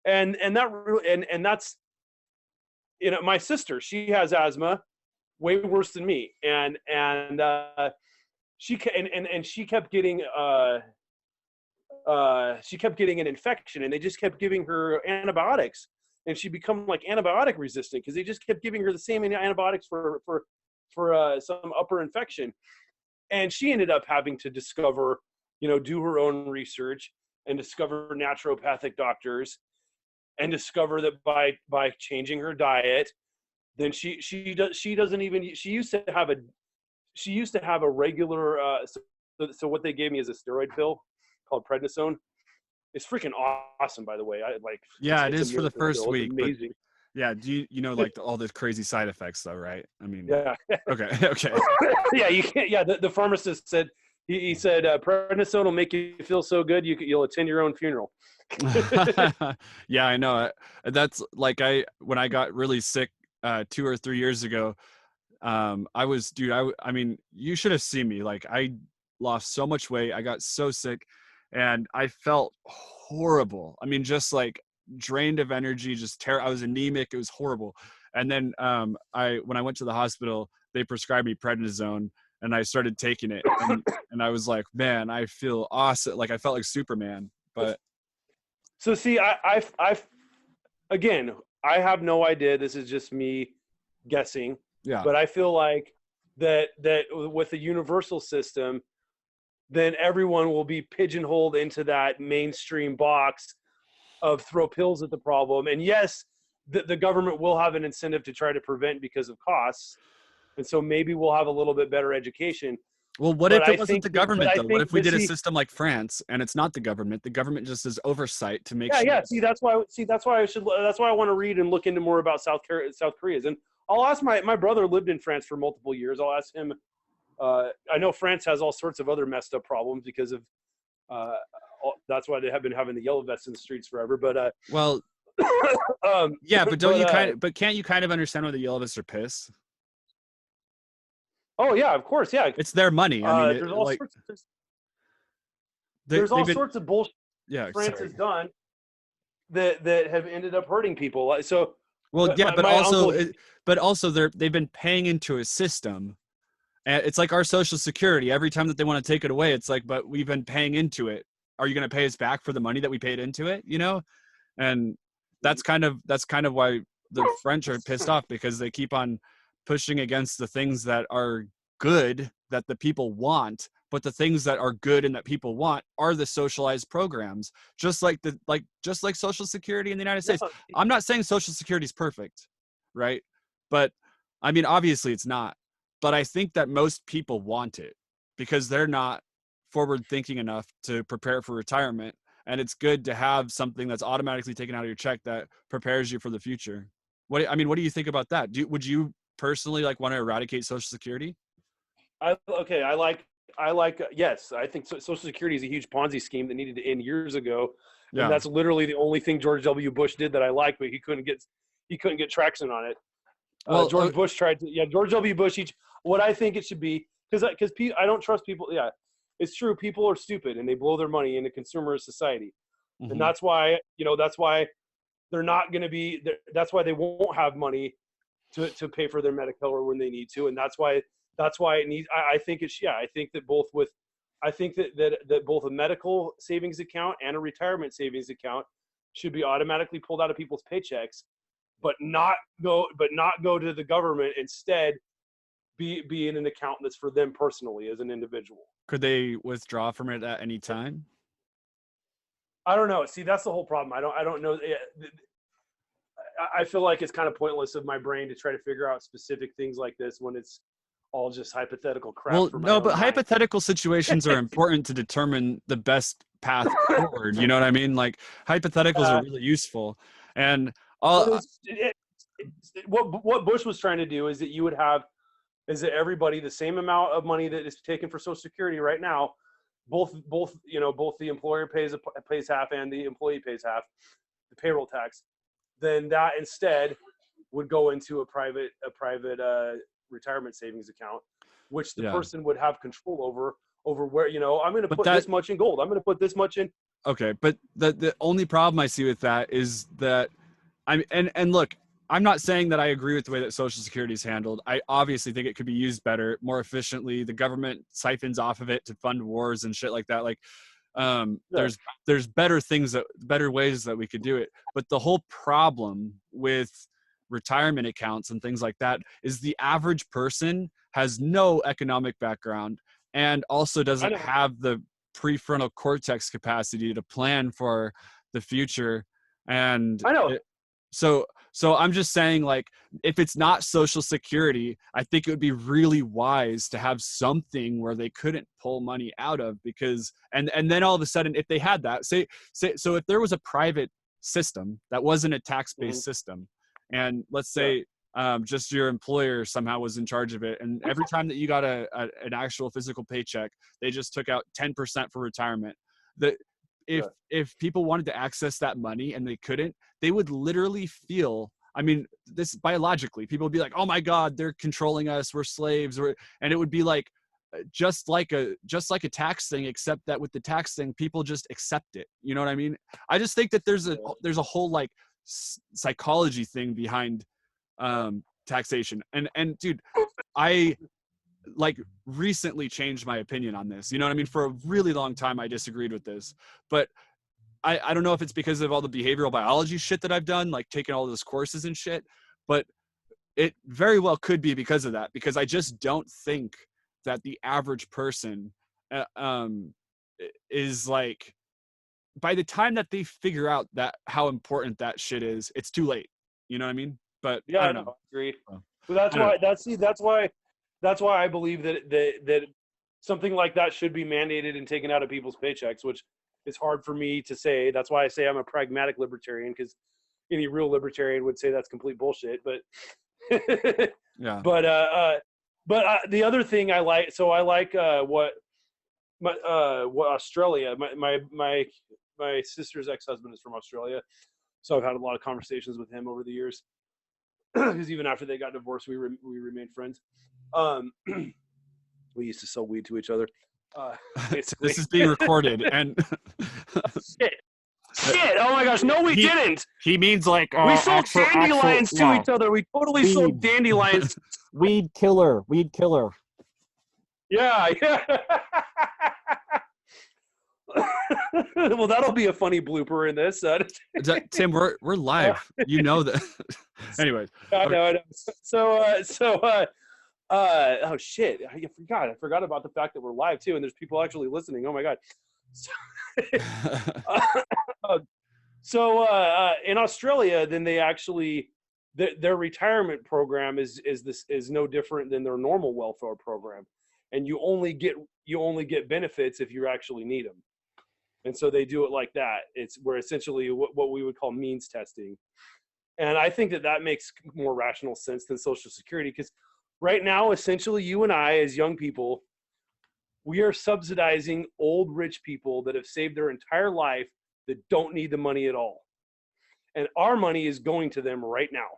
And that really, and that's, you know, my sister, she has asthma way worse than me. And she kept getting an infection, and they just kept giving her antibiotics, and she become like antibiotic resistant because they just kept giving her the same antibiotics for some upper infection. And she ended up having to discover, you know, do her own research and discover naturopathic doctors, and discover that by changing her diet, then she used to have a regular so what they gave me is a steroid pill called prednisone. It's freaking awesome, by the way. It is for the first week. Amazing. Yeah, do you know, like all the crazy side effects though, right? I mean, yeah. Okay. Yeah, you can't. Yeah, the pharmacist said he said prednisone will make you feel so good you'll attend your own funeral. Yeah, I know. That's like when I got really sick 2 or 3 years ago. I mean, you should have seen me. Like, I lost so much weight. I got so sick, and I felt horrible. I mean, just like drained of energy, I was anemic. It was horrible. And then when I went to the hospital, they prescribed me prednisone, and I started taking it, and I was like, man, I feel awesome. Like, I felt like Superman. But so see, again, I have no idea. This is just me guessing. Yeah. But I feel like that with the universal system, then everyone will be pigeonholed into that mainstream box of throw pills at the problem. And yes, the government will have an incentive to try to prevent because of costs. And so maybe we'll have a little bit better education. Well, what if it wasn't the government, though? What if we did a system like France, and it's not the government? The government just does oversight to make sure. Yeah. That's why I want to read and look into more about South Korea's. And I'll ask my brother lived in France for multiple years. I'll ask him. I know France has all sorts of other messed up problems because of. That's why they have been having the yellow vests in the streets forever. But well, yeah, but can't you kind of understand why the yellow vests are pissed? Oh yeah, of course, yeah. It's their money. I mean, there's all sorts of bullshit France sorry. has done that have ended up hurting people. So well, yeah, but also they've been paying into a system. And it's like our Social Security. Every time that they want to take it away, it's like, but we've been paying into it. Are you going to pay us back for the money that we paid into it? You know, and that's kind of why the French are pissed off, because they keep on pushing against the things that are good that the people want, but the things that are good and that people want are the socialized programs, just like Social Security in the United States. I'm not saying Social Security is perfect, right? But I mean, obviously it's not. But I think that most people want it because they're not forward thinking enough to prepare for retirement. And it's good to have something that's automatically taken out of your check that prepares you for the future. What do you think about that? Would you personally want to eradicate Social Security? Yes, I think Social Security is a huge Ponzi scheme that needed to end years ago. Yeah. And that's literally the only thing George W. Bush did that I like, but he couldn't get traction on it. Well, George Bush tried to. Yeah, George W. Bush. What I think it should be, because I don't trust people. Yeah, it's true. People are stupid and they blow their money in a consumerist society, and that's why they're not going to be. That's why they won't have money to pay for their medical or when they need to, and that's why it needs. I think that both a medical savings account and a retirement savings account should be automatically pulled out of people's paychecks, but not go to the government. Instead, be in an account that's for them personally as an individual. Could they withdraw from it at any time? I don't know. See, that's the whole problem. I don't know. I feel like it's kind of pointless of my brain to try to figure out specific things like this when it's all just hypothetical crap. Well, no, but hypothetical situations are important to determine the best path forward. You know what I mean? Like, hypotheticals are really useful. And what Bush was trying to do is that you would have is that everybody, the same amount of money that is taken for Social Security right now, both the employer pays half and the employee pays half, the payroll tax, then that instead would go into a private retirement savings account, which the person would have control over where, I'm going to put this much in gold. I'm going to put this much in. Okay. But the only problem I see with that is that and look, I'm not saying that I agree with the way that Social Security is handled. I obviously think it could be used better, more efficiently. The government siphons off of it to fund wars and shit like that. Like, there's better ways that we could do it. But the whole problem with retirement accounts and things like that is the average person has no economic background and also doesn't have the prefrontal cortex capacity to plan for the future. And I know. So I'm just saying, like, if it's not Social Security, I think it would be really wise to have something where they couldn't pull money out of, because and then all of a sudden, if they had that, say so if there was a private system that wasn't a tax-based system, and let's say just your employer somehow was in charge of it, and every time that you got an actual physical paycheck, they just took out 10% for retirement. If people wanted to access that money and they couldn't, they would literally feel, I mean, this biologically, people would be like, oh my God, they're controlling us, we're slaves, and it would be like just like a tax thing, except that with the tax thing, people just accept it. You know what I mean? I just think that there's a whole like psychology thing behind taxation. And dude, I like recently changed my opinion on this. You know what I mean? For a really long time, I disagreed with this, but I don't know if it's because of all the behavioral biology shit that I've done, like taking all those courses and shit, but it very well could be because of that, because I just don't think that the average person is like, by the time that they figure out that how important that shit is, it's too late. You know what I mean? But yeah, I don't know. I agree. But that's why I believe that something like that should be mandated and taken out of people's paychecks, which is hard for me to say. That's why I say I'm a pragmatic libertarian, because any real libertarian would say that's complete bullshit. But yeah. But the other thing I like, what Australia. My sister's ex-husband is from Australia, so I've had a lot of conversations with him over the years. Because even after they got divorced, we remained friends. We used to sell weed to each other. This is being recorded, and shit! Oh my gosh! No, we didn't. He means like we sold dandelions to each other. We totally sold dandelions. Weed killer. Yeah. Well, that'll be a funny blooper in this. Tim, we're live. You know that. Anyways. I know. So, oh shit! I forgot about the fact that we're live too, and there's people actually listening. Oh my god. So, in Australia, then they actually their retirement program is no different than their normal welfare program, and you only get benefits if you actually need them. And so they do it like that. It's where essentially what we would call means testing. And I think that makes more rational sense than Social Security, because right now, essentially, you and I, as young people, we are subsidizing old rich people that have saved their entire life that don't need the money at all. And our money is going to them right now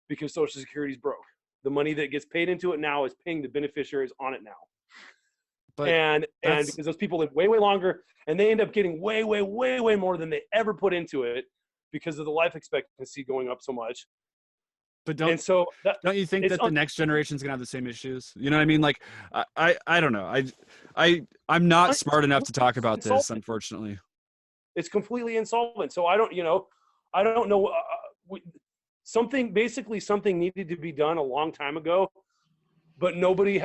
because Social Security is broke. The money that gets paid into it now is paying the beneficiaries on it now. But and because those people live way, way longer, and they end up getting way, way, way, way more than they ever put into it because of the life expectancy going up so much. But don't you think that the next generation is gonna have the same issues? You know what I mean? Like, I don't know. I'm not smart enough to talk about this, unfortunately. It's completely insolvent. So I don't know. Something needed to be done a long time ago, but nobody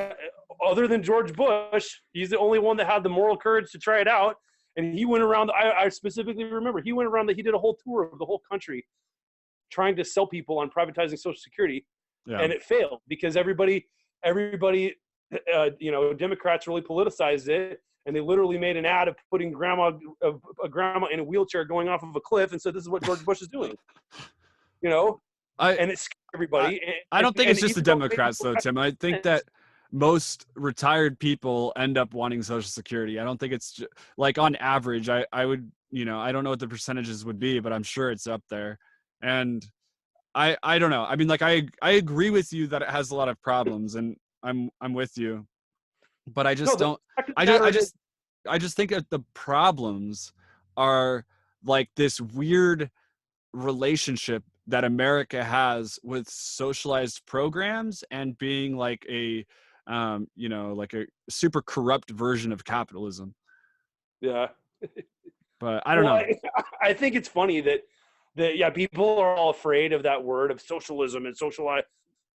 other than George Bush, he's the only one that had the moral courage to try it out. And he went around, I specifically remember, he did a whole tour of the whole country trying to sell people on privatizing Social Security. Yeah. And it failed because everybody, Democrats really politicized it. And they literally made an ad of putting a grandma in a wheelchair going off of a cliff and said, this is what George Bush is doing. And it's everybody. I don't think and it's just the even though Democrats, though, Tim. I think that most retired people end up wanting Social Security. I don't think it's like on average. I would, I don't know what the percentages would be, but I'm sure it's up there. And I don't know. I mean, like I agree with you that it has a lot of problems, and I'm with you, but I just don't. I just think that the problems are like this weird relationship that America has with socialized programs and being like a like a super corrupt version of capitalism. Yeah. But I don't know. I think it's funny that people are all afraid of that word of socialism and socialize,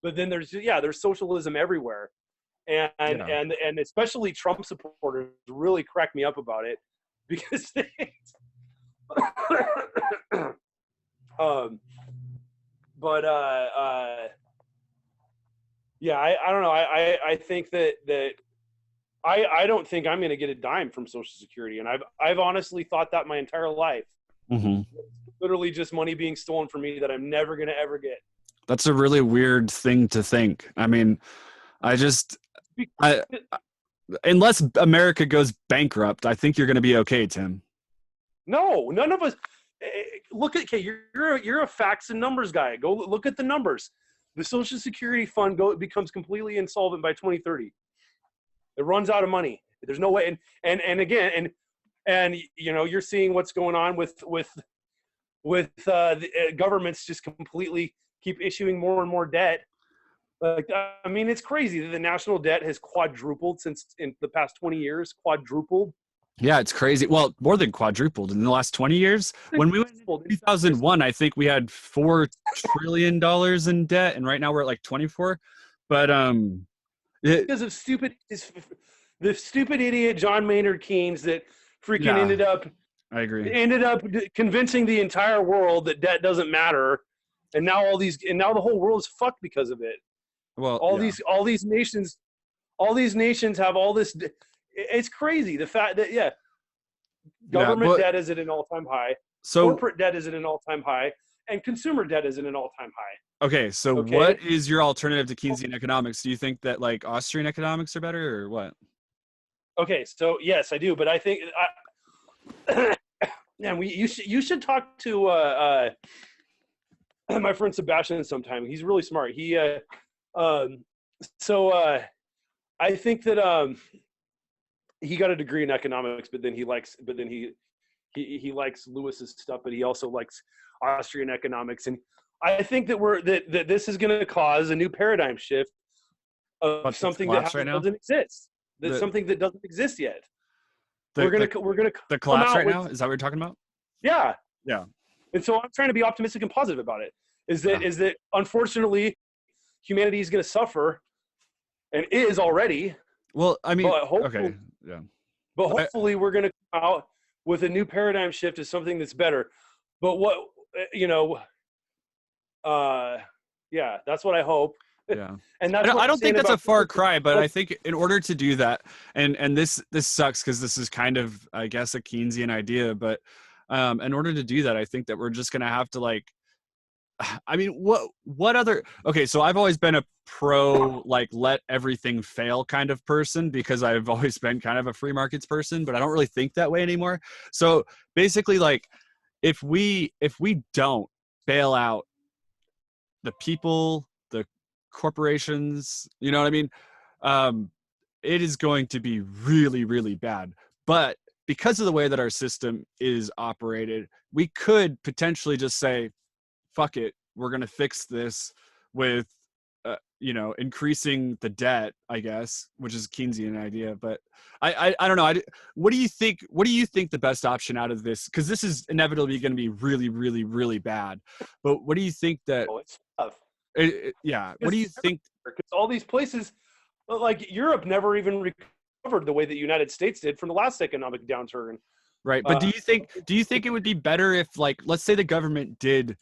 but then there's socialism everywhere. And especially Trump supporters really crack me up about it because they I don't know. I think that I don't think I'm going to get a dime from Social Security, and I've honestly thought that my entire life. Mm-hmm. Literally just money being stolen from me that I'm never going to ever get. That's a really weird thing to think. I mean, unless America goes bankrupt, I think you're going to be okay, Tim. No, none of us. Look at you're a facts and numbers guy. Go look at the numbers. The Social Security fund becomes completely insolvent by 2030. It runs out of money. There's no way. And again, you're seeing what's going on with the governments just completely keep issuing more and more debt. Like, I mean, it's crazy that the national debt has quadrupled since in the past 20 years. Quadrupled. Yeah, it's crazy. Well, more than quadrupled in the last 20 years. When we went in 2001, I think we had $4 trillion in debt, and right now we're at like 24. But because of the stupid idiot John Maynard Keynes that freaking ended up. I agree. Ended up convincing the entire world that debt doesn't matter, and now the whole world is fucked because of it. Well, all these nations have all this. It's crazy. The fact that government debt is at an all-time high. So corporate debt is at an all-time high, and consumer debt is at an all-time high. Okay, so what is your alternative to Keynesian economics? Do you think that like Austrian economics are better, or what? Okay, so yes, I do, but I think you should talk to my friend Sebastian sometime. He's really smart. I think that he got a degree in economics, but then he likes Lewis's stuff, but he also likes Austrian economics, and I think that this is going to cause a new paradigm shift of something that doesn't exist. That's something that doesn't exist yet. We're gonna the collapse right now. Is that what you're talking about? Yeah. Yeah. And so I'm trying to be optimistic and positive about it. Is that unfortunately humanity is going to suffer, and is already. Well, I mean, okay, yeah. But hopefully we're going to come out with a new paradigm shift to something that's better. But that's what I hope. Yeah. And I don't think that's a far cry, but I think in order to do that, and this sucks because this is kind of, I guess, a Keynesian idea, but in order to do that, I think that we're just going to have to I mean, what other, okay, so I've always been a pro, let everything fail kind of person, because I've always been kind of a free markets person, but I don't really think that way anymore. So basically, if we don't bail out the people, the corporations, you know what I mean? It is going to be really, really bad. But because of the way that our system is operated, we could potentially just say, fuck it, we're going to fix this with, increasing the debt, I guess, which is a Keynesian idea. But I don't know. What do you think the best option out of this? Because this is inevitably going to be really, really, really bad. But what do you think that? Oh, it's tough. What do you think? Because all these places, like Europe, never even recovered the way that the United States did from the last economic downturn. Right. But do you think it would be better if, let's say the government did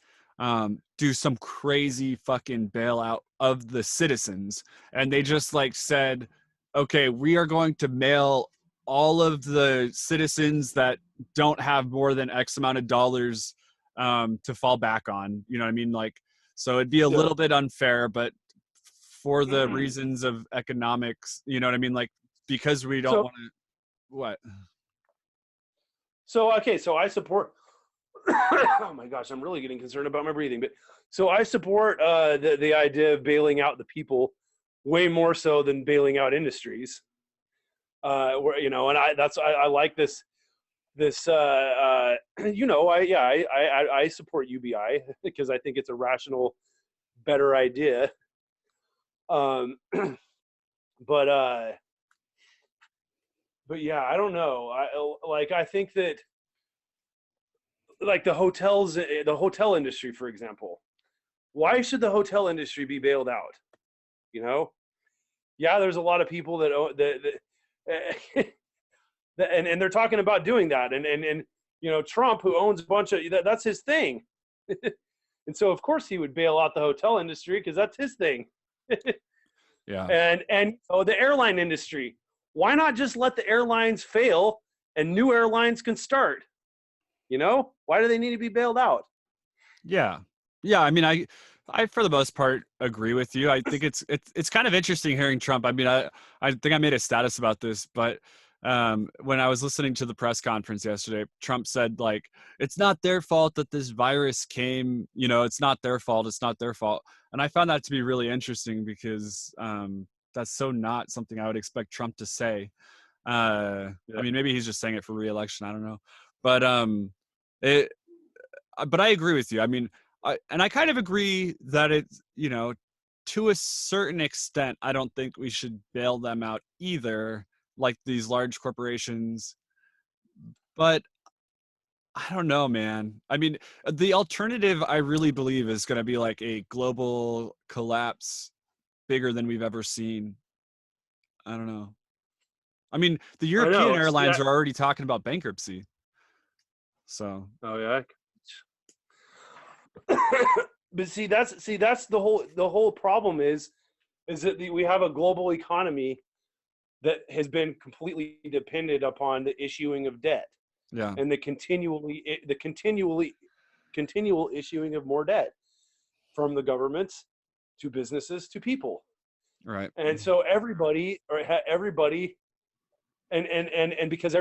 do some crazy fucking bailout of the citizens, and they just said, okay, we are going to mail all of the citizens that don't have more than X amount of dollars to fall back on, you know what I mean? So it'd be a Yeah. little bit unfair, but for the reasons of economics, you know what I mean? Like, because we don't So- want to, what? So okay, so I support. Oh my gosh, I'm really getting concerned about my breathing. But so I support the idea of bailing out the people way more so than bailing out industries. Where, you know, and I like this you know, I support UBI because I think it's a rational, better idea. But yeah, I don't know. I think that, like, the hotel industry, for example. Why should the hotel industry be bailed out? You know, yeah, there's a lot of people and they're talking about doing that, and you know, Trump, who owns a bunch of that's his thing, and so of course he would bail out the hotel industry because that's his thing. Yeah. And so the airline industry, why not just let the airlines fail and new airlines can start? You know, why do they need to be bailed out? Yeah. Yeah. I mean, I for the most part agree with you. I think it's kind of interesting hearing Trump. I mean, I think I made a status about this, but when I was listening to the press conference yesterday, Trump said, like, it's not their fault that this virus came, you know, it's not their fault. It's not their fault. And I found that to be really interesting because that's so not something I would expect Trump to say. I mean, maybe he's just saying it for re-election. I don't know. But but I agree with you. I mean, I kind of agree that it's, you know, to a certain extent, I don't think we should bail them out either, like these large corporations. But I don't know, man. I mean, the alternative, I really believe, is going to be like a global collapse bigger than we've ever seen. I don't know. I mean, the European airlines are already talking about bankruptcy. So. Oh yeah. But see, that's the whole problem is that we have a global economy that has been completely dependent upon the issuing of debt. Yeah. And the continual issuing of more debt from the governments to businesses to people. Right. And so everybody and because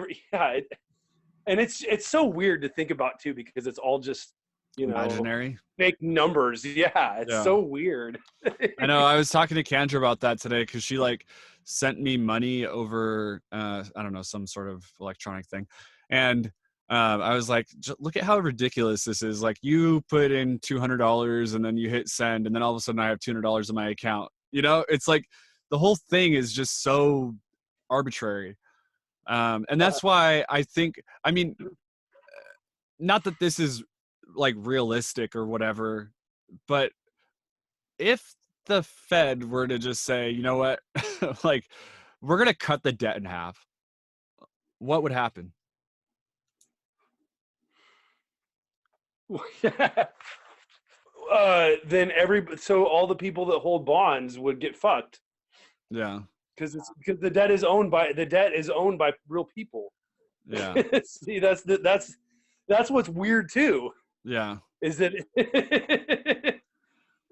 and it's so weird to think about too, because it's all just, you know, imaginary, fake numbers. Yeah, it's so weird. I know. I was talking to Kendra about that today because she like sent me money over I don't know, some sort of electronic thing, and I was like, look at how ridiculous this is. Like, you put in $200 and then you hit send, and then all of a sudden I have $200 in my account. You know, it's like the whole thing is just so arbitrary. And that's why I think, I mean, not that this is like realistic or whatever, but if the Fed were to just say, you know what, like, we're going to cut the debt in half, what would happen? Then all the people that hold bonds would get fucked. Yeah. Because the debt is owned by real people. Yeah. See, that's what's weird too. Yeah. Is that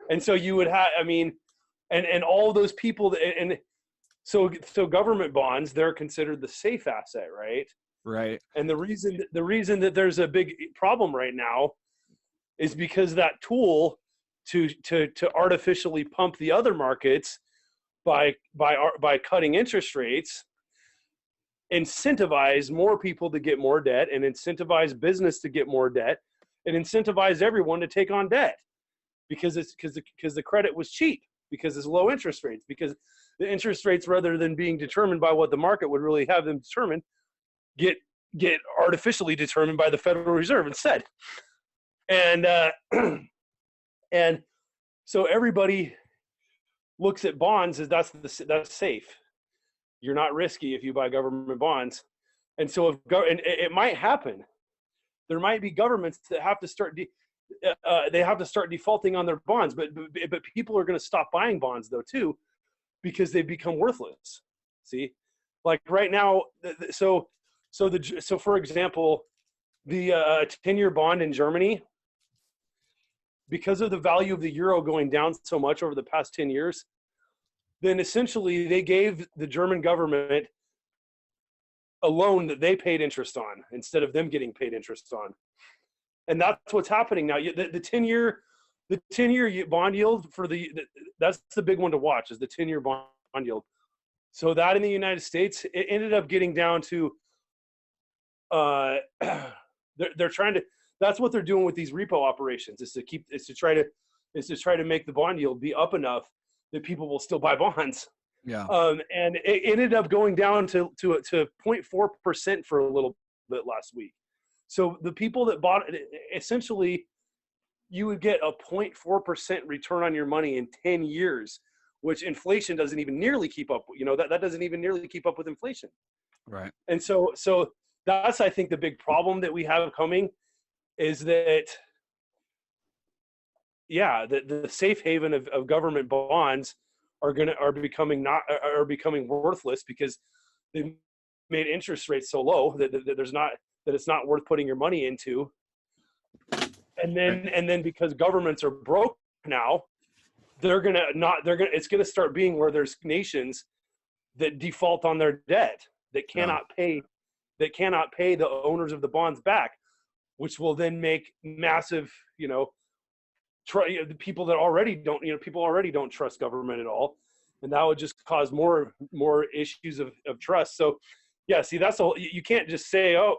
and so you would have, I mean, and all those people so government bonds, they're considered the safe asset, right? Right. And the reason that there's a big problem right now is because that tool to artificially pump the other markets by cutting interest rates incentivize more people to get more debt, and incentivize business to get more debt, and incentivize everyone to take on debt because the credit was cheap, because it's low interest rates, because the interest rates, rather than being determined by what the market would really have them determine, get artificially determined by the Federal Reserve instead. And and so everybody looks at bonds as that's safe. You're not risky if you buy government bonds. And so and it might happen. There might be governments that have to start defaulting on their bonds, but people are going to stop buying bonds though too, because they become worthless. See, like right now, so for example, the 10-year bond in Germany, because of the value of the euro going down so much over the past 10 years, then essentially they gave the German government a loan that they paid interest on instead of them getting paid interest on. And that's what's happening now. The 10-year bond yield that's the big one to watch, is the 10-year bond yield. So that in the United States, it ended up getting down to, they're trying to, that's what they're doing with these repo operations, is to try to make the bond yield be up enough that people will still buy bonds. Yeah. And it ended up going down to 0.4% for a little bit last week. So the people that bought it, essentially, you would get a 0.4% return on your money in 10 years, which inflation doesn't even nearly keep up. That doesn't even nearly keep up with inflation. Right. And so that's, I think, the big problem that we have coming is that, the safe haven of government bonds are becoming worthless because they've made interest rates so low that it's not worth putting your money into. And then because governments are broke now, it's gonna start being where there's nations that default on their debt, that cannot pay the owners of the bonds back, which will then make massive, the people that already don't trust government at all, and that would just cause more issues of trust. So see, that's all. You can't just say, oh,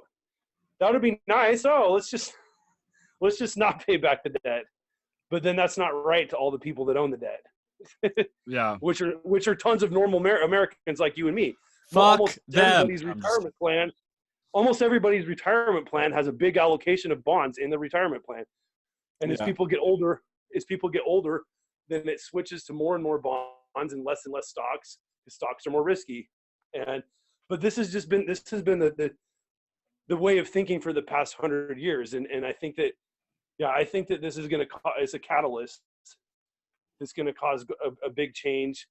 that would be nice, oh, let's just not pay back the debt. But then that's not right to all the people that own the debt. Yeah. Which are tons of normal Americans like you and me. Fuck almost them. Almost everybody's retirement plan has a big allocation of bonds in the retirement plan. And as people get older, then it switches to more and more bonds and less stocks, because stocks are more risky. But this has been the way of thinking for the past 100 years. And I think that, this is going to it's a catalyst. It's going to cause a big change.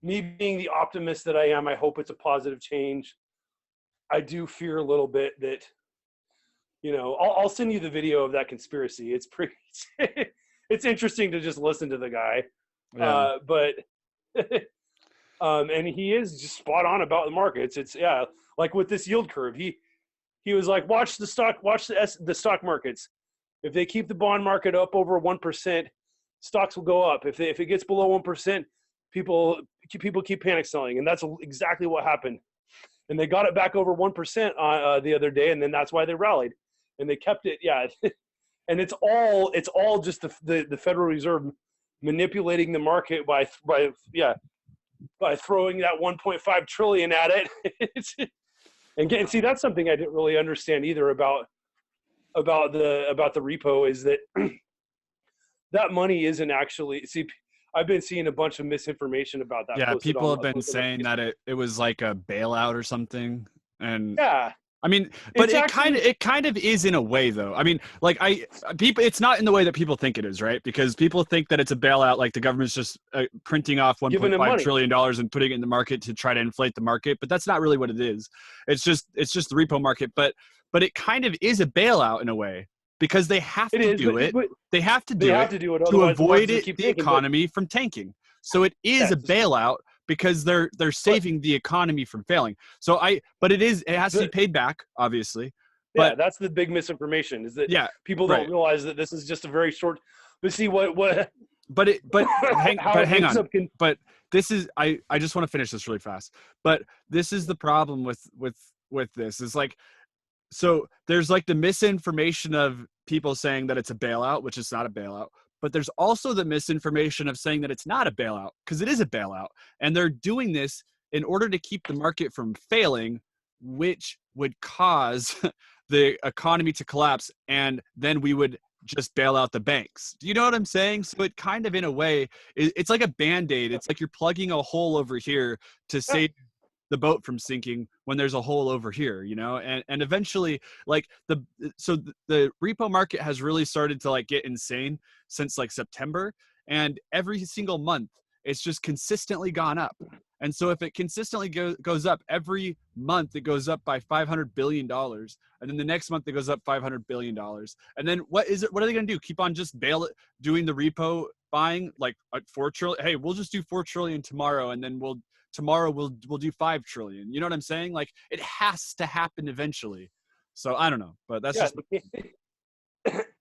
Me being the optimist that I am, I hope it's a positive change. I do fear a little bit that, I'll send you the video of that conspiracy. It's pretty, it's interesting to just listen to the guy. Yeah. But and he is just spot on about the markets. It's like with this yield curve, he was like, watch the stock markets. If they keep the bond market up over 1%, stocks will go up. If it gets below 1%, people keep panic selling, and that's exactly what happened. And they got it back over 1% the other day, and then that's why they rallied, and they kept it. Yeah, and it's all just the Federal Reserve manipulating the market by throwing that 1.5 trillion at it. And see, that's something I didn't really understand either about the repo, is that that money isn't actually. See, I've been seeing a bunch of misinformation about that. Yeah, people have been saying that it was like a bailout or something, and I mean, but it kind of is in a way, though. I mean, like it's not in the way that people think it is, right? Because people think that it's a bailout, like the government's just printing off $1.5 trillion and putting it in the market to try to inflate the market, but that's not really what it is. It's just the repo market, but it kind of is a bailout in a way, because they have to do it. They have to do it to avoid the economy from tanking. So it is a bailout, because they're saving the economy from failing. So but it has to be paid back, obviously. But that's the big misinformation, is that people don't realize that this is just a very short. But see what. But hang on. But this is I just want to finish this really fast. But this is the problem with this. Is like, so there's like the misinformation of people saying that it's a bailout, which is not a bailout. But there's also the misinformation of saying that it's not a bailout, because it is a bailout. And they're doing this in order to keep the market from failing, which would cause the economy to collapse. And then we would just bail out the banks. Do you know what I'm saying? So it kind of, in a way, it's like a Band-Aid. It's like you're plugging a hole over here to save the boat from sinking when there's a hole over here, and eventually, like the repo market has really started to like get insane since like September, and every single month it's just consistently gone up. And so if it consistently goes up every month, it goes up by $500 billion. And then the next month it goes up $500 billion. And then what are they going to do? Keep on just doing the repo buying like at 4 trillion. Hey, we'll just do 4 trillion tomorrow. And then tomorrow we'll do 5 trillion. You know what I'm saying? Like it has to happen eventually. So I don't know, but that's just.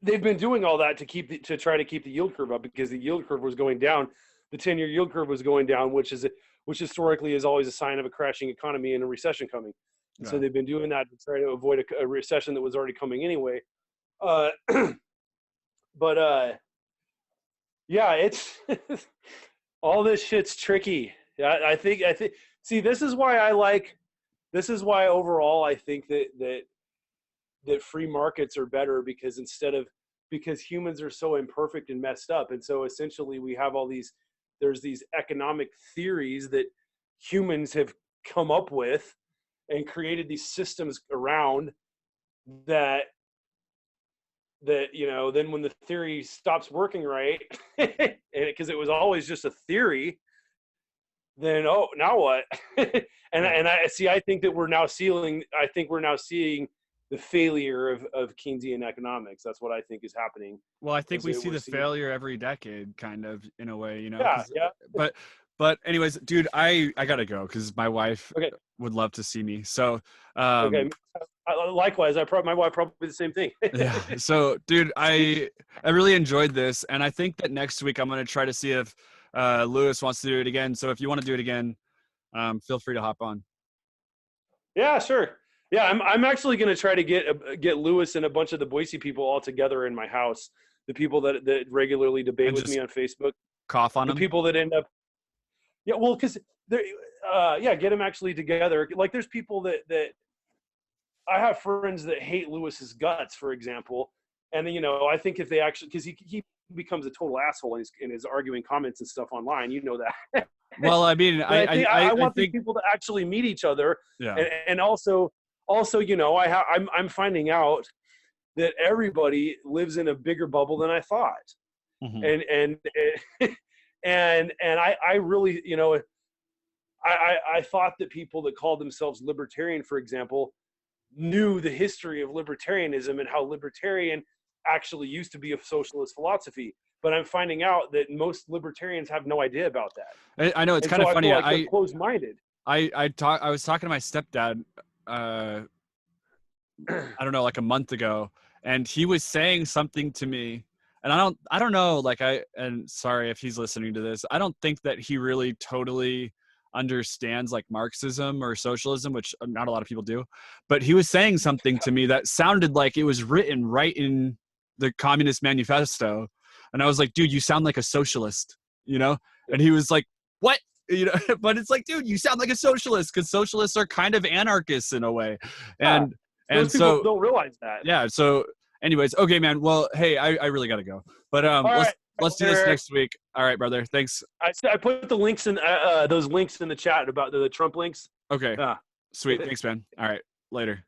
They've been doing all that to try to keep the yield curve up, because the yield curve was going down. The 10-year yield curve was going down, which historically is always a sign of a crashing economy and a recession coming. Yeah. So they've been doing that to try to avoid a recession that was already coming anyway. Yeah, it's all this shit's tricky. I think. See, this is why overall I think that free markets are better, because humans are so imperfect and messed up, and so essentially we have there's these economic theories that humans have come up with and created these systems around that then when the theory stops working right, because it was always just a theory, then now what? I think that we're now seeing the failure of Keynesian economics. That's what I think is happening. Well, I think we see the failure every decade, kind of, in a way, Yeah. But anyways, dude, I gotta go because my wife would love to see me. So okay. Likewise, my wife probably the same thing. Yeah. So, dude, I really enjoyed this, and I think that next week I'm gonna try to see if Lewis wants to do it again. So if you want to do it again, feel free to hop on. Yeah, sure. Yeah, I'm actually going to try to get Lewis and a bunch of the Boise people all together in my house. The people that regularly debate with me on Facebook. Cough on them. The people that end up. Yeah, well, because get them actually together. Like, there's people that I have friends that hate Lewis's guts, for example, and then I think if they actually, because he becomes a total asshole in his arguing comments and stuff online. You know that. Well, I mean, I want these people to actually meet each other. Yeah. And also, I'm finding out that everybody lives in a bigger bubble than I thought. Mm-hmm. And I really, I thought that people that called themselves libertarian, for example, knew the history of libertarianism and how libertarian actually used to be a socialist philosophy. But I'm finding out that most libertarians have no idea about that. I know, it's kind of funny. I feel like they're closed-minded. I was talking to my stepdad, I don't know, like a month ago, and he was saying something to me, and I don't know, and sorry if he's listening to this, I don't think that he really totally understands like Marxism or socialism, which not a lot of people do, but he was saying something to me that sounded like it was written right in the Communist Manifesto. And I was like, dude, you sound like a socialist, And he was like, what? But it's like, dude, you sound like a socialist, because socialists are kind of anarchists in a way. And Most people don't realize that. Yeah. So anyways, okay, man. Well, hey, I really got to go. But let's do this next week. All right, brother. Thanks. I put the links in those links in the chat about the Trump links. Okay. Sweet. Thanks, man. All right. Later.